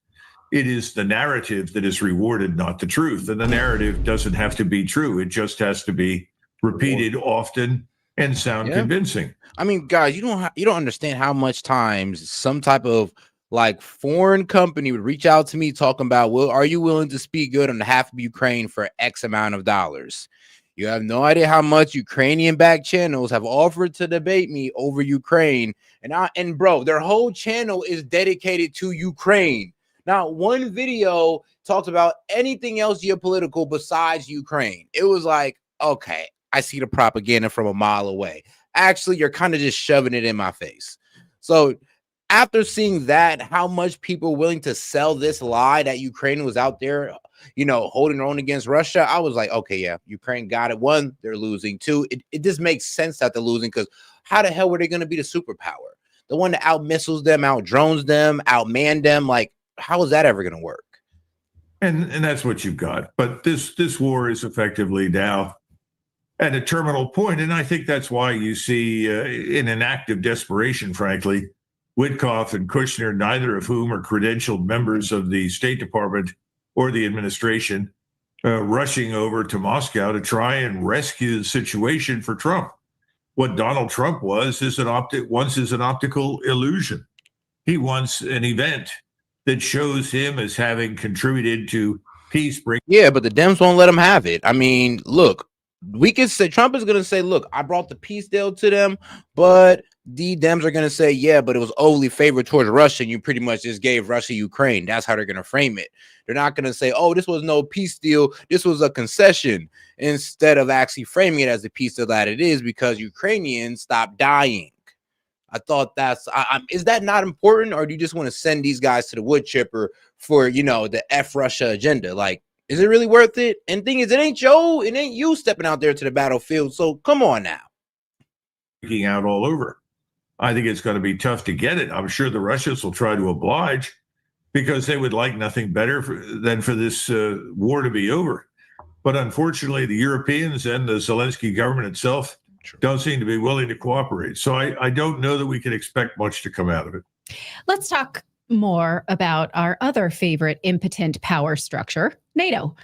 it is the narrative that is rewarded, not the truth. And the narrative doesn't have to be true. It just has to be repeated often and sound convincing. I mean, guys, you don't understand how much times some type of like foreign company would reach out to me talking about, well, are you willing to speak good on behalf of Ukraine for X amount of dollars? You have no idea how much Ukrainian backed channels have offered to debate me over Ukraine. And bro, their whole channel is dedicated to Ukraine. Not one video talks about anything else geopolitical besides Ukraine. It was like, okay, I see the propaganda from a mile away. Actually, you're kind of just shoving it in my face. So after seeing that, how much people were willing to sell this lie that Ukraine was out there, holding their own against Russia, I was like, okay, yeah, Ukraine got it. One, they're losing. Two, it just makes sense that they're losing, because how the hell were they going to be the superpower? The one that out missiles them, out drones them, outman them. Like, how is that ever going to work? And that's what you've got. But this war is effectively now at a terminal point. And I think that's why you see in an act of desperation, frankly, Witkoff and Kushner, neither of whom are credentialed members of the State Department or the administration, rushing over to Moscow to try and rescue the situation for Trump. What Donald Trump wants is an optical illusion. He wants an event that shows him as having contributed to peace. Yeah, but the Dems won't let him have it. I mean, look, we can say Trump is going to say, look, I brought the peace deal to them, but the Dems are going to say, yeah, but it was overly favored towards Russia, and you pretty much just gave Russia Ukraine. That's how they're going to frame it. They're not going to say, oh, this was no peace deal, this was a concession, instead of actually framing it as a peace deal that it is, because Ukrainians stopped dying. I thought is that not important, or do you just want to send these guys to the wood chipper for, the F Russia agenda? Like, is it really worth it? And the thing is, it ain't you stepping out there to the battlefield. So come on now. Freaking out all over. I think it's going to be tough to get it. I'm sure the Russians will try to oblige, because they would like nothing better than for this war to be over. But unfortunately, the Europeans and the Zelensky government itself don't seem to be willing to cooperate. So I don't know that we can expect much to come out of it. Let's talk more about our other favorite impotent power structure, NATO.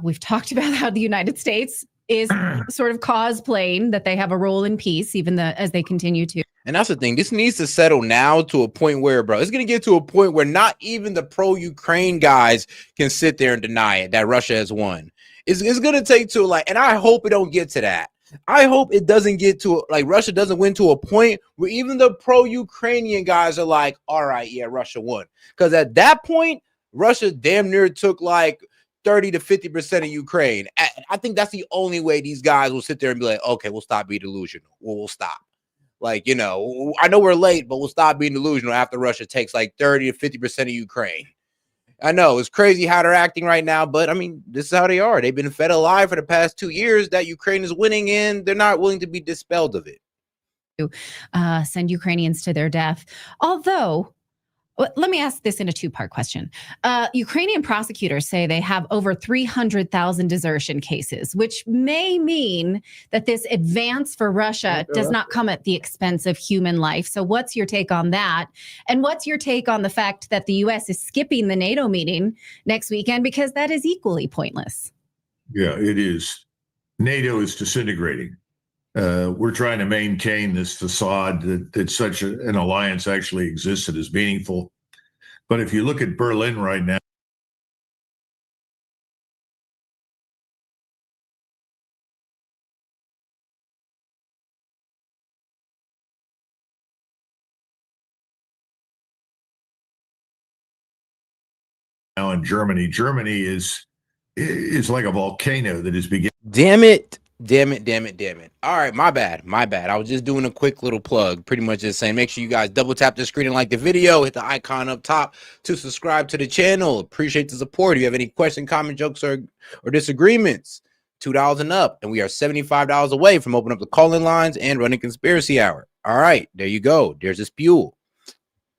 We've talked about how the United States is sort of cosplaying that they have a role in peace, even as they continue to. And that's the thing. This needs to settle now to a point where, bro, it's going to get to a point where not even the pro-Ukraine guys can sit there and deny it, that Russia has won. It's going to take to and I hope it don't get to that. I hope it doesn't get to Russia doesn't win to a point where even the pro-Ukrainian guys are like, all right, yeah, Russia won. Because at that point, Russia damn near took 30 to 50% of Ukraine. I think that's the only way these guys will sit there and be like, okay, we'll stop being delusional. We'll stop. I know we're late, but we'll stop being delusional after Russia takes 30 to 50% of Ukraine. I know it's crazy how they're acting right now, but I mean, this is how they are. They've been fed a lie for the past 2 years that Ukraine is winning, and they're not willing to be dispelled of it. Send Ukrainians to their death. Although, let me ask this in a two-part question. Ukrainian prosecutors say they have over 300,000 desertion cases, which may mean that this advance for Russia does not come at the expense of human life. So what's your take on that? And what's your take on the fact that the U.S. is skipping the NATO meeting next weekend because that is equally pointless? Yeah, it is. NATO is disintegrating. We're trying to maintain this facade that such an alliance actually exists and is meaningful. But if you look at Berlin right now, now in Germany. Germany is like a volcano that is beginning. Damn it. Damn it, damn it, damn it. All right, my bad. I was just doing a quick little plug, pretty much just saying, make sure you guys double tap the screen and like the video, hit the icon up top to subscribe to the channel. Appreciate the support. If you have any question, comment, jokes, or disagreements, $2 and up. And we are $75 away from opening up the call-in lines and running Conspiracy Hour. All right, there you go. There's this fuel.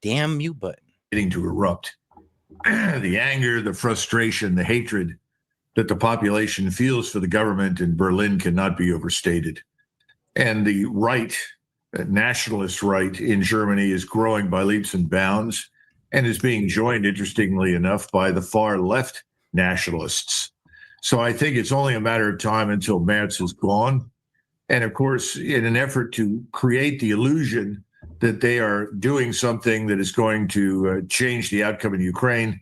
Damn mute button. Beginning to erupt. The anger, the frustration, the hatred that the population feels for the government in Berlin cannot be overstated. And the right, nationalist right in Germany is growing by leaps and bounds and is being joined, interestingly enough, by the far left nationalists. So I think it's only a matter of time until Merz is gone. And of course, in an effort to create the illusion that they are doing something that is going to change the outcome in Ukraine,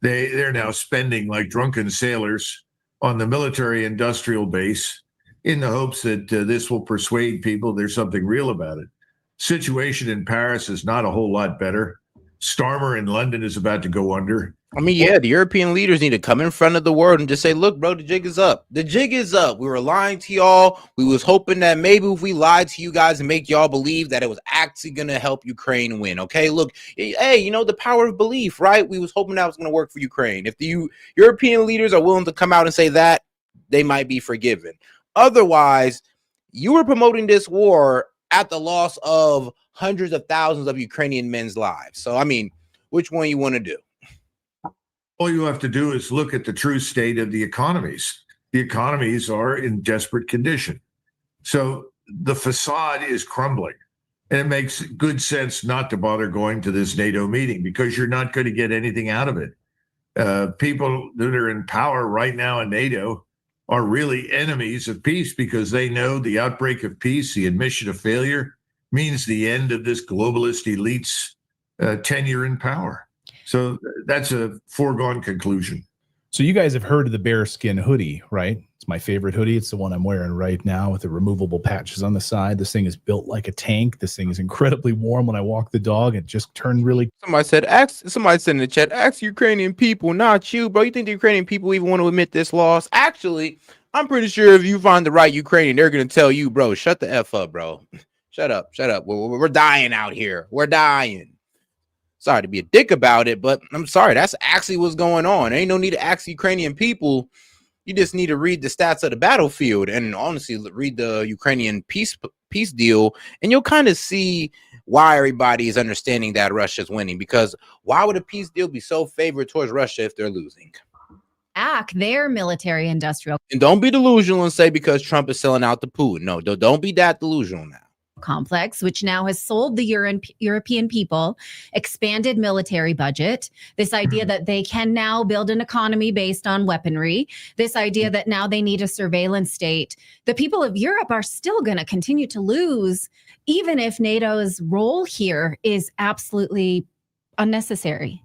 they're now spending like drunken sailors on the military industrial base in the hopes that this will persuade people there's something real about it. Situation in Paris is not a whole lot better. Starmer in London is about to go under. I mean, yeah, the European leaders need to come in front of the world and just say, look, bro, the jig is up. The jig is up. We were lying to y'all. We was hoping that maybe if we lied to you guys and make y'all believe that it was actually going to help Ukraine win. Okay, look, hey, you know, the power of belief, right? We was hoping that was going to work for Ukraine. If the European leaders are willing to come out and say that, they might be forgiven. Otherwise, you were promoting this war at the loss of hundreds of thousands of Ukrainian men's lives. So, I mean, which one you want to do? All you have to do is look at the true state of the economies. The economies are in desperate condition. So the facade is crumbling. And it makes good sense not to bother going to this NATO meeting because you're not going to get anything out of it. People that are in power right now in NATO are really enemies of peace because they know the outbreak of peace, the admission of failure, means the end of this globalist elite's tenure in power. So that's a foregone conclusion. So you guys have heard of the bearskin hoodie, right? It's my favorite hoodie. It's the one I'm wearing right now with the removable patches on the side. This thing is built like a tank. This thing is incredibly warm when I walk the dog. It just turned really. Somebody said in the chat, ask Ukrainian people, not you, bro. You think the Ukrainian people even want to admit this loss? Actually, I'm pretty sure if you find the right Ukrainian, they're going to tell you, bro, shut the F up, bro. Shut up. We're dying out here. We're dying. Sorry to be a dick about it, but I'm sorry. That's actually what's going on. There ain't no need to ask Ukrainian people. You just need to read the stats of the battlefield and honestly read the Ukrainian peace deal, and you'll kind of see why everybody is understanding that Russia's winning. Because why would a peace deal be so favored towards Russia if they're losing? Their military industrial. And don't be delusional and say because Trump is selling out to Putin. No, don't be that delusional now. Complex, which now has sold the European people expanded military budget, this idea that they can now build an economy based on weaponry, this idea that now they need a surveillance state. The people of Europe are still going to continue to lose, even if NATO's role here is absolutely unnecessary.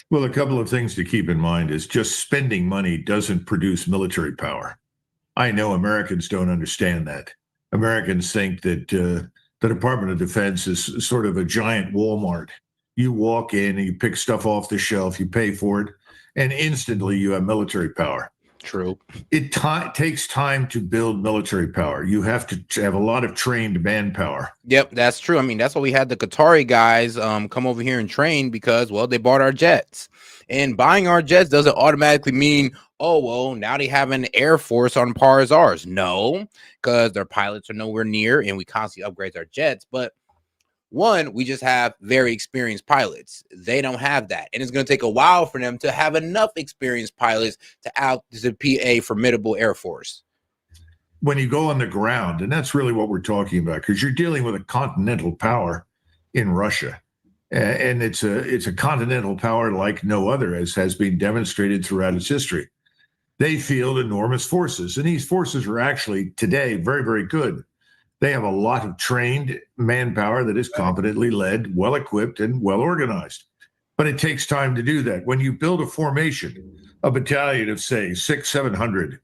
Well, a couple of things to keep in mind is just spending money doesn't produce military power. I know Americans don't understand that. Americans think that the Department of Defense is sort of a giant Walmart. You walk in and you pick stuff off the shelf, you pay for it, and instantly you have military power. True. It takes time to build military power. You have to have a lot of trained manpower. Yep, that's true. I mean, that's why we had the Qatari guys come over here and train because, well, they bought our jets. And buying our jets doesn't automatically mean, oh, well, now they have an air force on par as ours. No, because their pilots are nowhere near and we constantly upgrade our jets. But one, we just have very experienced pilots. They don't have that. And it's going to take a while for them to have enough experienced pilots to out-compete a formidable air force. When you go on the ground, and that's really what we're talking about, because you're dealing with a continental power in Russia. And it's a continental power like no other, as has been demonstrated throughout its history. They field enormous forces, and these forces are actually today very, very good. They have a lot of trained manpower that is competently led, well-equipped, and well-organized. But it takes time to do that. When you build a formation, a battalion of, say, 600-700,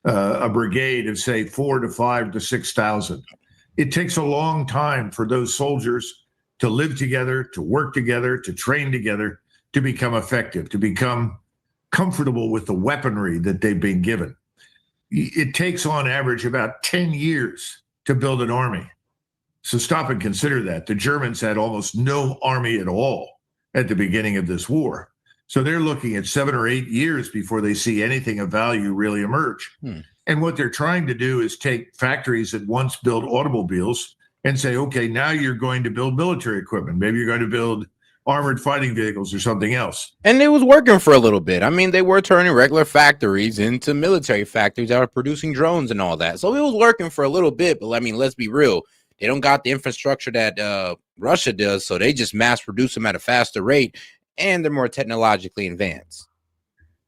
a brigade of, say, 4,000 to 5,000 to 6,000, it takes a long time for those soldiers to live together, to work together, to train together, to become effective, to become comfortable with the weaponry that they've been given. It takes on average about 10 years to build an army. So stop and consider that. The Germans had almost no army at all at the beginning of this war. So they're looking at 7 or 8 years before they see anything of value really emerge. And what they're trying to do is take factories that once built automobiles and say, okay, now you're going to build military equipment. Maybe you're going to build armored fighting vehicles or something else. And it was working for a little bit. I mean, they were turning regular factories into military factories that were producing drones and all that. So it was working for a little bit. But I mean, let's be real. They don't got the infrastructure that Russia does. So they just mass produce them at a faster rate. And they're more technologically advanced.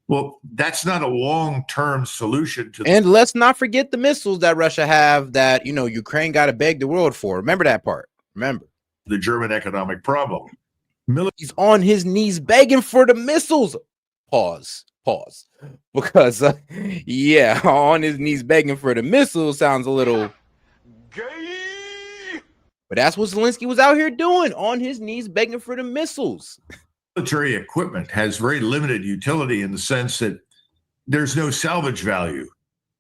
Well, that's not a long-term solution to. And let's not forget the missiles that Russia have that, you know, Ukraine got to beg the world for. Remember that part. Remember the German economic problem. He's on his knees begging for the missiles. Pause. Because, yeah, on his knees begging for the missiles sounds a little gay. But that's what Zelensky was out here doing, on his knees begging for the missiles. Military equipment has very limited utility in the sense that there's no salvage value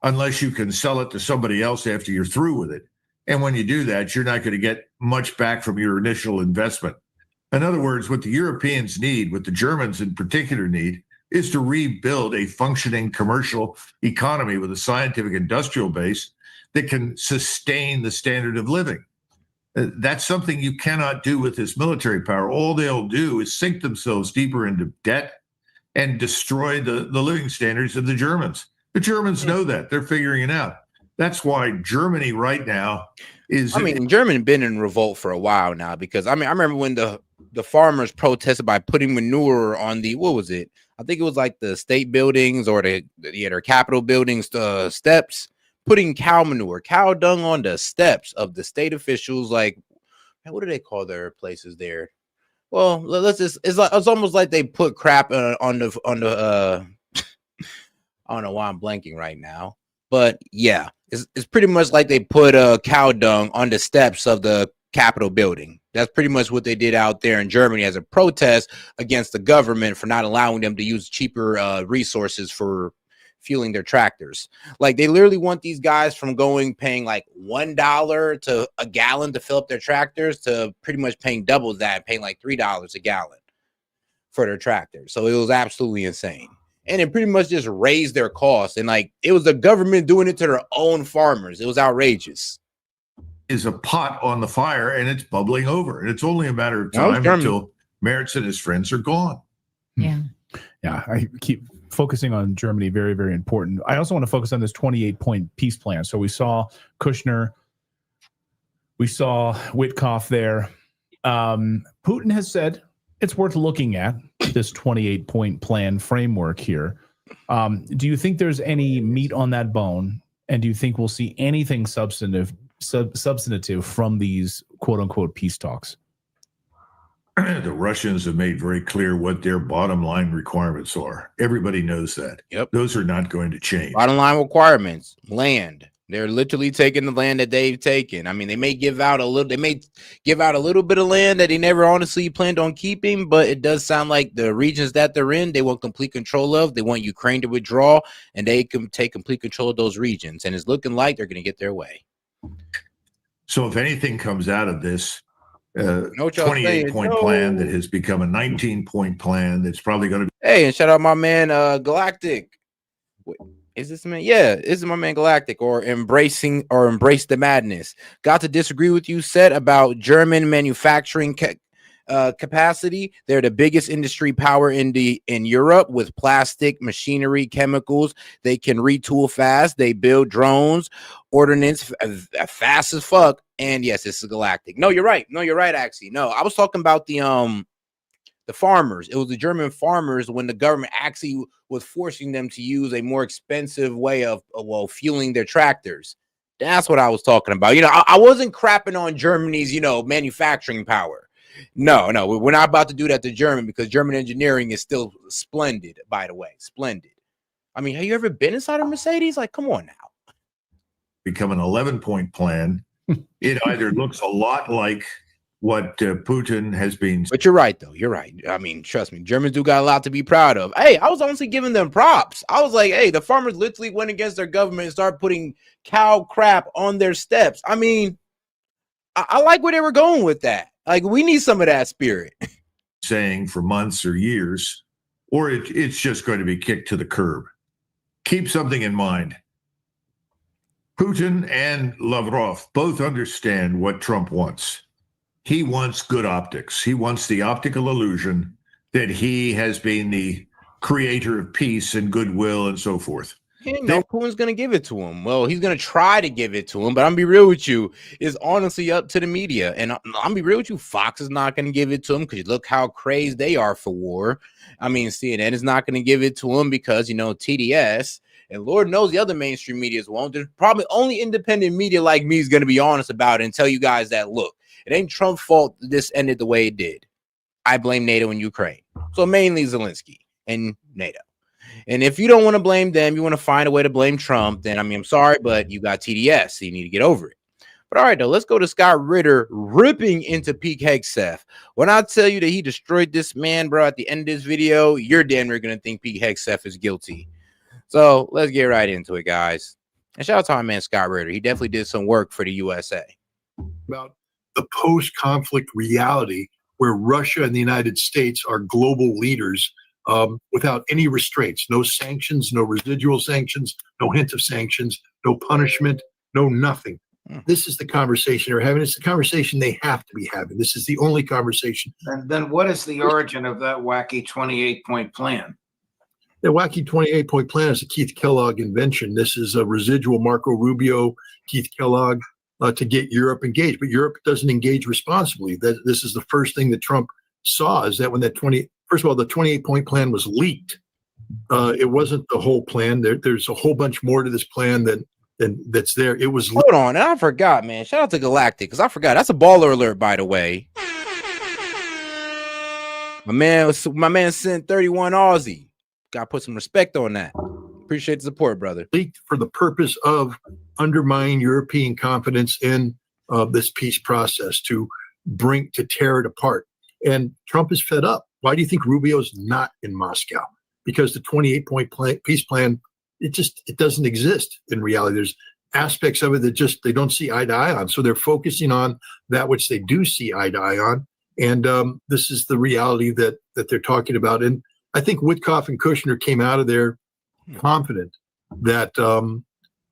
unless you can sell it to somebody else after you're through with it. And when you do that, you're not going to get much back from your initial investment. In other words, what the Europeans need, what the Germans in particular need, is to rebuild a functioning commercial economy with a scientific industrial base that can sustain the standard of living. That's something you cannot do with this military power. All they'll do is sink themselves deeper into debt and destroy the living standards of the Germans. The Germans know that. They're figuring it out. That's why Germany right now is... I mean, Germany been in revolt for a while now because, I mean, I remember when the farmers protested by putting manure on the, what was it? I think it was like the state buildings or their Capitol buildings steps. Putting cow dung on the steps of the state officials. Like, what do they call their places there? Well, let's just, it's almost like they put crap on the I don't know why I'm blanking right now, but yeah, it's pretty much like they put cow dung on the steps of the Capitol building. That's pretty much what they did out there in Germany as a protest against the government for not allowing them to use cheaper resources for fueling their tractors. Like, they literally want these guys from paying like $1 to a gallon to fill up their tractors to pretty much paying double that, paying like $3 a gallon for their tractors. So it was absolutely insane. And it pretty much just raised their costs. And like, it was the government doing it to their own farmers. It was outrageous. Is a pot on the fire and it's bubbling over. And it's only a matter of time until Mertz and his friends are gone. Yeah. Yeah. I keep focusing on Germany. Very, very important. I also want to focus on this 28-point peace plan. So we saw Kushner, we saw Witkoff there. Putin has said it's worth looking at this 28-point plan framework here. Do you think there's any meat on that bone? And do you think we'll see anything substantive from these quote unquote peace talks? The Russians have made very clear what their bottom line requirements are. Everybody knows that. Yep. Those are not going to change. Bottom line requirements, land. They're literally taking the land that they've taken. I mean, they may give out a little bit of land that they never honestly planned on keeping, but it does sound like the regions that they're in, they want complete control of. They want Ukraine to withdraw, and they can take complete control of those regions. And it's looking like they're going to get their way. So if anything comes out of this 28-point plan that has become a 19-point plan, that's probably going to be. Hey, and shout out my man Galactic. Wait, is this man? Yeah, this is my man Galactic, or Embrace the Madness. Got to disagree with you, S.E.T, about German manufacturing capacity. They're the biggest industry power in Europe with plastic, machinery, chemicals. They can retool fast. They build drones, ordnance fast as fuck. And yes, this is Galactic. No, you're right. Actually, no, I was talking about the farmers. It was the German farmers when the government actually was forcing them to use a more expensive way of fueling their tractors. That's what I was talking about. I wasn't crapping on Germany's manufacturing power. No, we're not about to do that to German, because German engineering is still splendid, by the way. Splendid. I mean, have you ever been inside a Mercedes? Like, come on now. Become an 11-point plan. It either looks a lot like what Putin has been. But you're right, though. You're right. I mean, trust me, Germans do got a lot to be proud of. Hey, I was honestly giving them props. I was like, hey, the farmers literally went against their government and started putting cow crap on their steps. I mean, I like where they were going with that. Like, we need some of that spirit. Saying for months or years, or it's just going to be kicked to the curb. Keep something in mind. Putin and Lavrov both understand what Trump wants. He wants good optics. He wants the optical illusion that he has been the creator of peace and goodwill and so forth. No, Putin's going to give it to him. Well, he's going to try to give it to him, but I'm be real with you, it's honestly up to the media. And I'm be real with you, Fox is not going to give it to him because look how crazy they are for war. I mean, CNN is not going to give it to him because, you know, TDS, and Lord knows the other mainstream medias won't. There's probably only independent media like me is going to be honest about it and tell you guys that, look, it ain't Trump's fault that this ended the way it did. I blame NATO and Ukraine. So mainly Zelensky and NATO. And if you don't want to blame them, you want to find a way to blame Trump, then, I mean, I'm sorry, but you got TDS, so you need to get over it. But all right, though, let's go to Scott Ritter ripping into Pete Hegseth. When I tell you that he destroyed this man, bro, at the end of this video, you're damn near going to think Pete Hegseth is guilty. So let's get right into it, guys. And shout out to my man, Scott Ritter. He definitely did some work for the USA. About the post-conflict reality where Russia and the United States are global leaders without any restraints, no sanctions, no residual sanctions, no hint of sanctions, no punishment, no nothing. This is the conversation they're having. It's the conversation they have to be having. This is the only conversation. And then what is the origin of that wacky 28-point plan? The wacky 28-point plan is a Keith Kellogg invention. This is a residual Marco Rubio, Keith Kellogg, to get Europe engaged. But Europe doesn't engage responsibly. This is the first thing that Trump saw, is that when that first of all, the 28-point plan was leaked. It wasn't the whole plan. There's a whole bunch more to this plan that's there. It was. Hold on, and I forgot, man. Shout out to Galactic, because I forgot. That's a baller alert, by the way. My man sent 31 Aussie. Got to put some respect on that. Appreciate the support, brother. Leaked for the purpose of undermining European confidence in this peace process, to tear it apart. And Trump is fed up. Why do you think Rubio's not in Moscow? Because the 28-point peace plan, it doesn't exist in reality. There's aspects of it that they don't see eye to eye on. So they're focusing on that which they do see eye to eye on. And this is the reality that they're talking about. And I think Witkoff and Kushner came out of there confident that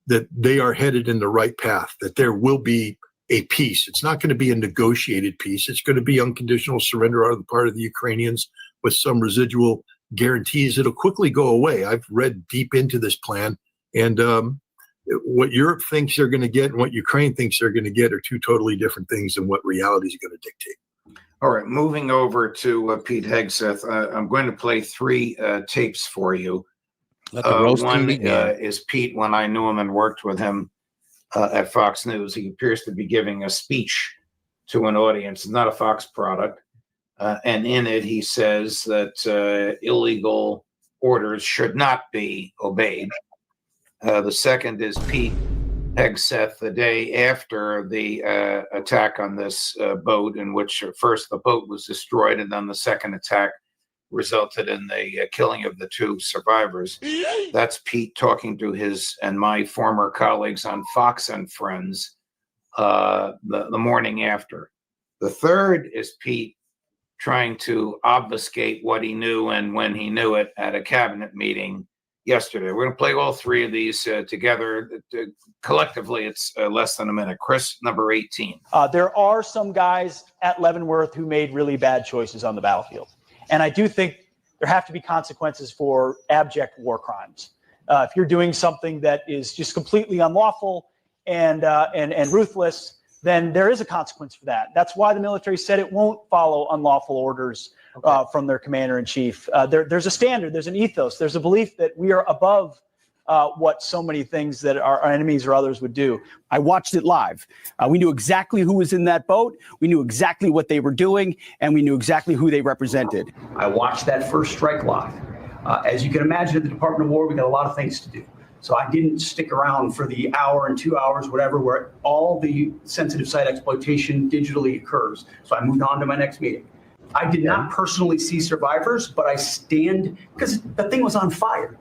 that they are headed in the right path, that there will be a peace. It's not going to be a negotiated peace. It's going to be unconditional surrender on the part of the Ukrainians with some residual guarantees. It'll quickly go away. I've read deep into this plan, and what Europe thinks they're going to get and what Ukraine thinks they're going to get are two totally different things than what reality is going to dictate. All right, moving over to Pete Hegseth, I'm going to play three tapes for you. One is Pete when I knew him and worked with him at Fox News. He appears to be giving a speech to an audience. It's not a Fox product. And in it, he says that illegal orders should not be obeyed. The second is Pete Hegseth the day after the attack on this boat, in which first the boat was destroyed and then the second attack resulted in the killing of the two survivors. That's Pete talking to his and my former colleagues on Fox and Friends the morning after. The third is Pete trying to obfuscate what he knew and when he knew it at a cabinet meeting yesterday. We're going to play all three of these together. Collectively, it's less than a minute. Chris, number 18. There are some guys at Leavenworth who made really bad choices on the battlefield. And I do think there have to be consequences for abject war crimes. If you're doing something that is just completely unlawful and ruthless, then there is a consequence for that. That's why the military said it won't follow unlawful orders from their commander-in-chief. There's a standard, there's an ethos, there's a belief that we are above what so many things that our enemies or others would do. I watched it live. We knew exactly who was in that boat. We knew exactly what they were doing, and we knew exactly who they represented. I watched that first strike live. As you can imagine, at the Department of War, we got a lot of things to do. So I didn't stick around for the hour and 2 hours, whatever, where all the sensitive site exploitation digitally occurs. So I moved on to my next meeting. I did not personally see survivors, but I stand because the thing was on fire.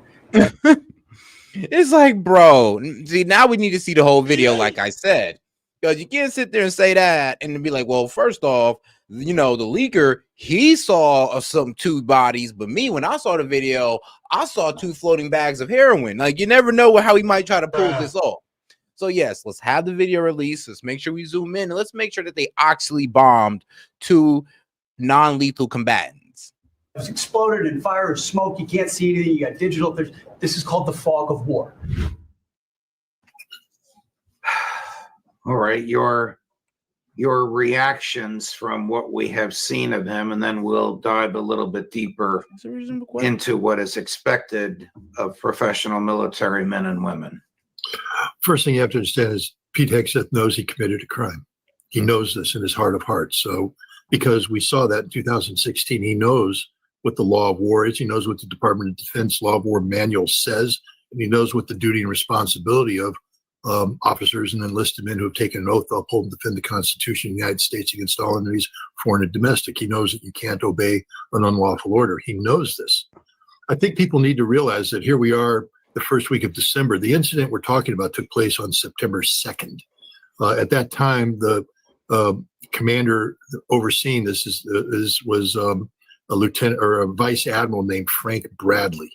It's like, bro, see, now we need to see the whole video, like I said, because you can't sit there and say that and be like, well, first off, you know, the leaker, he saw some 2 bodies, but me, when I saw the video, I saw 2 floating bags of heroin. Like, you never know how he might try to pull this off. So yes, let's have the video released. Let's make sure we zoom in, and let's make sure that they actually bombed 2 non-lethal combatants. It was exploded and fire and smoke. You can't see anything. You got digital. This is called the fog of war. All right, your reactions from what we have seen of him, and then we'll dive a little bit deeper into what is expected of professional military men and women. First thing you have to understand is Pete Hegseth knows he committed a crime. He knows this in his heart of hearts. So because we saw that in 2016, he knows what the law of war is. He knows what the Department of Defense law of war manual says, and he knows what the duty and responsibility of officers and enlisted men who have taken an oath to uphold and defend the Constitution of the United States against all enemies, foreign and domestic. He knows that you can't obey an unlawful order. He knows this. I think people need to realize that here we are the first week of December. The incident we're talking about took place on September 2nd. At that time, the commander overseeing this was a lieutenant or a vice admiral named Frank Bradley.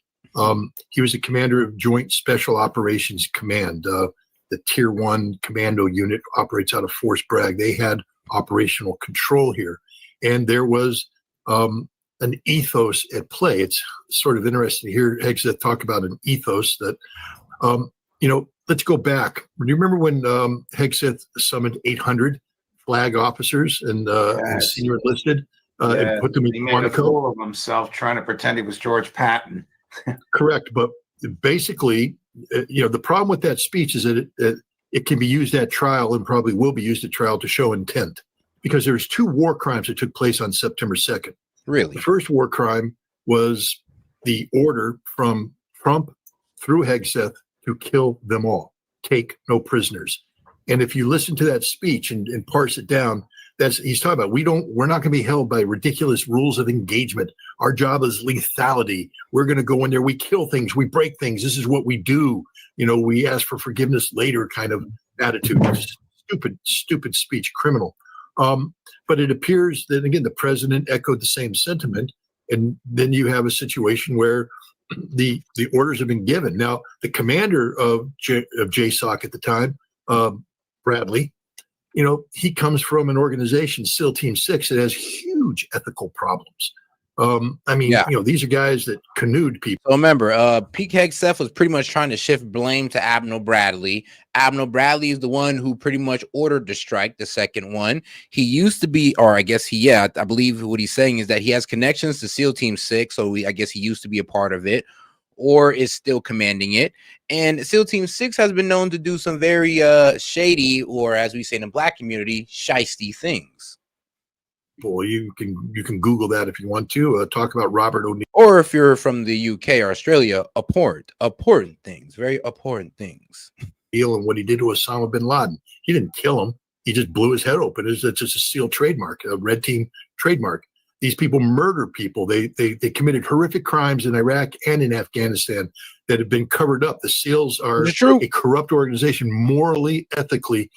He was a commander of Joint Special Operations Command. The Tier 1 commando unit operates out of Fort Bragg. They had operational control here. And there was an ethos at play. It's sort of interesting to hear Hegseth talk about an ethos that, you know, let's go back. Do you remember when Hegseth summoned 800 flag officers and senior enlisted and put them in Quantico? He made a fool of himself trying to pretend he was George Patton. Correct. But basically, you know, the problem with that speech is that it can be used at trial and probably will be used at trial to show intent, because there's 2 war crimes that took place on September 2nd. Really? The first war crime was the order from Trump through Hegseth to kill them all, take no prisoners. And if you listen to that speech and parse it down, he's talking about we're not going to be held by ridiculous rules of engagement. Our job is lethality. We're going to go in there, we kill things, we break things. This is what we do. You know, we ask for forgiveness later kind of attitude. Stupid speech, criminal. But it appears that, again, the president echoed the same sentiment. And then you have a situation where the orders have been given. Now, the commander of JSOC at the time, Bradley, you know, he comes from an organization, SEAL Team 6, that has huge ethical problems. I mean, you know, these are guys that canoed people. So remember, Pete Hegseth was pretty much trying to shift blame to Admiral Bradley. Admiral Bradley is the one who pretty much ordered the strike, the second one. He used to be, or I guess I believe what he's saying is that he has connections to SEAL Team 6, so I guess he used to be a part of it, or is still commanding it. And SEAL Team 6 has been known to do some very shady, or as we say in the black community, shiesty things. Well, you can Google that if you want to. Talk about Robert O'Neill. Or if you're from the UK or Australia, abhorrent things, very abhorrent things. And what he did to Osama bin Laden. He didn't kill him. He just blew his head open. It's just a SEAL trademark, a red team trademark. These people murder people. They committed horrific crimes in Iraq and in Afghanistan that have been covered up. The SEALs are a corrupt organization, morally, ethically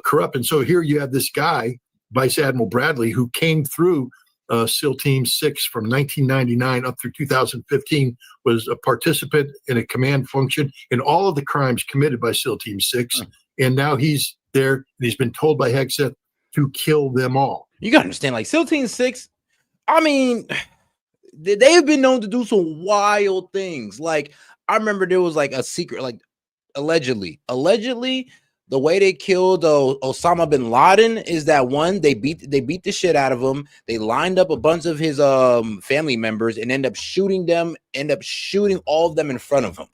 corrupt. And so here you have this guy, Vice Admiral Bradley, who came through SEAL Team 6 from 1999 up through 2015, was a participant in a command function in all of the crimes committed by SEAL Team 6. And now he's there, and he's been told by Hegseth to kill them all. You got to understand, like SEAL Team 6, I mean, they have been known to do some wild things. Like, I remember there was like a secret, like allegedly, the way they killed Osama bin Laden is that one, they beat the shit out of him. They lined up a bunch of his family members and end up shooting all of them in front of him.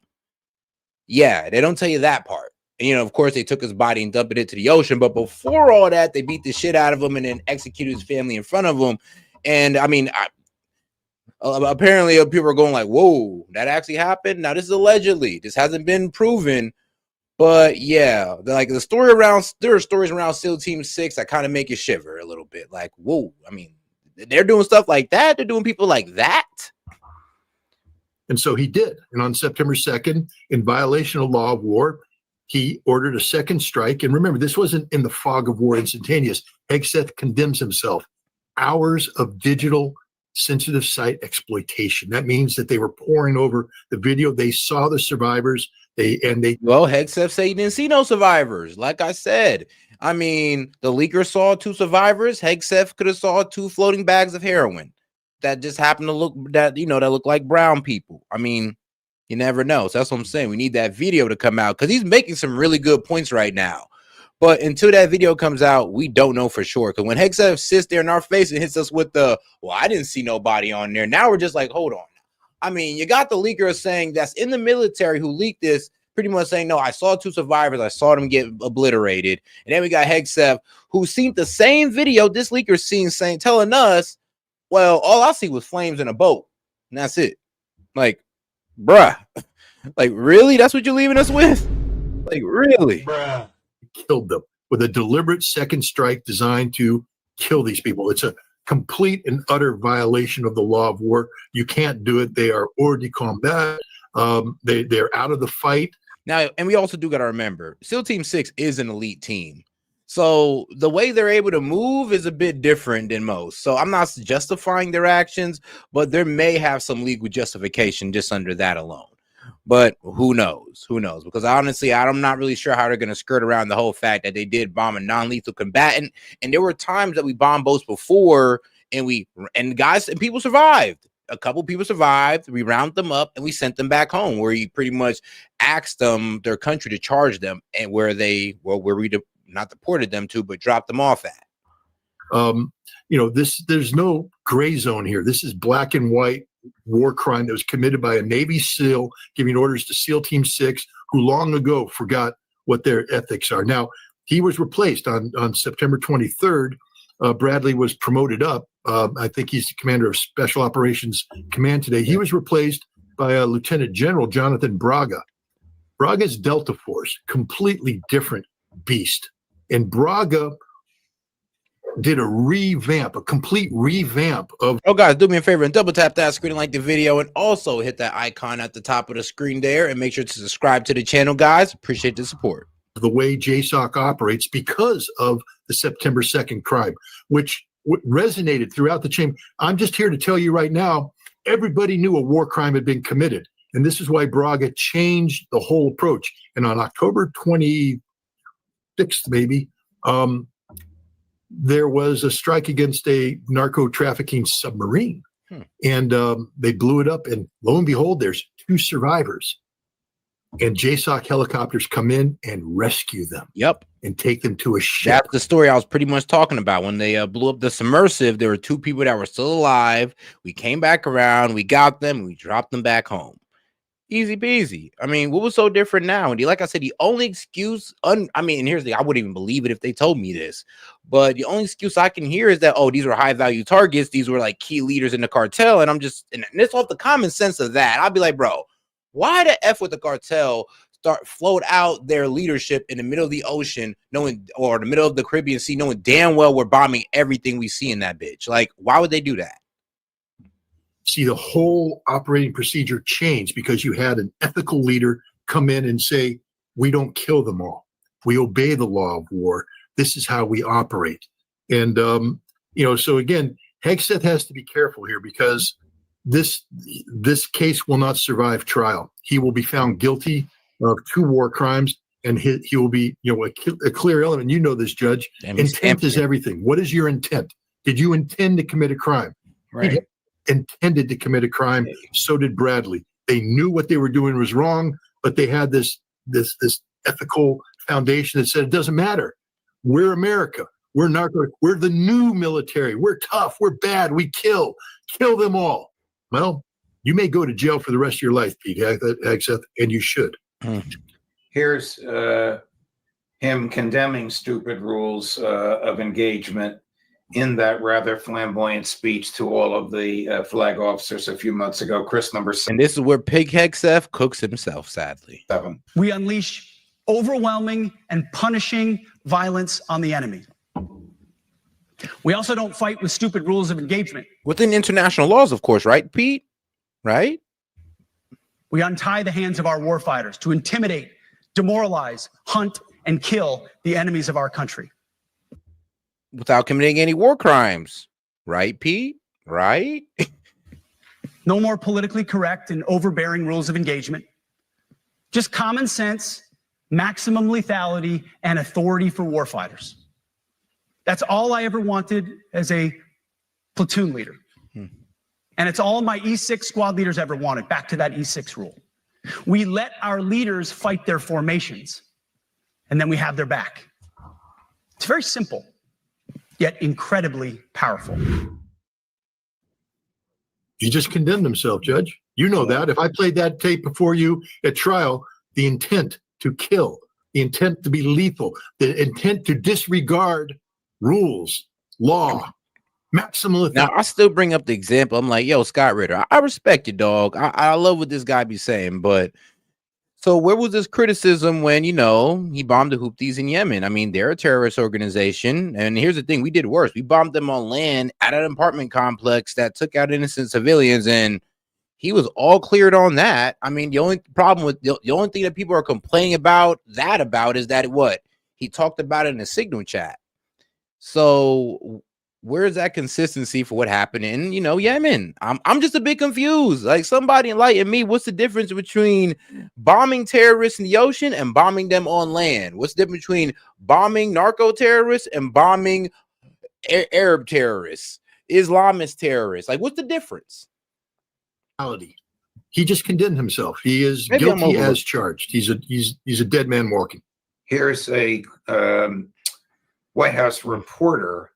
Yeah, they don't tell you that part. And, you know, of course, they took his body and dumped it into the ocean. But before all that, they beat the shit out of him and then executed his family in front of him. And I mean, apparently people are going like, whoa, that actually happened. Now this is allegedly, this hasn't been proven, but yeah, there are stories around SEAL Team 6 that kind of make you shiver a little bit. Like, whoa, I mean, they're doing stuff like that. They're doing people like that. And so he did. And on September 2nd, in violation of law of war, he ordered a second strike. And remember, this wasn't in the fog of war instantaneous. Hegseth condemns himself. Hours of digital sensitive site exploitation. That means that they were poring over the video. They saw the survivors. Well, Hegseth said he didn't see no survivors. Like I said, I mean, the leaker saw 2 survivors. Hegseth could have saw 2 floating bags of heroin that just happened to look that look like brown people. I mean, you never know. So that's what I'm saying. We need that video to come out because he's making some really good points right now. But until that video comes out, we don't know for sure. Because when Hegseth sits there in our face and hits us with the, well, I didn't see nobody on there. Now we're just like, hold on. I mean, you got the leaker saying that's in the military who leaked this, pretty much saying, no, I saw 2 survivors. I saw them get obliterated. And then we got Hegseth, who seen the same video this leaker seen, telling us, well, all I see was flames in a boat. And that's it. Like, bruh. Like, really? That's what you're leaving us with? Like, really? Bruh. Killed them with a deliberate second strike designed to kill these people. It's a complete and utter violation of the law of war. You can't do it. They are hors de combat. They're out of the fight. Now, and we also do got to remember, SEAL Team 6 is an elite team. So the way they're able to move is a bit different than most. So I'm not justifying their actions, but there may have some legal justification just under that alone. But who knows? Who knows? Because honestly, I'm not really sure how they're going to skirt around the whole fact that they did bomb a non-lethal combatant. And there were times that we bombed boats before and people survived. A couple people survived. We rounded them up and we sent them back home where you pretty much asked them, their country, to charge them and where we not deported them to, but dropped them off at. There's no gray zone here. This is black and white war crime that was committed by a Navy SEAL giving orders to SEAL Team 6, who long ago forgot what their ethics are. Now, he was replaced on September 23rd. Bradley was promoted up. I think he's the commander of Special Operations Command today. He was replaced by Lieutenant General Jonathan Braga. Braga's Delta Force, completely different beast. And Braga did a complete revamp of. Oh, guys, do me a favor and double tap that screen and like the video, and also hit that icon at the top of the screen there, and make sure to subscribe to the channel, guys. Appreciate the support. The way JSOC operates because of the September 2nd crime, which resonated throughout the chain. I'm just here to tell you right now, everybody knew a war crime had been committed. And this is why Braga changed the whole approach. And on October 26th, maybe, there was a strike against a narco trafficking submarine. And they blew it up. And lo and behold, there's 2 survivors. And JSOC helicopters come in and rescue them. Yep. And take them to a ship. That's the story I was pretty much talking about. When they blew up the submersive, there were 2 people that were still alive. We came back around, we got them, and we dropped them back home. Easy peasy. I mean, what was so different now? And like I said, the only excuse, and here's I wouldn't even believe it if they told me this, but the only excuse I can hear is that, oh, these were high value targets. These were like key leaders in the cartel. And it's off the common sense of that. I'll be like, bro, why the F with the cartel float out their leadership in the middle of the ocean, or the middle of the Caribbean Sea, knowing damn well we're bombing everything we see in that bitch? Like, why would they do that? See, the whole operating procedure changed because you had an ethical leader come in and say, we don't kill them all. We obey the law of war. This is how we operate. And, so again, Hegseth has to be careful here because this case will not survive trial. He will be found guilty of 2 war crimes, and he will be, a clear element. You know this, Judge. Intent is everything. What is your intent? Did you intend to commit a crime? Right. He intended to commit a crime. So did Bradley. They knew what they were doing was wrong, but they had this ethical foundation that said it doesn't matter. We're America. We're narco. We're the new military. We're tough. We're bad. We kill them all. Well, you may go to jail for the rest of your life, Pete Hegseth, and you should. Here's him condemning stupid rules of engagement in that rather flamboyant speech to all of the flag officers a few months ago. Chris, number 7. And this is where Pig Hegseth cooks himself, sadly. 7. We unleash overwhelming and punishing violence on the enemy. We also don't fight with stupid rules of engagement. Within international laws, of course, right, Pete? Right? We untie the hands of our warfighters to intimidate, demoralize, hunt, and kill the enemies of our country. Without committing any war crimes. Right, Pete? Right? No more politically correct and overbearing rules of engagement. Just common sense, maximum lethality, and authority for warfighters. That's all I ever wanted as a platoon leader. And it's all my E6 squad leaders ever wanted, back to that E6 rule. We let our leaders fight their formations, and then we have their back. It's very simple, yet incredibly powerful. He just condemned himself, Judge. You know that. If I played that tape before you at trial, the intent to kill, the intent to be lethal, the intent to disregard rules, law, maximal. Now, I still bring up the example. I'm like, yo, Scott Ritter, I respect you, dog. I love what this guy be saying, but so where was this criticism when, you know, he bombed the Houthis in Yemen? I mean, they're a terrorist organization. And here's the thing, we did worse. We bombed them on land at an apartment complex that took out innocent civilians, and he was all cleared on that. I mean, the only problem with the only thing that people are complaining about is that what? He talked about it in a Signal chat. So where's that consistency for what happened in, you know, Yemen? I'm just a bit confused. Like, somebody enlighten me. What's the difference between bombing terrorists in the ocean and bombing them on land? What's the difference between bombing narco terrorists and bombing Arab terrorists, Islamist terrorists? Like, what's the difference? He just condemned himself. He is guilty as charged. He's a dead man walking. Here's a White House reporter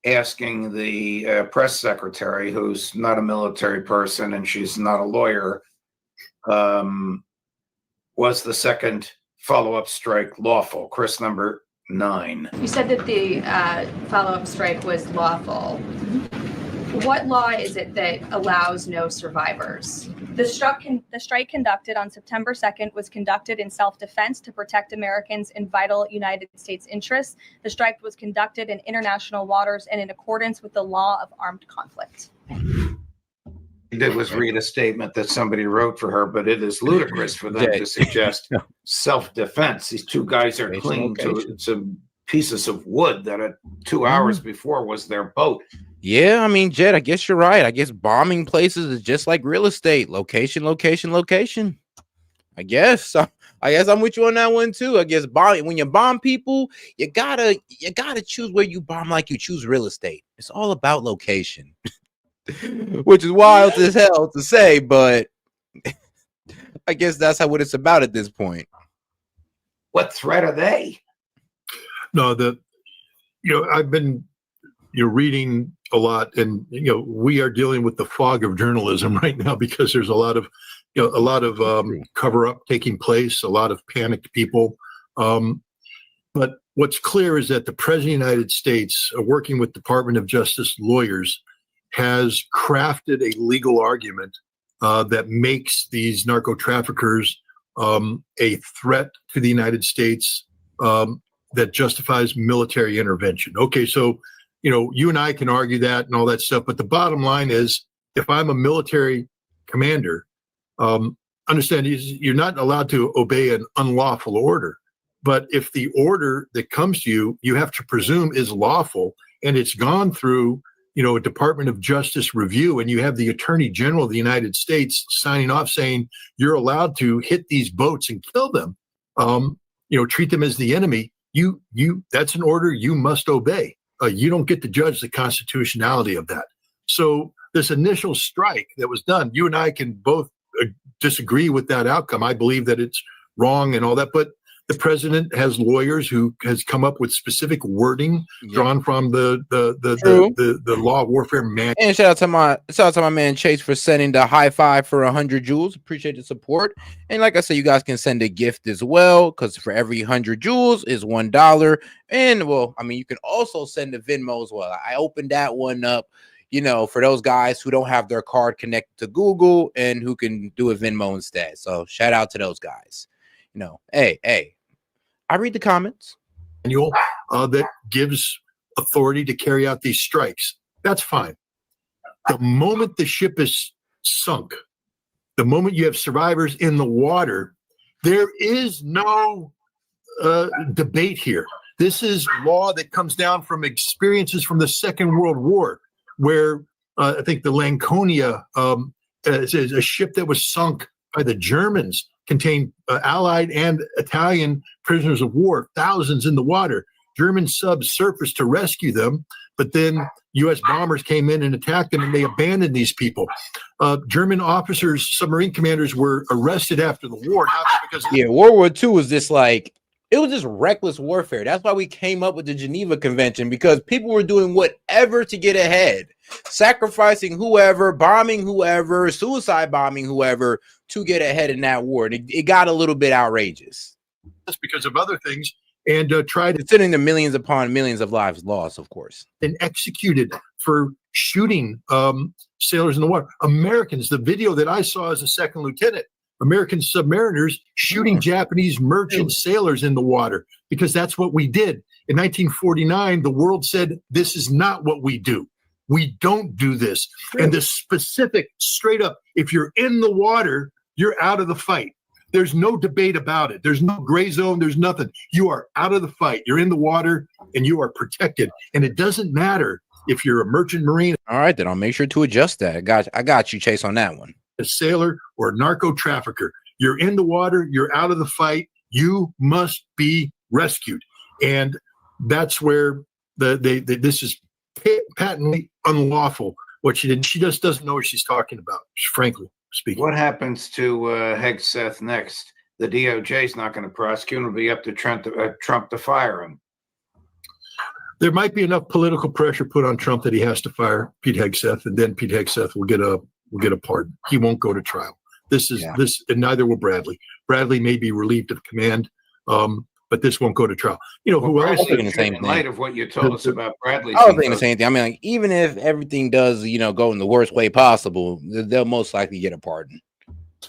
asking the press secretary, who's not a military person and she's not a lawyer, was the second follow-up strike lawful? Chris, number 9. You said that the follow-up strike was lawful. What law is it that allows no survivors? The strike conducted on September 2nd was conducted in self-defense to protect Americans in vital United States interests. The strike was conducted in international waters and in accordance with the law of armed conflict. He did was read a statement that somebody wrote for her, but it is ludicrous for them to suggest self-defense. These two guys are clinging to some pieces of wood that 2 hours before was their boat. Yeah, I mean, Jed, I guess you're right. I guess bombing places is just like real estate. Location, location, location. I guess I'm with you on that one too. I guess when you bomb people, you gotta choose where you bomb, like you choose real estate. It's all about location. Which is wild as hell to say, but I guess that's what it's about at this point. What threat are they? No, I've been reading a lot, and we are dealing with the fog of journalism right now because there's a lot of cover up taking place, a lot of panicked people. But what's clear is that the President of the United States, working with Department of Justice lawyers, has crafted a legal argument that makes these narco traffickers a threat to the United States that justifies military intervention. Okay, so you and I can argue that and all that stuff, but the bottom line is, if I'm a military commander, understand you're not allowed to obey an unlawful order. But if the order that comes to you, you have to presume is lawful, and it's gone through, a Department of Justice review, and you have the Attorney General of the United States signing off saying you're allowed to hit these boats and kill them, treat them as the enemy. That's an order you must obey. You don't get to judge the constitutionality of that. So this initial strike that was done, you and I can both disagree with that outcome. I believe that it's wrong and all that, but The president has lawyers who has come up with specific wording drawn from the law of warfare manual. And shout out to my man Chase for sending the high five for 100 joules. Appreciate the support. And like I said, you guys can send a gift as well, because for every 100 joules is $1. And well, I mean, you can also send a Venmo as well. I opened that one up, you know, for those guys who don't have their card connected to Google and who can do a Venmo instead. So shout out to those guys. You know, hey, I read the comments. Manual that gives authority to carry out these strikes. That's fine. The moment the ship is sunk, the moment you have survivors in the water, there is no debate here. This is law that comes down from experiences from the Second World War, where I think the Lanconia is a ship that was sunk by the Germans, contained Allied and Italian prisoners of war, thousands in the water. German subs surfaced to rescue them, but then U.S. bombers came in and attacked them, and they abandoned these people. German officers, submarine commanders, were arrested after the war. Not because World War II was just like, it was just reckless warfare. That's why we came up with the Geneva Convention, because people were doing whatever to get ahead, sacrificing whoever, bombing whoever, suicide bombing whoever to get ahead in that war. And it got a little bit outrageous. Just because of other things, and tried considering the millions upon millions of lives lost, of course, and executed for shooting sailors in the water. Americans, the video that I saw as a second lieutenant, American submariners shooting Japanese merchant sailors in the water, because that's what we did. In 1949, the world said, this is not what we do. We don't do this. And the specific, straight up, if you're in the water, you're out of the fight. There's no debate about it. There's no gray zone. There's nothing. You are out of the fight. You're in the water and you are protected. And it doesn't matter if you're a merchant marine. All right, then I'll make sure to adjust that. I got you, Chase, on that one. A sailor or a narco trafficker. You're in the water. You're out of the fight. You must be rescued. And that's where this is patently unlawful. What she did, she just doesn't know what she's talking about, frankly speaking. What happens to Hegseth next? The DOJ is not going to prosecute. It'll be up to Trump to fire him. There might be enough political pressure put on Trump that he has to fire Pete Hegseth, and then Pete Hegseth will get a pardon. He won't go to trial. This, and neither will Bradley. Bradley may be relieved of command, but this won't go to trial. You know, who else? In light of what you told us about Bradley, I was thinking the same thing. I mean, like, even if everything does, go in the worst way possible, they'll most likely get a pardon.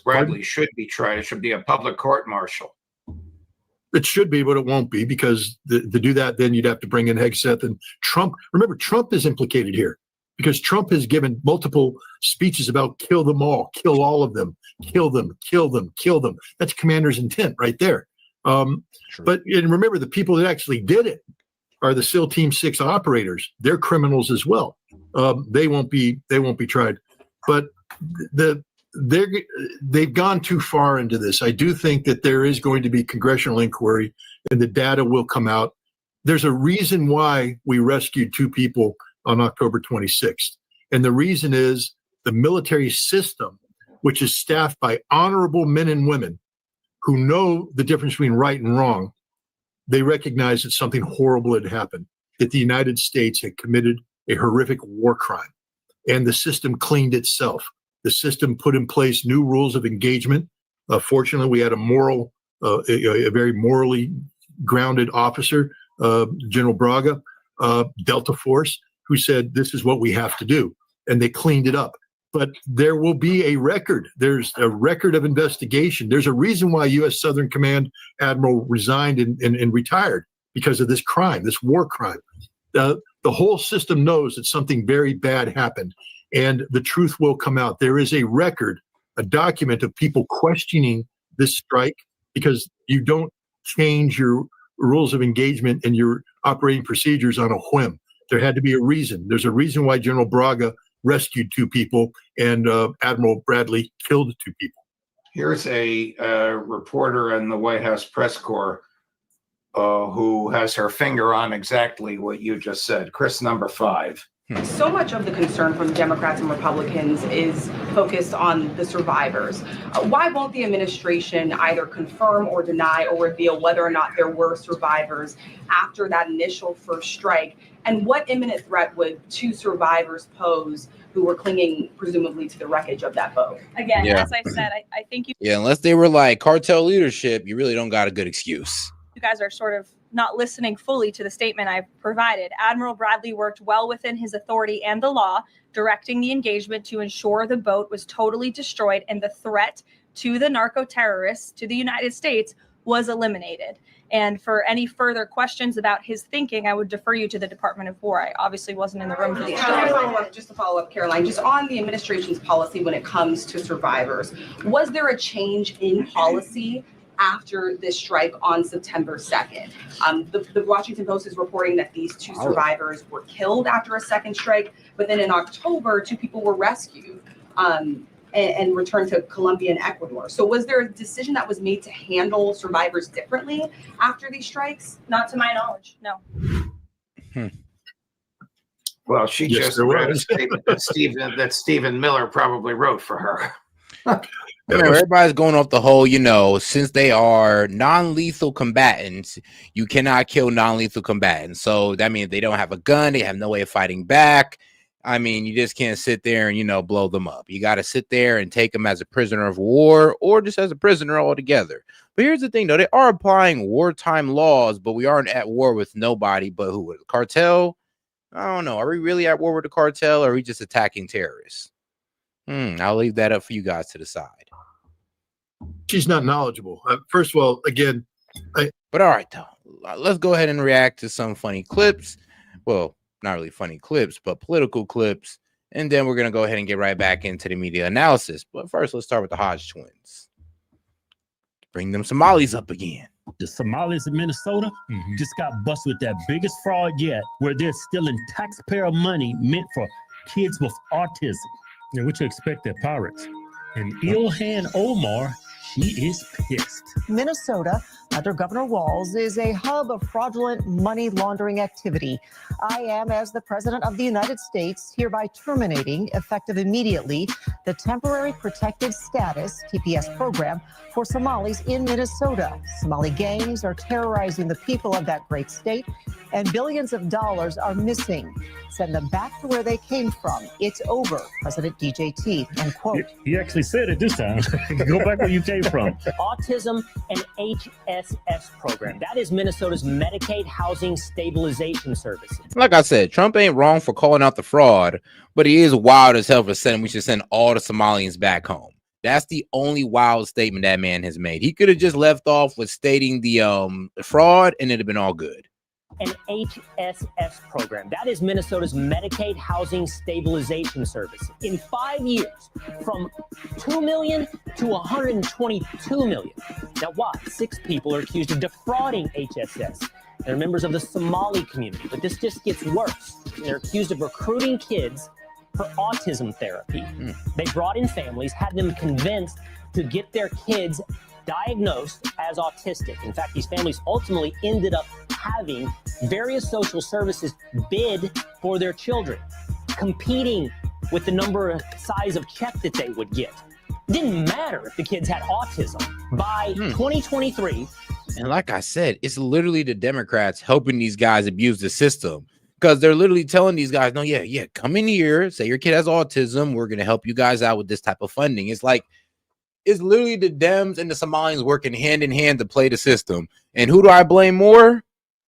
Bradley should be tried. It should be a public court-martial. It should be, but it won't be, because to do that, then you'd have to bring in Hegseth and Trump. Remember, Trump is implicated here, because Trump has given multiple speeches about kill them all, kill all of them, kill them, kill them, kill them. That's commander's intent right there. But and remember, the people that actually did it are the SEAL Team 6 operators. They're criminals as well. They won't be tried. But they've gone too far into this. I do think that there is going to be congressional inquiry, and the data will come out. There's a reason why we rescued 2 people on October 26th. And the reason is the military system, which is staffed by honorable men and women who know the difference between right and wrong. They recognize that something horrible had happened, that the United States had committed a horrific war crime, and the system cleaned itself. The system put in place new rules of engagement. Fortunately, we had a very morally grounded officer, General Braga, Delta Force, who said, this is what we have to do. And they cleaned it up. But there will be a record. There's a record of investigation. There's a reason why U.S. Southern Command Admiral resigned and retired, because of this crime, this war crime. The whole system knows that something very bad happened, and the truth will come out. There is a record, a document of people questioning this strike, because you don't change your rules of engagement and your operating procedures on a whim. There had to be a reason. There's a reason why General Braga rescued 2 people and Admiral Bradley killed 2 people. Here's a reporter in the White House press corps who has her finger on exactly what you just said. Chris, number 5. So much of the concern from Democrats and Republicans is focused on the survivors. Why won't the administration either confirm or deny or reveal whether or not there were survivors after that initial first strike? And what imminent threat would two survivors pose who were clinging presumably to the wreckage of that boat? Again, Yeah. as I said, I think you Yeah, unless they were like cartel leadership, you really don't got a good excuse. guys are sort of not listening fully to the statement I've provided. Admiral Bradley worked well within his authority and the law, directing the engagement to ensure the boat was totally destroyed and the threat to the narco terrorists to the United States was eliminated. And for any further questions about his thinking, I would defer you to the Department of War. I obviously wasn't in the room for these. Just to follow up, Caroline, just on the administration's policy when it comes to survivors, was there a change in policy after this strike on September 2nd? The Washington Post is reporting that these two survivors were killed after a second strike, but then in October, two people were rescued and returned to Colombia and Ecuador. So was there a decision that was made to handle survivors differently after these strikes? Not to my knowledge, no. Well, she Yes, just there read a was. statement that Stephen Miller probably wrote for her. Remember, everybody's going off the whole, since they are non-lethal combatants, you cannot kill non-lethal combatants. So that means they don't have a gun, they have no way of fighting back. I mean, you just can't sit there and, blow them up. You got to sit there and take them as a prisoner of war or just as a prisoner altogether. But here's the thing, though. They are applying wartime laws, but we aren't at war with nobody but who? The cartel? I don't know. Are we really at war with the cartel, or are we just attacking terrorists? I'll leave that up for you guys to decide. She's not knowledgeable. First of all, again, But all right, though. Let's go ahead and react to some funny clips. Well, not really funny clips, but political clips. And then we're going to go ahead and get right back into the media analysis. But first, let's start with the Hodge twins. Bring them Somalis up again. The Somalis in Minnesota just got busted with that biggest fraud yet, where they're stealing taxpayer money meant for kids with autism. Yeah, what you expect at Pirates? And Ilhan Omar, she is pissed. Minnesota, under Governor Walz, is a hub of fraudulent money laundering activity. I am, as the President of the United States, hereby terminating, effective immediately, the Temporary Protected Status, TPS program, for Somalis in Minnesota. Somali gangs are terrorizing the people of that great state, and billions of dollars are missing. Send them back to where they came from. It's over, President DJT, end quote. He actually said it this time. Go back where you came from. Autism and HSS program. That is Minnesota's Medicaid Housing Stabilization Services. Like I said, Trump ain't wrong for calling out the fraud, but he is wild as hell for saying we should send all the Somalians back home. That's the only wild statement that man has made. He could have just left off with stating the fraud and it'd have been all good. An HSS program. That is Minnesota's Medicaid Housing Stabilization Services. In 5 years, from 2 million to 122 million. Now, why? 6 people are accused of defrauding HSS. They're members of the Somali community, but this just gets worse. They're accused of recruiting kids for autism therapy. They brought in families, had them convinced to get their kids diagnosed as autistic. In fact, these families ultimately ended up having various social services bid for their children, competing with the size of check that they would get. It didn't matter if the kids had autism. By 2023, and like I said, it's literally the Democrats helping these guys abuse the system, because they're literally telling these guys, no, yeah, come in here, say your kid has autism, we're going to help you guys out with this type of funding. It's like, it's literally the Dems and the Somalians working hand in hand to play the system. And who do I blame more?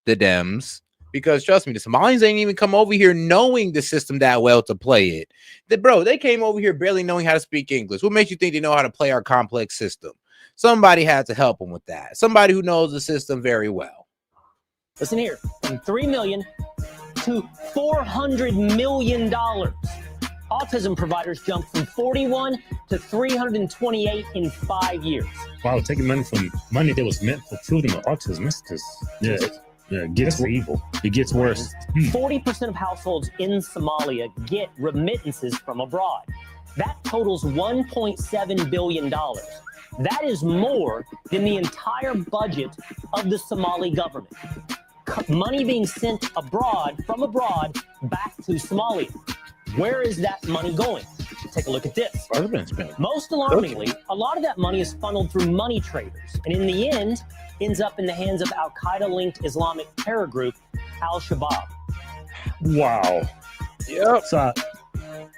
The Dems. Because trust me, the Somalians ain't even come over here knowing the system that well to play it. They came over here barely knowing how to speak English. What makes you think they know how to play our complex system? Somebody had to help them with that. Somebody who knows the system very well. listen here, from $3 million to $400 million. Autism providers jumped from 41 to 328 in 5 years. Wow, taking money from money that was meant for children with autism. It's just, it gets evil. It gets worse. 40% of households in Somalia get remittances from abroad. That totals $1.7 billion. That is more than the entire budget of the Somali government. money being sent abroad, from abroad, back to Somalia. Where is that money going? Take a look at this. Most alarmingly, a lot of that money is funneled through money traders, and in the end, ends up in the hands of Al-Qaeda-linked Islamic terror group Al-Shabaab. Wow. Yep. So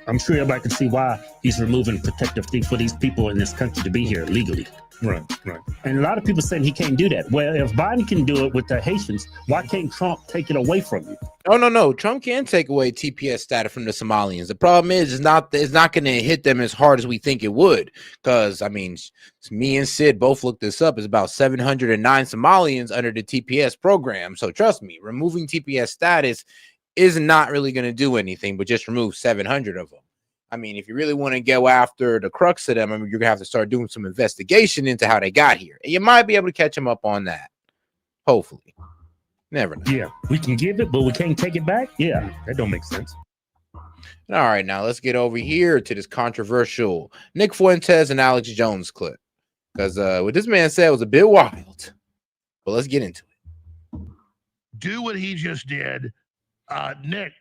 I'm sure everybody can see why he's removing protective things for these people in this country to be here legally. Right, right. And a lot of people saying he can't do that. Well, if Biden can do it with the Haitians, why can't Trump take it away from you? Oh no, Trump can take away TPS status from the Somalians. The problem is, it's not going to hit them as hard as we think it would. Because I mean, me and Sid both looked this up. It's about 709 Somalians under the TPS program. So trust me, removing TPS status is not really going to do anything, but just remove 700 of them. I mean, if you really want to go after the crux of them, I mean, you're going to have to start doing some investigation into how they got here. And you might be able to catch them up on that. Hopefully. Never know. Yeah, we can give it, but we can't take it back. Yeah, that don't make sense. All right, now let's get over here to this controversial Nick Fuentes and Alex Jones clip. Because what this man said was a bit wild. But let's get into it. Do what he just did. Nick,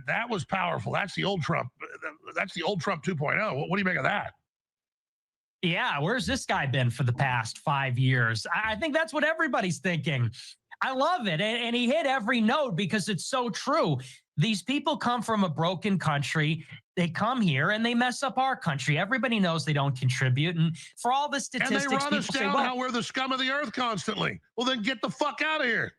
that was powerful. That's the old Trump. That's the old Trump 2.0. What do you make of that? Yeah, where's this guy been for the past 5 years? I think that's what everybody's thinking. I love it. And he hit every note because it's so true. These people come from a broken country. They come here and they mess up our country. Everybody knows they don't contribute. And for all the statistics, and they run us people say, down well, how we're the scum of the earth constantly. Well, then get the fuck out of here.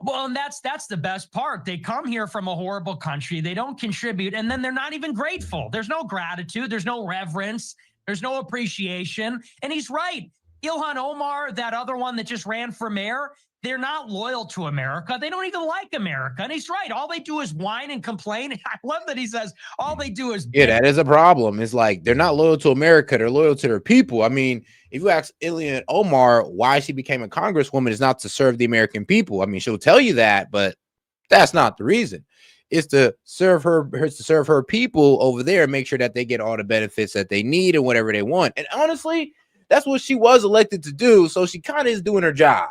Well, and that's the best part. They come here from a horrible country. They don't contribute. And then they're not even grateful. There's no gratitude. There's no reverence. There's no appreciation. And he's right. Ilhan Omar, that other one that just ran for mayor, they're not loyal to America. They don't even like America. And he's right. All they do is whine and complain. I love that he says all they do is. Yeah, that is a problem. It's like they're not loyal to America. They're loyal to their people. I mean, if you ask Ilhan Omar why she became a congresswoman, is not to serve the American people. I mean, she'll tell you that, but that's not the reason. It's to serve her people over there and make sure that they get all the benefits that they need and whatever they want. And honestly, that's what she was elected to do. So she kind of is doing her job.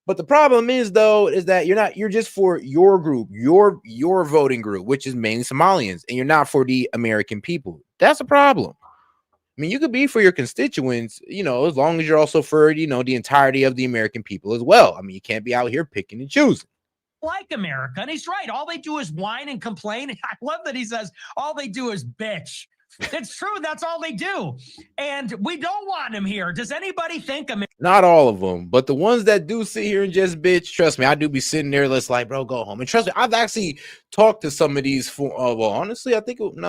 But the problem is, though, is that you're just for your group, your voting group, which is mainly Somalians, and you're not for the American people. That's a problem. I mean, you could be for your constituents, as long as you're also for, the entirety of the American people as well. I mean, you can't be out here picking and choosing. Like America. And he's right. All they do is whine and complain. I love that he says all they do is bitch. It's true. That's all they do. And we don't want him here. Does anybody think Not all of them, but the ones that do sit here and just bitch, trust me, I do be sitting there that's like, bro, go home. And trust me, I've actually talked to some of these well, honestly, I think she wasn't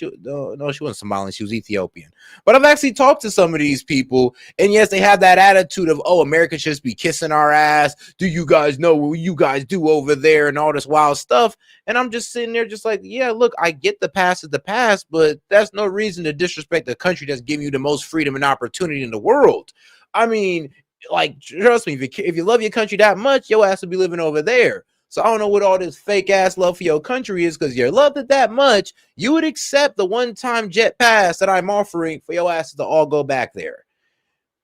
Somalian, she was Ethiopian. But I've actually talked to some of these people, and yes, they have that attitude of, oh, America should just be kissing our ass. Do you guys know what you guys do over there and all this wild stuff? And I'm just sitting there just like, yeah, look, I get the past is the past, but that's no reason to disrespect the country that's giving you the most freedom and opportunity in the world. I mean, like, trust me, if you love your country that much, your ass will be living over there. So I don't know what all this fake ass love for your country is, because you loved it that much, you would accept the one-time jet pass that I'm offering for your asses to all go back there.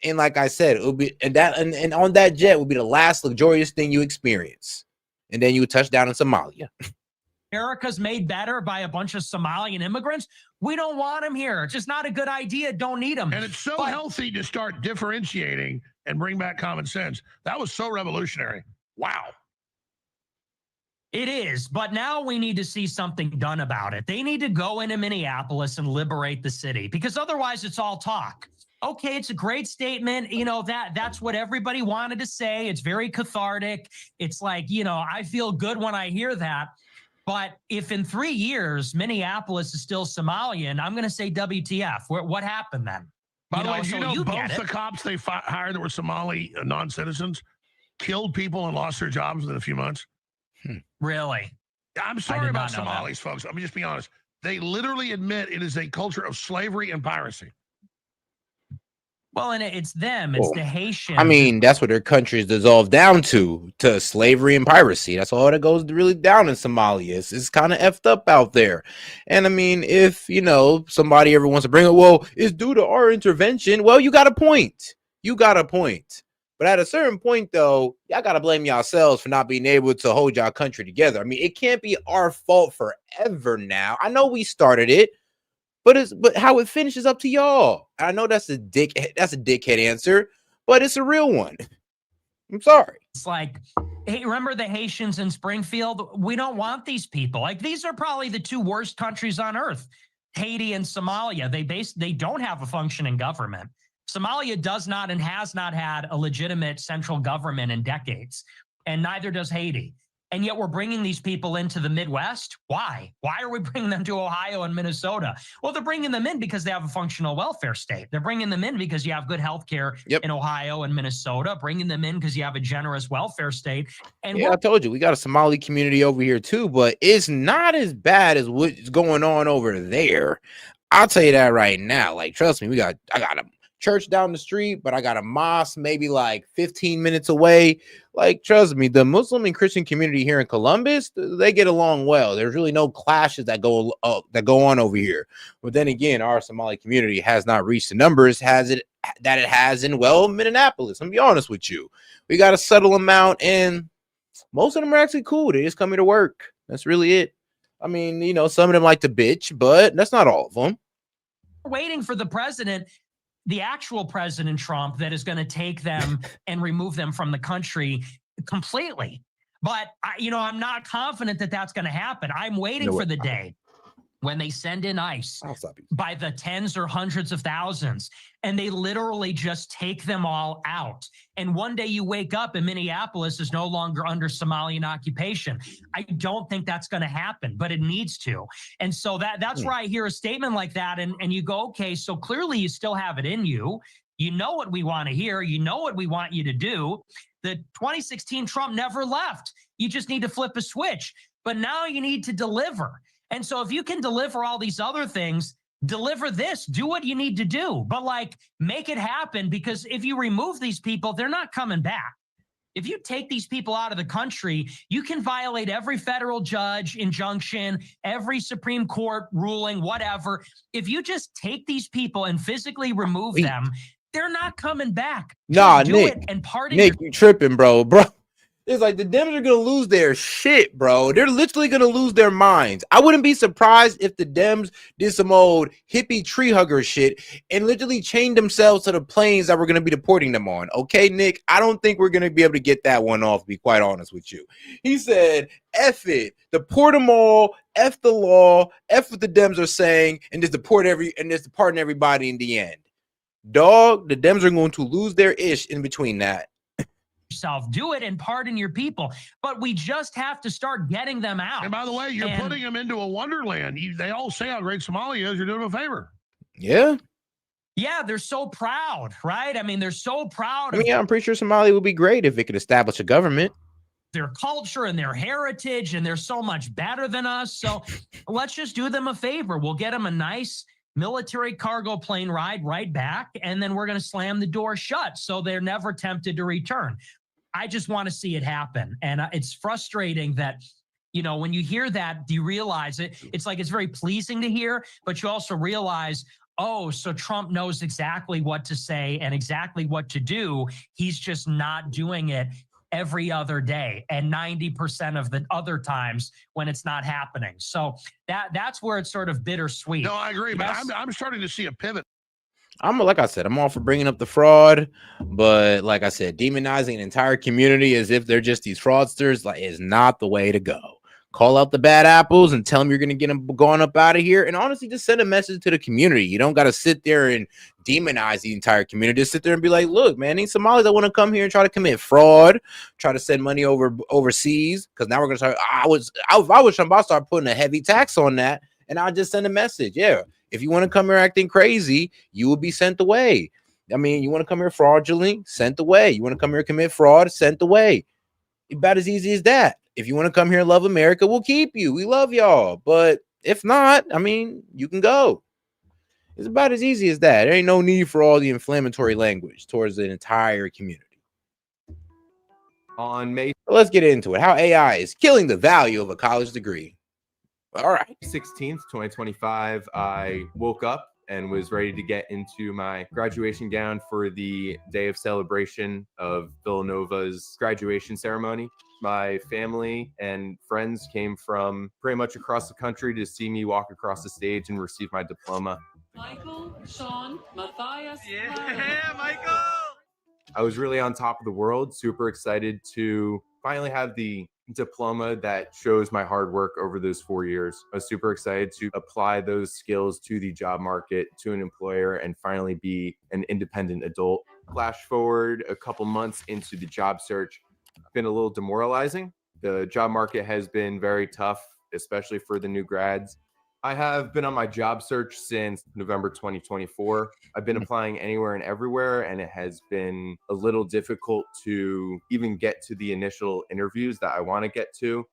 And like I said, it will be and on that jet will be the last luxurious thing you experience. And then you would touch down in Somalia. America's made better by a bunch of Somalian immigrants? We don't want them here. It's just not a good idea. Don't need them. And it's so healthy to start differentiating and bring back common sense. That was so revolutionary. Wow. It is, but now we need to see something done about it. They need to go into Minneapolis and liberate the city, because otherwise it's all talk. Okay, it's a great statement. That's what everybody wanted to say. It's very cathartic. It's like, I feel good when I hear that. But if in 3 years, Minneapolis is still Somalian, I'm going to say WTF. What happened then? By the way, both the cops they hired that were Somali non-citizens killed people and lost their jobs within a few months? Really? I'm sorry about Somalis, folks. Let me just be honest. They literally admit it is a culture of slavery and piracy. Well, and it's them. It's the Haitians. I mean, that's what their country is dissolved down to slavery and piracy. That's all that goes really down in Somalia. It's kind of effed up out there. And I mean, if, somebody ever wants to bring it, well, it's due to our intervention. Well, you got a point. But But at a certain point, though, y'all got to blame yourselves for not being able to hold y'all country together. I mean, it can't be our fault forever now. I know we started it, but how it finishes up to y'all. I know that's a dickhead answer, but it's a real one. I'm sorry. It's like, hey, remember the Haitians in Springfield? We don't want these people. Like, these are probably the two worst countries on earth, Haiti and Somalia. They don't have a functioning government. Somalia does not and has not had a legitimate central government in decades, and neither does Haiti. And yet we're bringing these people into the Midwest. Why? Why are we bringing them to Ohio and Minnesota? Well, they're bringing them in because they have a functional welfare state. They're bringing them in because you have good health care in Ohio and Minnesota, bringing them in because you have a generous welfare state. And yeah, I told you, we got a Somali community over here too, but it's not as bad as what's going on over there. I'll tell you that right now. Like, trust me, I got a church down the street, but I got a mosque maybe like 15 minutes away. Like, trust me, the Muslim and Christian community here in Columbus, they get along well. There's really no clashes that go on over here. But then again, our Somali community has not reached the numbers that it has in, well, Minneapolis. I'm be honest with you. We got a subtle amount, and most of them are actually cool. They just come here to work. That's really it. I mean, you know, some of them like to bitch, but that's not all of them. Waiting for the president, the actual President Trump, that is going to take them and remove them from the country completely. But, I'm not confident that that's going to happen. I'm waiting for the day when they send in ICE by the tens or hundreds of thousands, and they literally just take them all out. And one day you wake up and Minneapolis is no longer under Somalian occupation. I don't think that's going to happen, but it needs to. And so that's where I hear a statement like that, and you go, okay, so clearly you still have it in you. You know what we want to hear. You know what we want you to do. The 2016 Trump never left. You just need to flip a switch. But now you need to deliver. And so if you can deliver all these other things, deliver this, do what you need to do, but make it happen, because if you remove these people, they're not coming back. If you take these people out of the country, you can violate every federal judge injunction, every Supreme Court ruling, whatever. If you just take these people and physically remove them, they're not coming back. Nah, Just do Nick, it and pardon Nick, you tripping, bro. It's like the Dems are going to lose their shit, bro. They're literally going to lose their minds. I wouldn't be surprised if the Dems did some old hippie tree hugger shit and literally chained themselves to the planes that we're going to be deporting them on. Okay, Nick? I don't think we're going to be able to get that one off, to be quite honest with you. He said, F it. Deport them all. F the law. F what the Dems are saying. And just pardon everybody in the end. Dog, the Dems are going to lose their ish in between that. Yourself, do it and pardon your people, but we just have to start getting them out. And by the way, you're putting them into a wonderland. They all say how great Somalia is. You're doing them a favor. Yeah, they're so proud, right? I mean, they're so proud. I'm pretty sure Somalia would be great if it could establish a government. Their culture and their heritage, and they're so much better than us. So let's just do them a favor. We'll get them a nice military cargo plane ride right back, and then we're going to slam the door shut so they're never tempted to return. I just want to see it happen. And it's frustrating that, when you hear that, do you realize it? It's like, it's very pleasing to hear, but you also realize, oh, so Trump knows exactly what to say and exactly what to do. He's just not doing it every other day and 90% of the other times when it's not happening. So that's where it's sort of bittersweet. No, I agree, but I'm starting to see a pivot. Like I said, I'm all for bringing up the fraud, but like I said, demonizing an entire community as if they're just these fraudsters is not the way to go. Call out the bad apples and tell them you're going to get them going up out of here. And honestly, just send a message to the community. You don't got to sit there and demonize the entire community. Just sit there and be like, look, man, these Somalis that want to come here and try to commit fraud, try to send money overseas, because now we're going to start. If I was Trump, I'll start putting a heavy tax on that, and I'll just send a message. Yeah. If you want to come here acting crazy, you will be sent away. I mean, you want to come here fraudulently, sent away. You want to come here commit fraud, sent away. About as easy as that. If you want to come here and love America, we'll keep you. We love y'all. But if not, I mean, you can go. It's about as easy as that. There ain't no need for all the inflammatory language towards the entire community. On May, let's get into it. How AI is killing the value of a college degree. All right. 16th, 2025, I woke up and was ready to get into my graduation gown for the day of celebration of Villanova's graduation ceremony. My family and friends came from pretty much across the country to see me walk across the stage and receive my diploma. Michael, Sean, Matthias. Yeah, Michael! I was really on top of the world, super excited to finally have the diploma that shows my hard work over those 4 years. I was super excited to apply those skills to the job market, to an employer, and finally be an independent adult. Flash forward a couple months into the job search, been a little demoralizing. The job market has been very tough, especially for the new grads. I have been on my job search since November 2024. I've been applying anywhere and everywhere, and it has been a little difficult to even get to the initial interviews that I want to get to.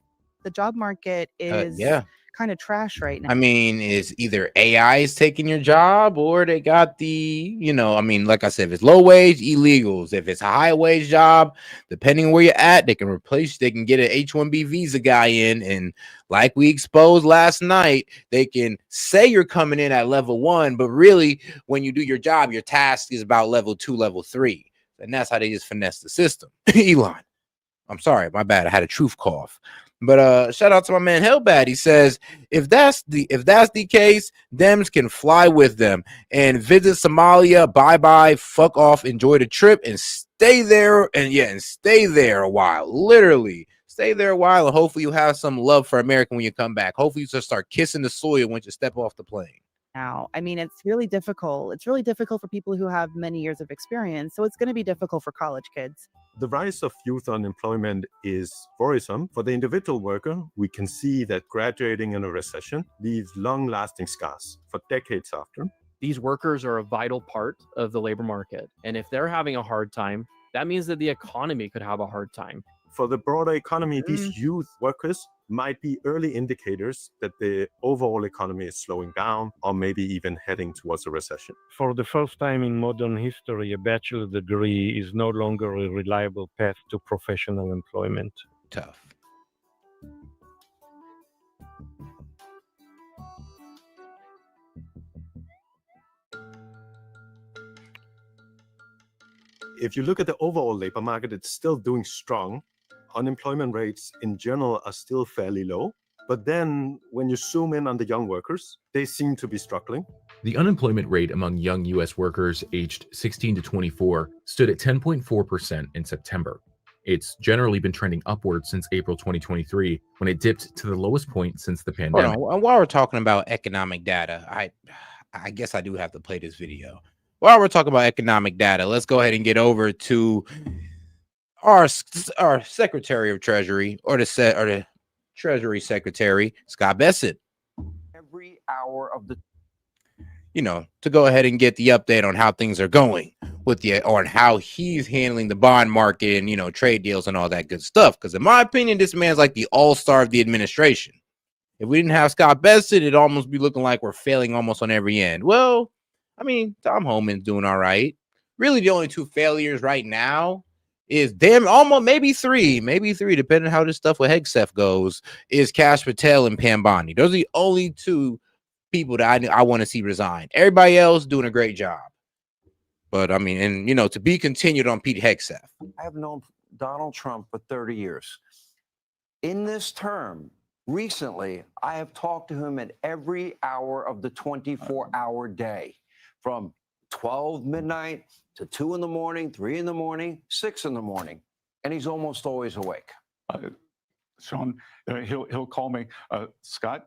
The job market is yeah. kind of trash right now. I mean, it's either AI is taking your job or they got the, I mean, like I said, if it's low wage, illegals. If it's a high wage job, depending on where you're at, they can get an H-1B visa guy in. And like we exposed last night, they can say you're coming in at level 1, but really when you do your job, your task is about level 2, level 3. And that's how they just finesse the system. Elon, I'm sorry, my bad. I had a truth cough. But shout out to my man Hellbad. He says, if that's the case, Dems can fly with them and visit Somalia. Bye, fuck off, enjoy the trip, and stay there. And stay there a while. Literally, stay there a while, and hopefully you have some love for America when you come back. Hopefully you just start kissing the soil once you step off the plane. Now, I mean, it's really difficult. It's really difficult for people who have many years of experience. So it's going to be difficult for college kids. The rise of youth unemployment is worrisome. For the individual worker, we can see that graduating in a recession leaves long-lasting scars for decades after. These workers are a vital part of the labor market. And if they're having a hard time, that means that the economy could have a hard time. For the broader economy, these youth workers might be early indicators that the overall economy is slowing down or maybe even heading towards a recession. For the first time in modern history, a bachelor degree is no longer a reliable path to professional employment. Tough. If you look at the overall labor market, it's still doing strong. Unemployment rates in general are still fairly low. But then when you zoom in on the young workers, they seem to be struggling. The unemployment rate among young U.S. workers aged 16 to 24 stood at 10.4% in September. It's generally been trending upward since April 2023, when it dipped to the lowest point since the pandemic. While we're talking about economic data, I guess I do have to play this video. While we're talking about economic data, let's go ahead and get over to our Secretary of Treasury, or the Treasury Secretary, Scott Bessent. Every hour of the, to go ahead and get the update on how things are going on how he's handling the bond market and, trade deals and all that good stuff. Because in my opinion, this man's like the all-star of the administration. If we didn't have Scott Bessent, it'd almost be looking like we're failing almost on every end. Well, I mean, Tom Homan's doing all right. Really, the only two failures right now is almost maybe three, depending on how this stuff with Hegseth goes, is Kash Patel and Pam Bondi. Those are the only two people that I want to see resign. Everybody else doing a great job. But I mean, and to be continued on Pete Hegseth. I have known Donald Trump for 30 years. In this term, recently, I have talked to him at every hour of the 24-hour day, from 12 midnight to 2 in the morning, 3 in the morning, 6 in the morning, and he's almost always awake. Sean, he'll call me, Scott,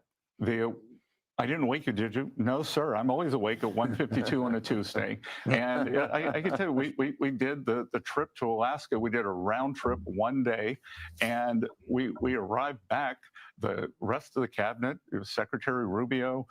I didn't wake you, did you? No, sir. I'm always awake at 1:52 on a Tuesday. And I can tell you, we did the trip to Alaska. We did a round trip one day, and we arrived back. The rest of the cabinet, it was Secretary Rubio,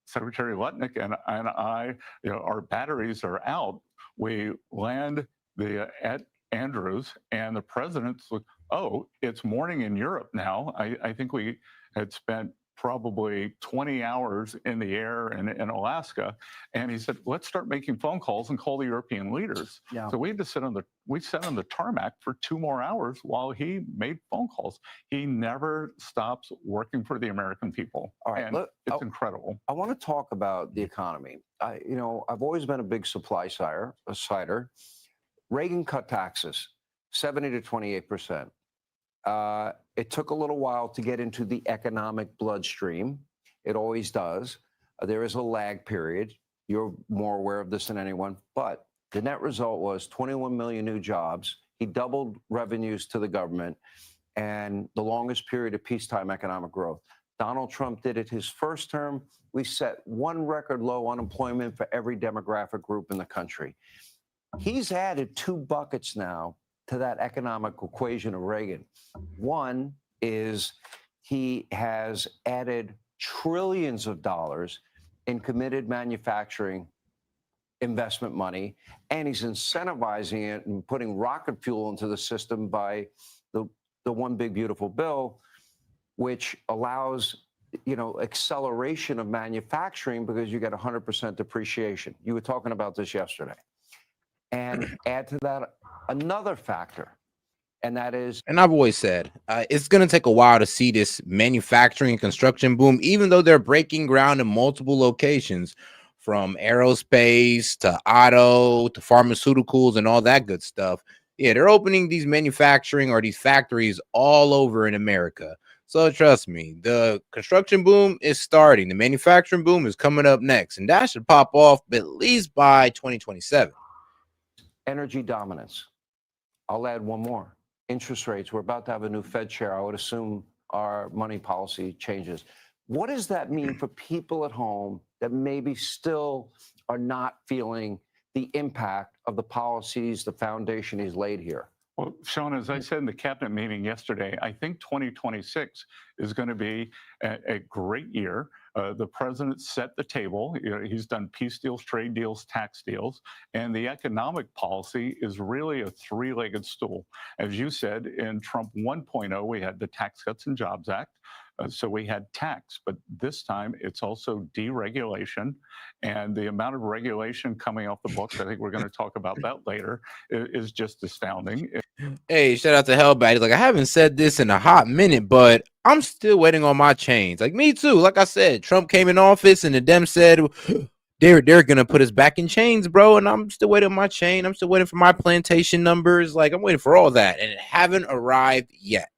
Secretary Lutnick, and I, our batteries are out. We land at Andrews, and the president's like, oh, it's morning in Europe now. I think we had spent probably 20 hours in the air in Alaska, and he said, "Let's start making phone calls and call the European leaders." Yeah. So we had to sat on the tarmac for 2 more hours while he made phone calls. He never stops working for the American people, All right, and it's incredible. I want to talk about the economy. I've always been a big cider. Reagan cut taxes 70 to 28%. It took a little while to get into the economic bloodstream. It always does. There is a lag period. You're more aware of this than anyone. But the net result was 21 million new jobs. He doubled revenues to the government and the longest period of peacetime economic growth. Donald Trump did it his first term. We set one record low unemployment for every demographic group in the country. He's added 2 buckets now to that economic equation of Reagan. One is he has added trillions of dollars in committed manufacturing investment money, and he's incentivizing it and putting rocket fuel into the system by the one big beautiful bill, which allows acceleration of manufacturing because you get 100% depreciation. You were talking about this yesterday. And add to that another factor, and that is, and I've always said it's going to take a while to see this manufacturing and construction boom, even though they're breaking ground in multiple locations, from aerospace to auto to pharmaceuticals and all that good stuff. Yeah, they're opening these manufacturing or these factories all over in America. So trust me, the construction boom is starting. The manufacturing boom is coming up next, and that should pop off at least by 2027. energy dominance. I'll add one more. Interest rates. We're about to have a new Fed chair. I would assume our money policy changes. What does that mean for people at home that maybe still are not feeling the impact of the policies, the foundation he's laid here? Well, Sean, as I said in the cabinet meeting yesterday, I think 2026 is going to be a great year. The president set the table. He's done peace deals, trade deals, tax deals, and the economic policy is really a 3-legged stool. As you said, in Trump 1.0, we had the Tax Cuts and Jobs Act. So we had tax, but this time it's also deregulation, and the amount of regulation coming off the books, I think we're going to talk about that later, is just astounding. Hey, shout out to Hellbat. He's like, I haven't said this in a hot minute, but I'm still waiting on my chains. Like, me too. Like I said, Trump came in office and the Dems said they're gonna put us back in chains, bro. And I'm still waiting on my chain. I'm still waiting for my plantation numbers. Like, I'm waiting for all that, and it haven't arrived yet.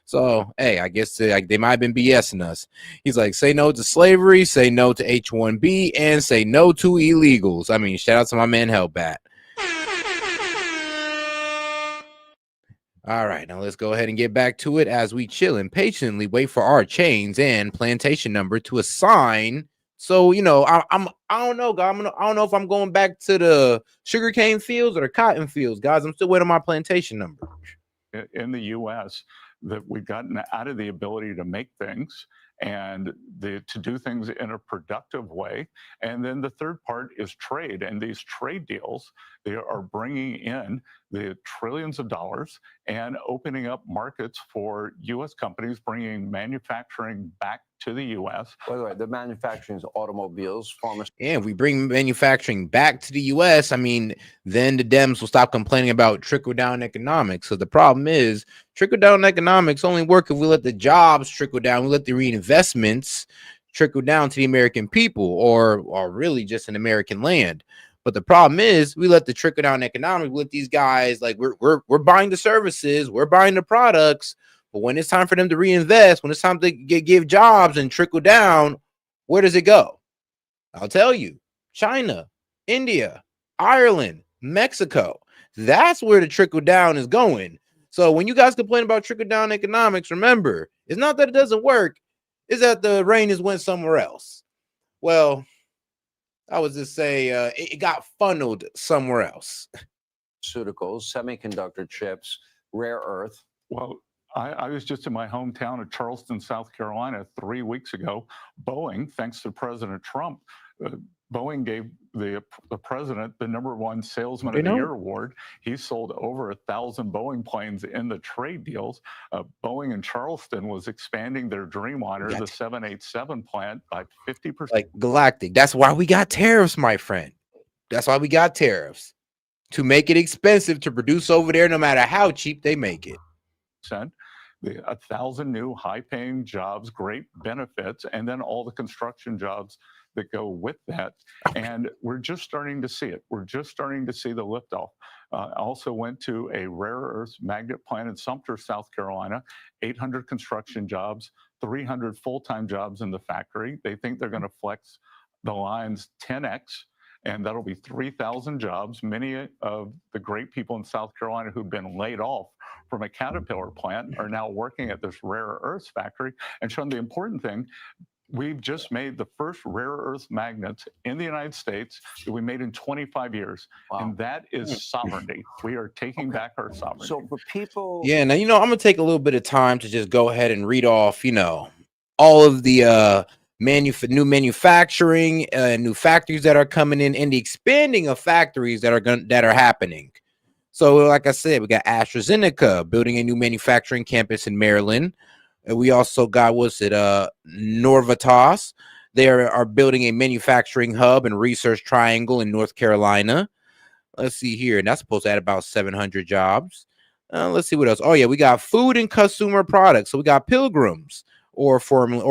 So, hey, I guess they might have been BSing us. He's like, say no to slavery, say no to H-1B, and say no to illegals. I mean, shout out to my man Hellbat. All right, now let's go ahead and get back to it as we chill and patiently wait for our chains and plantation number to assign. So, I don't know, guys. I don't know if I'm going back to the sugarcane fields or the cotton fields, guys. I'm still waiting on my plantation number. In the U.S., that we've gotten out of the ability to make things and to do things in a productive way. And then the third part is trade. And these trade deals, they are bringing in the trillions of dollars and opening up markets for U.S. companies, bringing manufacturing back to the U.S. By the way, the manufacturing is automobiles, pharmaceuticals. And if we bring manufacturing back to the U.S., I mean, then the Dems will stop complaining about trickle-down economics. So the problem is trickle-down economics only work if we let the jobs trickle down, we let the reinvestments trickle down to the American people, or really just an American land. But the problem is we let the trickle-down economics, we let these guys, like, we're buying the services, we're buying the products, but when it's time for them to reinvest, when it's time to give jobs and trickle down, where does it go? I'll tell you, China, India, Ireland, Mexico. That's where the trickle down is going. So when you guys complain about trickle down economics, remember, it's not that it doesn't work, it's that the rain has went somewhere else. Well, I was just say it got funneled somewhere else. Pharmaceuticals, semiconductor chips, rare earth. Well, I was just in my hometown of Charleston, South Carolina 3 weeks ago. Boeing, thanks to President Trump, Boeing gave the president the #1 Salesman They of the know. Year award. He sold over 1,000 Boeing planes in the trade deals. Boeing in Charleston was expanding their Dreamliner, the 787 plant, by 50%. Like Galactic. That's why we got tariffs, my friend. That's why we got tariffs, to make it expensive to produce over there, no matter how cheap they make it. 1,000 new high-paying jobs, great benefits, and then all the construction jobs that go with that. And we're just starting to see it. We're just starting to see the liftoff. I also went to a rare earth magnet plant in Sumter, South Carolina, 800 construction jobs, 300 full-time jobs in the factory. They think they're going to flex the lines 10x. And that'll be 3,000 jobs. Many of the great people in South Carolina who've been laid off from a Caterpillar plant are now working at this rare earths factory. And Sean, the important thing, we've just made the first rare earth magnets in the United States that we made in 25 years. Wow. And that is sovereignty. We are taking back our sovereignty. So for people... Yeah, now, I'm going to take a little bit of time to just go ahead and read off, all of the new manufacturing, new factories that are coming in, and the expanding of factories that are happening. So, like I said, we got AstraZeneca building a new manufacturing campus in Maryland. And we also got, Norvitas. They are building a manufacturing hub and research triangle in North Carolina. Let's see here, and that's supposed to add about 700 jobs. Let's see what else. Oh yeah, we got food and consumer products. So we got Pilgrims, or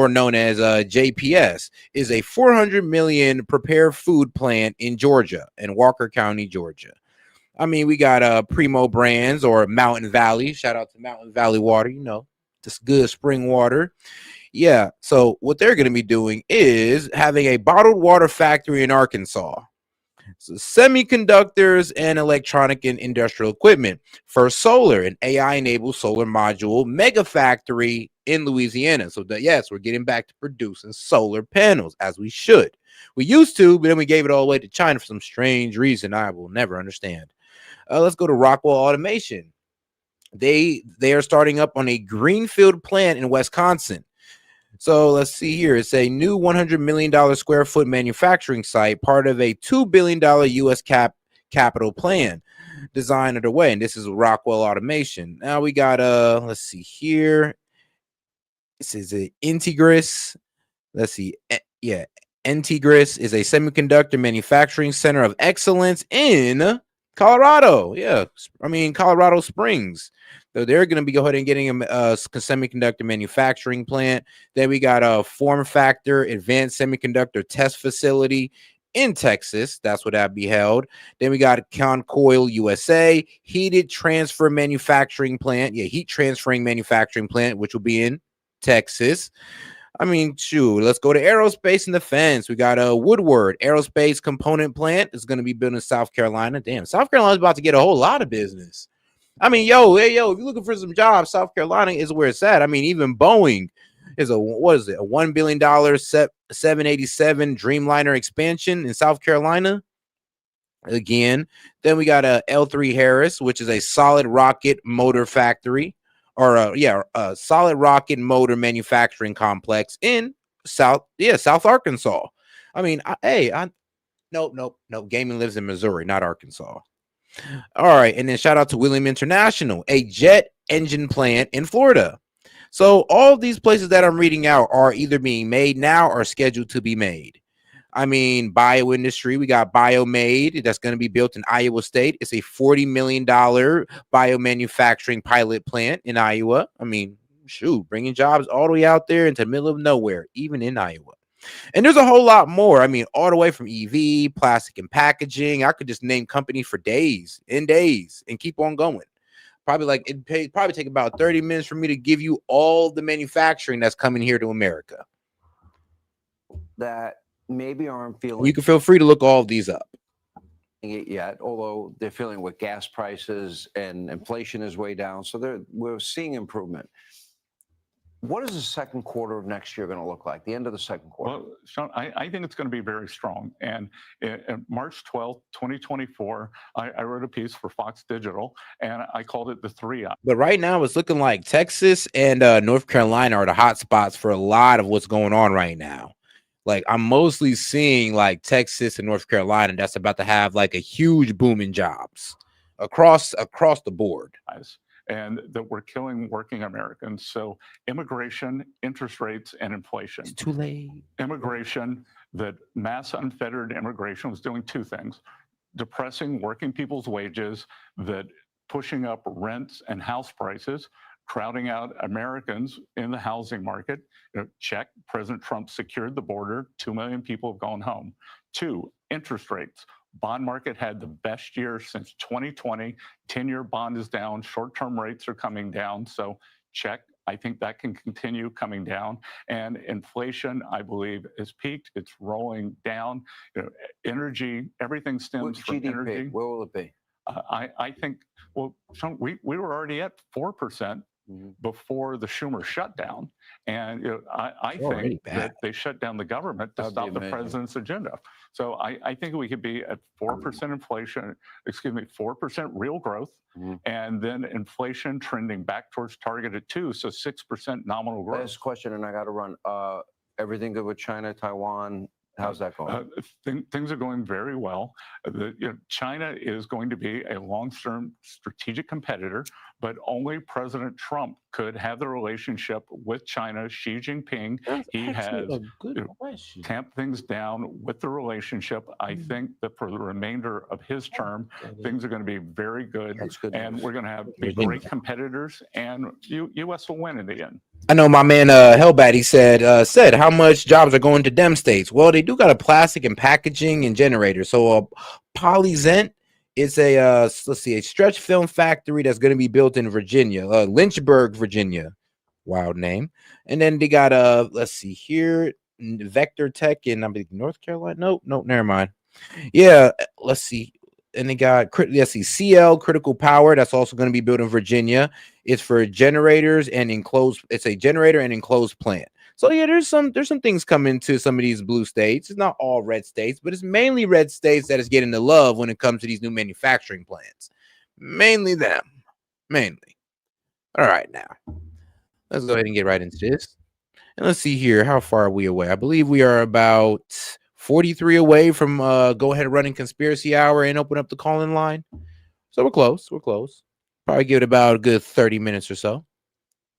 known as JPS, is a 400 million prepared food plant in Georgia, in Walker County, Georgia. I mean, we got Primo Brands, or Mountain Valley. Shout out to Mountain Valley Water, this good spring water. Yeah, so what they're going to be doing is having a bottled water factory in Arkansas. So semiconductors and electronic and industrial equipment. For solar, an AI-enabled solar module mega factory in Louisiana. So yes, we're getting back to producing solar panels, as we should. We used to, but then we gave it all away to China for some strange reason I will never understand. Let's go to Rockwell Automation. They are starting up on a greenfield plant in Wisconsin. So let's see here. It's a new $100 million square foot manufacturing site, part of a $2 billion U.S. capital plan designed underway. And this is Rockwell Automation. Now we got, let's see here. This is a Integris. Let's see. Yeah. Integris is a semiconductor manufacturing center of excellence in Colorado. Yeah. I mean, Colorado Springs. So they're going to be go ahead and getting a semiconductor manufacturing plant. Then we got a Form Factor Advanced Semiconductor Test Facility in Texas. That's what that be held. Then we got Concoil USA Heated Transfer Manufacturing Plant. Yeah, heat transferring manufacturing plant, which will be in Texas. I mean, shoot, let's go to aerospace and defense. We got a Woodward Aerospace Component Plant. It's going to be built in South Carolina. Damn, South Carolina's about to get a whole lot of business. I mean, if you're looking for some jobs, South Carolina is where it's at. I mean, even Boeing is a $1 billion 787 Dreamliner expansion in South Carolina. Again, then we got a L3 Harris, which is a solid rocket motor factory, or a solid rocket motor manufacturing complex in South Arkansas. I mean, no. Gaming lives in Missouri, not Arkansas. All right, and then shout out to William International, a jet engine plant in Florida. So all of these places that I'm reading out are either being made now or scheduled to be made. I mean, bio industry, we got BioMade that's going to be built in Iowa State. It's a $40 million biomanufacturing pilot plant in Iowa. I mean, shoot, bringing jobs all the way out there into the middle of nowhere, even in Iowa. And there's a whole lot more. I mean, all the way from EV, plastic and packaging. I could just name companies for days and keep on going. Probably take about 30 minutes for me to give you all the manufacturing that's coming here to America. That maybe aren't feeling. You can feel free to look all of these up. It yet, although they're feeling with gas prices and inflation is way down. So we're seeing improvement. What is the second quarter of next year going to look like, the end of the second quarter? Well, Sean, I think it's going to be very strong. And March 12th, 2024, I wrote a piece for Fox Digital, and I called it the 3 I. But right now, it's looking like Texas and North Carolina are the hot spots for a lot of what's going on right now. Like I'm mostly seeing like Texas and North Carolina that's about to have like a huge boom in jobs across the board. And that we're killing working Americans. So immigration, interest rates, and inflation. It's too late. Immigration, that mass unfettered immigration was doing two things: depressing working people's wages, that pushing up rents and house prices, crowding out Americans in the housing market. Check, President Trump secured the border. 2 million people have gone home. Two, interest rates. Bond market had the best year since 2020. 10-year bond is down. Short-term rates are coming down. So check. I think that can continue coming down. And inflation, I believe, has peaked. It's rolling down. Energy, everything stems from GDP, energy. where will it be? I think, well, Sean, we were already at 4% before the Schumer shutdown. And I think that they shut down the government to stop the president's agenda. So I think we could be at 4% inflation, 4% real growth, and then inflation trending back towards target at 2%, so 6% nominal growth. Last question, and I got to run. Everything good with China, Taiwan? How's that going? Things are going very well. China is going to be a long-term strategic competitor, but only President Trump could have the relationship with China. Xi Jinping, he has tamped things down with the relationship. I think that for the remainder of his term, things are going to be very good. And we're going to have great competitors, and U.S. will win in the end. I know my man Hellbat, he said how much jobs are going to dem states. Well, they do got a plastic and packaging and generator. So Polyzent is a a stretch film factory that's going to be built in Virginia, Lynchburg, Virginia. Wild name. And then they got let's see here, Vector Tech in North Carolina. Nope, never mind. Yeah, let's see. And they got CL Critical Power that's also going to be built in Virginia. It's for generators and enclosed. It's a generator and enclosed plant. So yeah, there's some things coming to some of these blue states. It's not all red states, but it's mainly red states that is getting the love when it comes to these new manufacturing plants. Mainly them. Mainly. All right, now let's go ahead and get right into this. And let's see here. How far are we away? I believe we are about 43 away from go ahead and running conspiracy hour and open up the call-in line. So we're close. We're close. Probably give it about a good 30 minutes or so.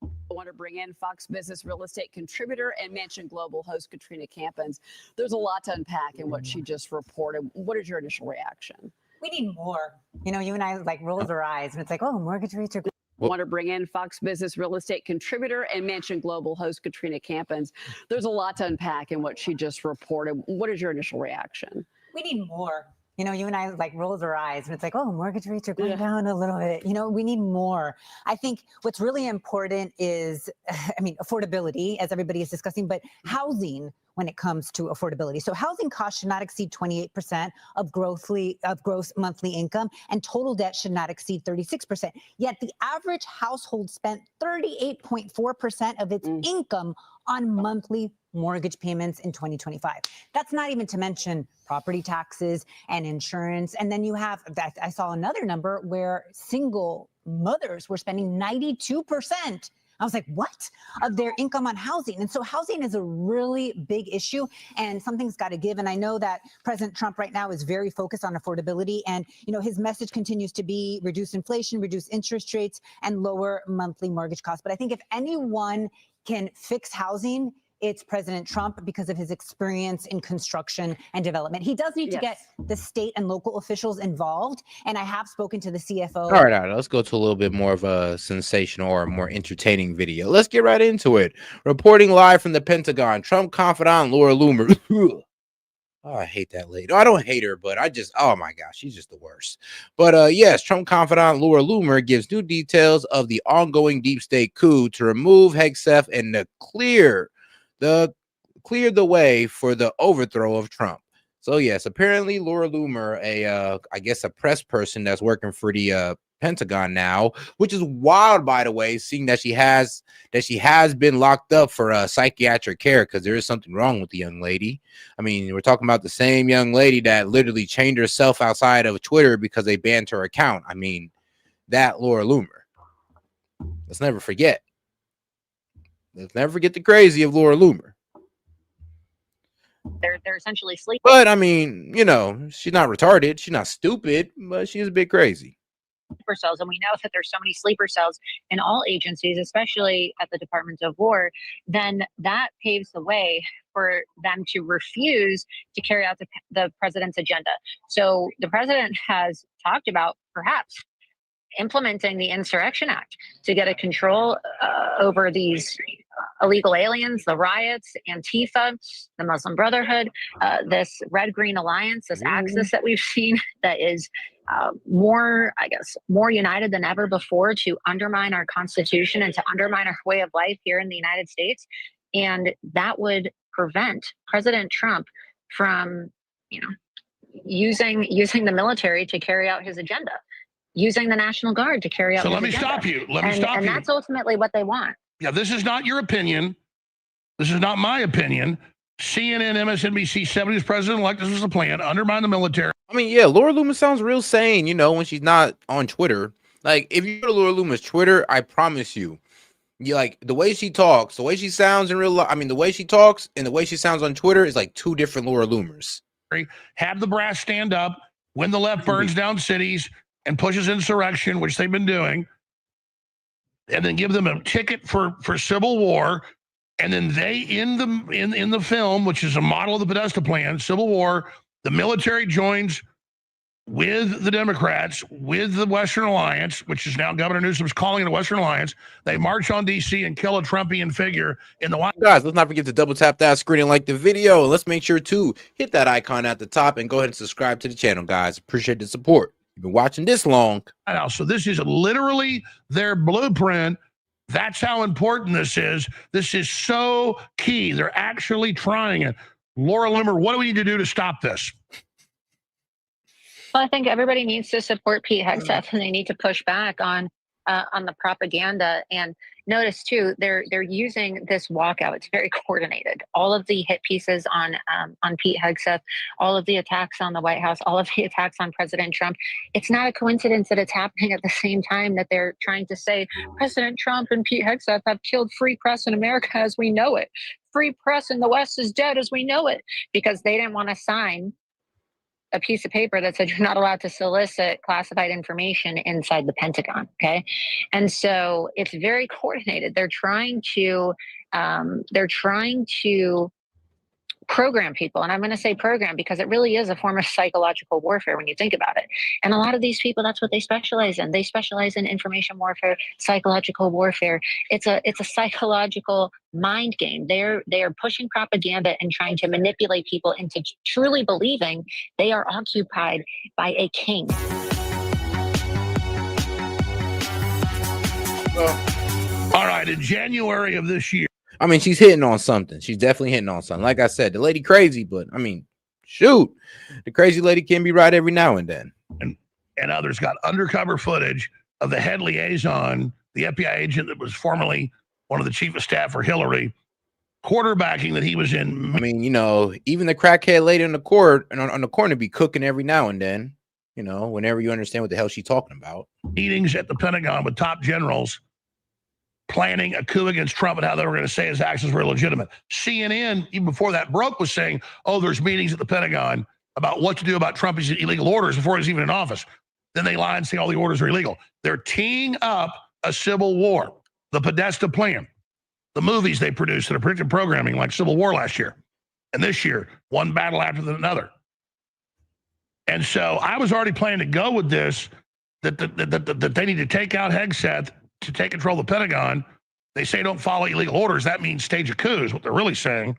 I want to bring in Fox Business real estate contributor and Mansion Global host Katrina Campins. There's a lot to unpack in what she just reported. What is your initial reaction? We need more. You know, you and I like rolls our eyes and it's like, oh, mortgage rates are. I want to bring in Fox Business real estate contributor and Mansion Global host Katrina Campins. There's a lot to unpack in what she just reported. What is your initial reaction? We need more. You know, you and I like rolls our eyes and it's like, oh, mortgage rates are going down a little bit. You know, we need more. I think what's really important is, I mean, affordability, as everybody is discussing, but housing when it comes to affordability. So housing costs should not exceed 28% of gross monthly income, and total debt should not exceed 36%. Yet the average household spent 38.4% of its income on monthly mortgage payments in 2025. That's not even to mention property taxes and insurance. And then you have, I saw another number where single mothers were spending 92%. I was like, what? Of their income on housing. And so housing is a really big issue and something's got to give. And I know that President Trump right now is very focused on affordability. And, you know, his message continues to be reduce inflation, reduce interest rates, and lower monthly mortgage costs. But I think if anyone can fix housing, it's President Trump because of his experience in construction and development. He does need to get the state and local officials involved. And I have spoken to the CFO. All right. Let's go to a little bit more of a sensational or more entertaining video. Let's get right into it. Reporting live from the Pentagon, Trump confidant Laura Loomer. Oh, I hate that lady. No, I don't hate her, but oh my gosh, she's just the worst. But yes, Trump confidant Laura Loomer gives new details of the ongoing deep state coup to remove Hegseth and to clear the way for the overthrow of Trump. So yes, apparently Laura Loomer, I guess a press person that's working for the Pentagon now, which is wild, by the way, seeing that she has been locked up for psychiatric care because there is something wrong with the young lady. I mean, we're talking about the same young lady that literally chained herself outside of Twitter because they banned her account. I mean, that Laura Loomer. Let's never forget. Let's never forget the crazy of Laura Loomer. They're essentially sleeping. But I mean, you know, she's not retarded. She's not stupid, but she's a bit crazy. Sleeper cells, and we know that there's so many sleeper cells in all agencies, especially at the Department of War, then that paves the way for them to refuse to carry out the president's agenda. So the president has talked about perhaps implementing the Insurrection Act to get a control over these illegal aliens, the riots, Antifa, the Muslim Brotherhood, this Red-Green Alliance, this axis that we've seen that is more united than ever before to undermine our Constitution and to undermine our way of life here in the United States. And that would prevent President Trump from, using the military to carry out his agenda, using the National Guard to carry out his agenda. So let me stop you. Let me stop you. And that's ultimately what they want. Yeah, this is not your opinion. This is not my opinion. CNN, MSNBC, 70s president-elect, this was the plan, undermine the military. I mean, yeah, Laura Loomis sounds real sane, when she's not on Twitter. Like, if you go to Laura Loomis' Twitter, I promise you, like, the way she talks, the way she sounds in real life, the way she talks and the way she sounds on Twitter is like two different Laura Loomers. Have the brass stand up when the left burns down cities and pushes insurrection, which they've been doing, and then give them a ticket for civil war. And then they, in the film, which is a model of the Podesta plan, civil war, the military joins with the Democrats, with the Western Alliance, which is now Governor Newsom's calling it a Western Alliance. They march on D.C. and kill a Trumpian figure in the White House. Guys, let's not forget to double tap that screen and like the video. And let's make sure to hit that icon at the top and go ahead and subscribe to the channel, guys. Appreciate the support. You've been watching this long. So this is literally their blueprint. That's how important this is. This is so key. They're actually trying it. Laura Loomer, what do we need to do to stop this? Well, I think everybody needs to support Pete Hegseth, and they need to push back on the propaganda. And notice too, they're using this walkout. It's very coordinated. All of the hit pieces on Pete Hegseth, all of the attacks on the White House, all of the attacks on President Trump. It's not a coincidence that it's happening at the same time that they're trying to say President Trump and Pete Hegseth have killed free press in America as we know it. Free press in the West is dead as we know it, because they didn't want to sign a piece of paper that said you're not allowed to solicit classified information inside the Pentagon. Okay. And so it's very coordinated. They're trying to program people. And I'm going to say program because it really is a form of psychological warfare when you think about it. And a lot of these people, that's what they specialize in. They specialize in information warfare, psychological warfare. It's a psychological mind game. They are pushing propaganda and trying to manipulate people into truly believing they are occupied by a king. All right, in January of this year. She's hitting on something. She's definitely hitting on something. Like I said, the lady crazy, but shoot, the crazy lady can be right every now and then. And others got undercover footage of the head liaison, the FBI agent that was formerly one of the chief of staff for Hillary, quarterbacking that he was in. Even the crackhead lady on the court and on the corner be cooking every now and then, whenever you understand what the hell she's talking about. Meetings at the Pentagon with top generals planning a coup against Trump and how they were going to say his actions were illegitimate. CNN, even before that broke, was saying, there's meetings at the Pentagon about what to do about Trump's illegal orders before he's even in office. Then they lie and say all the orders are illegal. They're teeing up a civil war. The Podesta plan, the movies they produced that are predictive programming like Civil War last year. And this year, one battle after another. And so I was already planning to go with this, that they need to take out Hegseth to take control of the Pentagon. They say don't follow illegal orders. That means stage a coup is what they're really saying.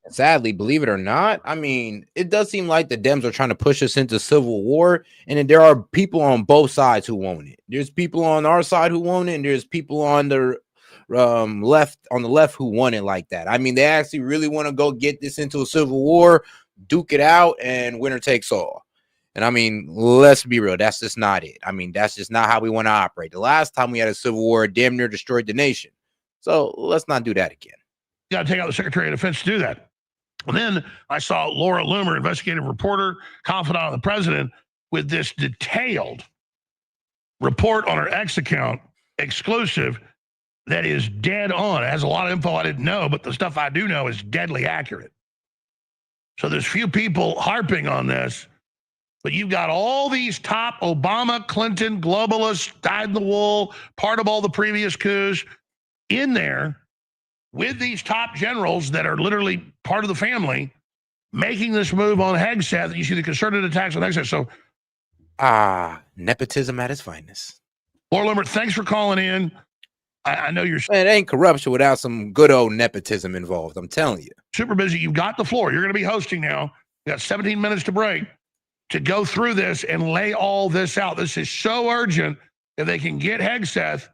Sadly, believe it or not, it does seem like the Dems are trying to push us into civil war, and then there are people on both sides who want it. There's people on our side who want it, and there's people on the left who want it like that. They actually really want to go get this into a civil war, duke it out, and winner takes all. And let's be real, that's just not it. That's just not how we want to operate. The last time we had a civil war, it damn near destroyed the nation. So let's not do that again. You got to take out the Secretary of Defense to do that. And then I saw Laura Loomer, investigative reporter, confidant of the president, with this detailed report on her X account, exclusive, that is dead on. It has a lot of info I didn't know, but the stuff I do know is deadly accurate. So there's few people harping on this, but you've got all these top Obama, Clinton, globalists, dyed-in-the-wool, part of all the previous coups in there with these top generals that are literally part of the family making this move on Hegseth. You see the concerted attacks on Hegseth. So, nepotism at its finest. Laura Limbert, thanks for calling in. I know you're Man, it ain't corruption without some good old nepotism involved. I'm telling you. super busy. You've got the floor. You're going to be hosting now. You got 17 minutes to break to go through this and lay all this out. This is so urgent. If they can get Hegseth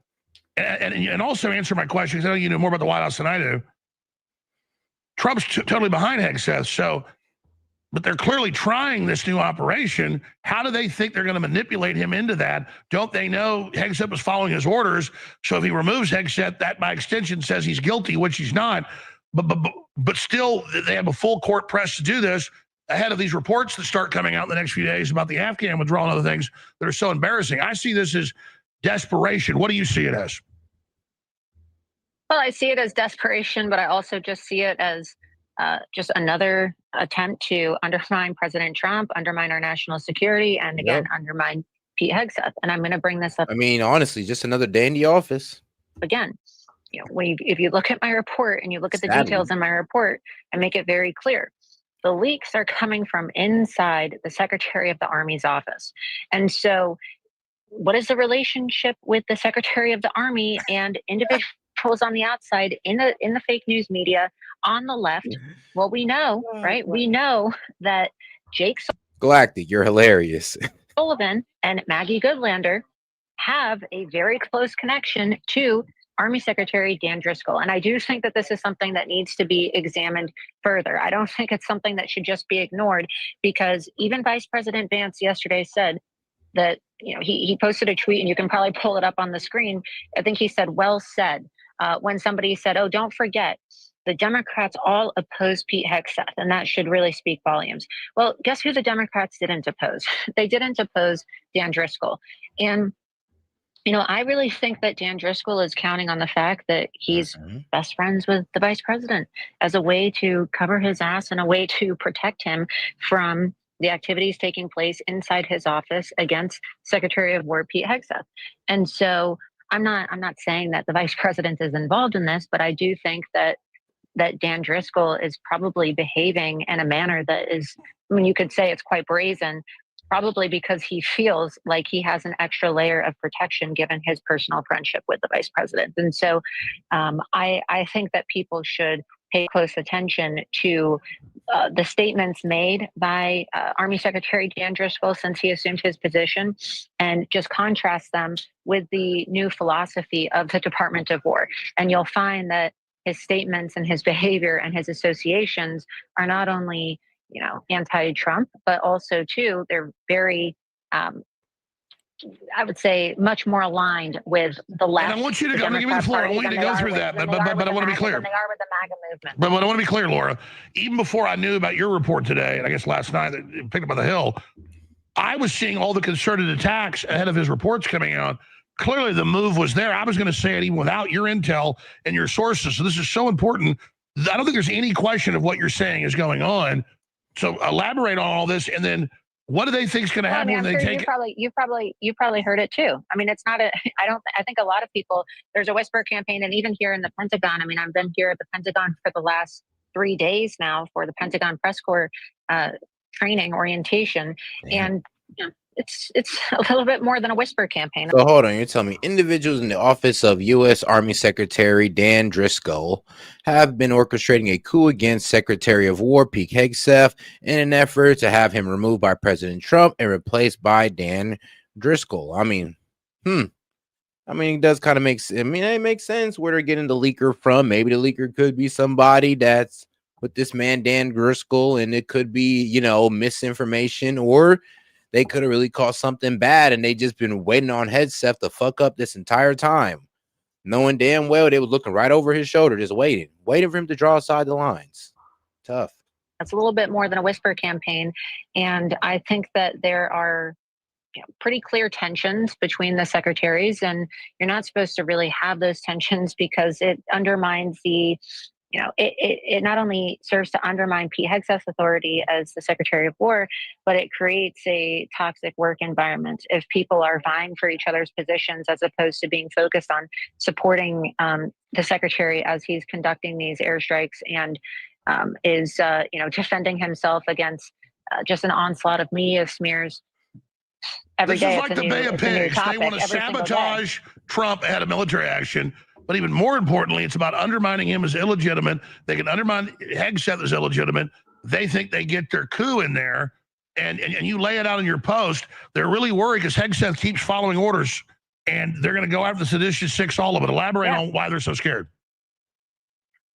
and also answer my question, because I know you know more about the White House than I do. Trump's totally behind Hegseth. So, but they're clearly trying this new operation. How do they think they're going to manipulate him into that? Don't they know Hegseth was following his orders? So if he removes Hegseth, that by extension says he's guilty, which he's not. But still, they have a full court press to do this ahead of these reports that start coming out in the next few days about the Afghan withdrawal and other things that are so embarrassing. I see this as desperation. What do you see it as? Well, I see it as desperation, but I also just see it as just another attempt to undermine President Trump, undermine our national security, and again, undermine Pete Hegseth. And I'm going to bring this up. I mean, honestly, just another day in the office. Again, you know, if you look at my report and you look at the details in my report, I make it very clear. The leaks are coming from inside the Secretary of the Army's office. And so what is the relationship with the Secretary of the Army and individuals on the outside in the fake news media on the left? Well, we know, right? We know that Jake Galactic, you're hilarious. Sullivan and Maggie Goodlander have a very close connection to Army Secretary Dan Driscoll. And I do think that this is something that needs to be examined further. I don't think it's something that should just be ignored, because even Vice President Vance yesterday said that, you know, he posted a tweet, and you can probably pull it up on the screen. I think he said, well said, when somebody said, oh, don't forget, the Democrats all oppose Pete Hegseth, and that should really speak volumes. Well, guess who the Democrats didn't oppose? They didn't oppose Dan Driscoll. And, you know, I really think that Dan Driscoll is counting on the fact that he's best friends with the vice president as a way to cover his ass and a way to protect him from the activities taking place inside his office against Secretary of War Pete Hegseth. And so I'm not saying that the vice president is involved in this, but I do think that Dan Driscoll is probably behaving in a manner that is, I mean, you could say it's quite brazen, probably because he feels like he has an extra layer of protection given his personal friendship with the vice president. And so I think that people should pay close attention to the statements made by Army Secretary Dan Driscoll since he assumed his position, and just contrast them with the new philosophy of the Department of War. And you'll find that his statements and his behavior and his associations are not only, you know, anti-Trump, but also too, they're very, I would say, much more aligned with the left. And I want you to go. I'm going to give you the floor. I want you to go through that, but I want to be clear. They are with the MAGA movement. But I want to be clear, Laura. Even before I knew about your report today, and I guess last night that it picked up on the Hill, I was seeing all the concerted attacks ahead of his reports coming out. Clearly, the move was there. I was going to say it even without your intel and your sources. So this is so important. I don't think there's any question of what you're saying is going on. So elaborate on all this, and then what do they think is going to happen when they take it? You probably heard it too. I mean, it's not a. I think a lot of people. There's a whisper campaign, and even here in the Pentagon. I mean, I've been here at the Pentagon for the last 3 days now for the Pentagon Press Corps training orientation, and you know, it's a little bit more than a whisper campaign. So hold on, you're telling me individuals in the office of U.S. Army Secretary Dan Driscoll have been orchestrating a coup against Secretary of War Pete Hegseth in an effort to have him removed by President Trump and replaced by Dan Driscoll. I mean, it does kind of make sense. I mean, it makes sense where they're getting the leaker from. Maybe the leaker could be somebody that's with this man Dan Driscoll, and it could be, you know, misinformation, or they could have really caused something bad, and they just been waiting on Hegseth to fuck up this entire time, knowing damn well they was looking right over his shoulder, just waiting for him to draw aside the lines. Tough. That's a little bit more than a whisper campaign, and I think that there are, you know, pretty clear tensions between the secretaries, and you're not supposed to really have those tensions because it undermines the, it not only serves to undermine Pete Hegseth's authority as the Secretary of War, but it creates a toxic work environment if people are vying for each other's positions as opposed to being focused on supporting the Secretary as he's conducting these airstrikes and is defending himself against just an onslaught of media smears. Every This day is like the Bay of Pigs. They want to sabotage Trump ahead of military action. But even more importantly, it's about undermining him as illegitimate. They can undermine Hegseth as illegitimate. They think they get their coup in there. And you lay it out in your post. They're really worried because Hegseth keeps following orders. And they're going to go after the seditious six, all of it. Elaborate on why they're so scared.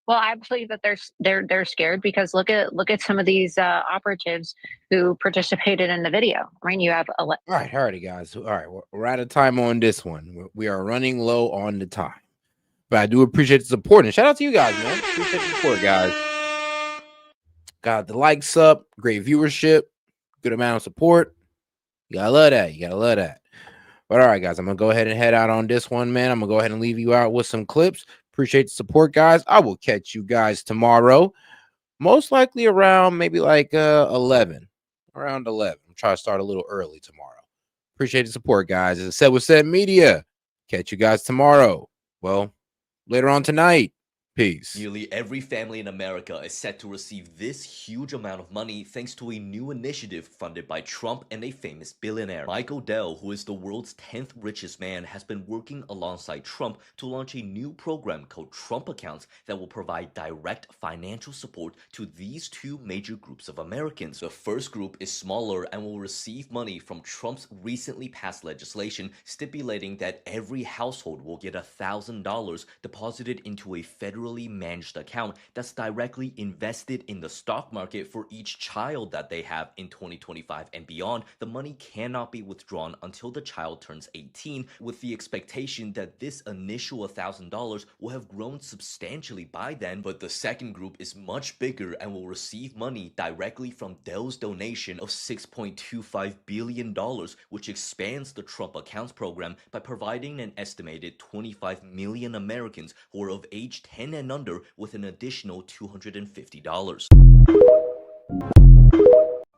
Well, I believe that they're scared because look at some of these operatives who participated in the video. I mean, you have all right, guys. All right, we're out of time on this one. We are running low on the time, but I do appreciate the support and shout out to you guys, man. Appreciate the support, guys. Got the likes up, great viewership, good amount of support. You gotta love that. You gotta love that. But all right, guys, I'm gonna go ahead and head out on this one, man. I'm gonna go ahead and leave you out with some clips. Appreciate the support, guys. I will catch you guys tomorrow, most likely around maybe like 11, around 11. I'm trying to start a little early tomorrow. Appreciate the support, guys. As I said with S.E.T Media, catch you guys tomorrow. Well, later on tonight. Peace. Nearly every family in America is set to receive this huge amount of money thanks to a new initiative funded by Trump and a famous billionaire. Mike Odell, who is the world's 10th richest man, has been working alongside Trump to launch a new program called Trump Accounts that will provide direct financial support to these two major groups of Americans. The first group is smaller and will receive money from Trump's recently passed legislation stipulating that every household will get $1,000 deposited into a federally managed account that's directly invested in the stock market for each child that they have in 2025 and beyond. The money cannot be withdrawn until the child turns 18, with the expectation that this initial $1,000 will have grown substantially by then. But the second group is much bigger and will receive money directly from Dell's donation of $6.25 billion, which expands the Trump Accounts program by providing an estimated 25 million Americans who are of age 10 and under with an additional $250.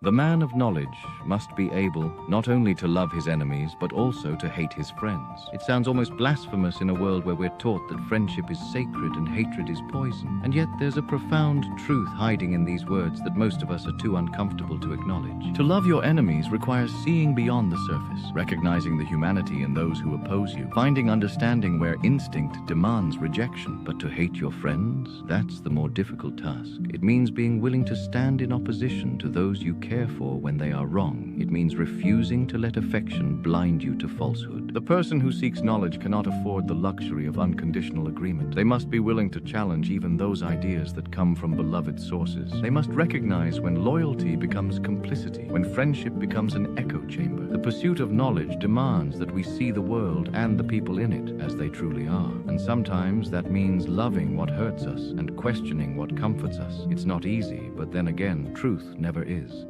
The man of knowledge must be able not only to love his enemies, but also to hate his friends. It sounds almost blasphemous in a world where we're taught that friendship is sacred and hatred is poison. And yet there's a profound truth hiding in these words that most of us are too uncomfortable to acknowledge. To love your enemies requires seeing beyond the surface, recognizing the humanity in those who oppose you, finding understanding where instinct demands rejection. But to hate your friends, that's the more difficult task. It means being willing to stand in opposition to those you care for when they are wrong. It means refusing to let affection blind you to falsehood. The person who seeks knowledge cannot afford the luxury of unconditional agreement. They must be willing to challenge even those ideas that come from beloved sources. They must recognize when loyalty becomes complicity, when friendship becomes an echo chamber. The pursuit of knowledge demands that we see the world and the people in it as they truly are. And sometimes that means loving what hurts us and questioning what comforts us. It's not easy, but then again, truth never is.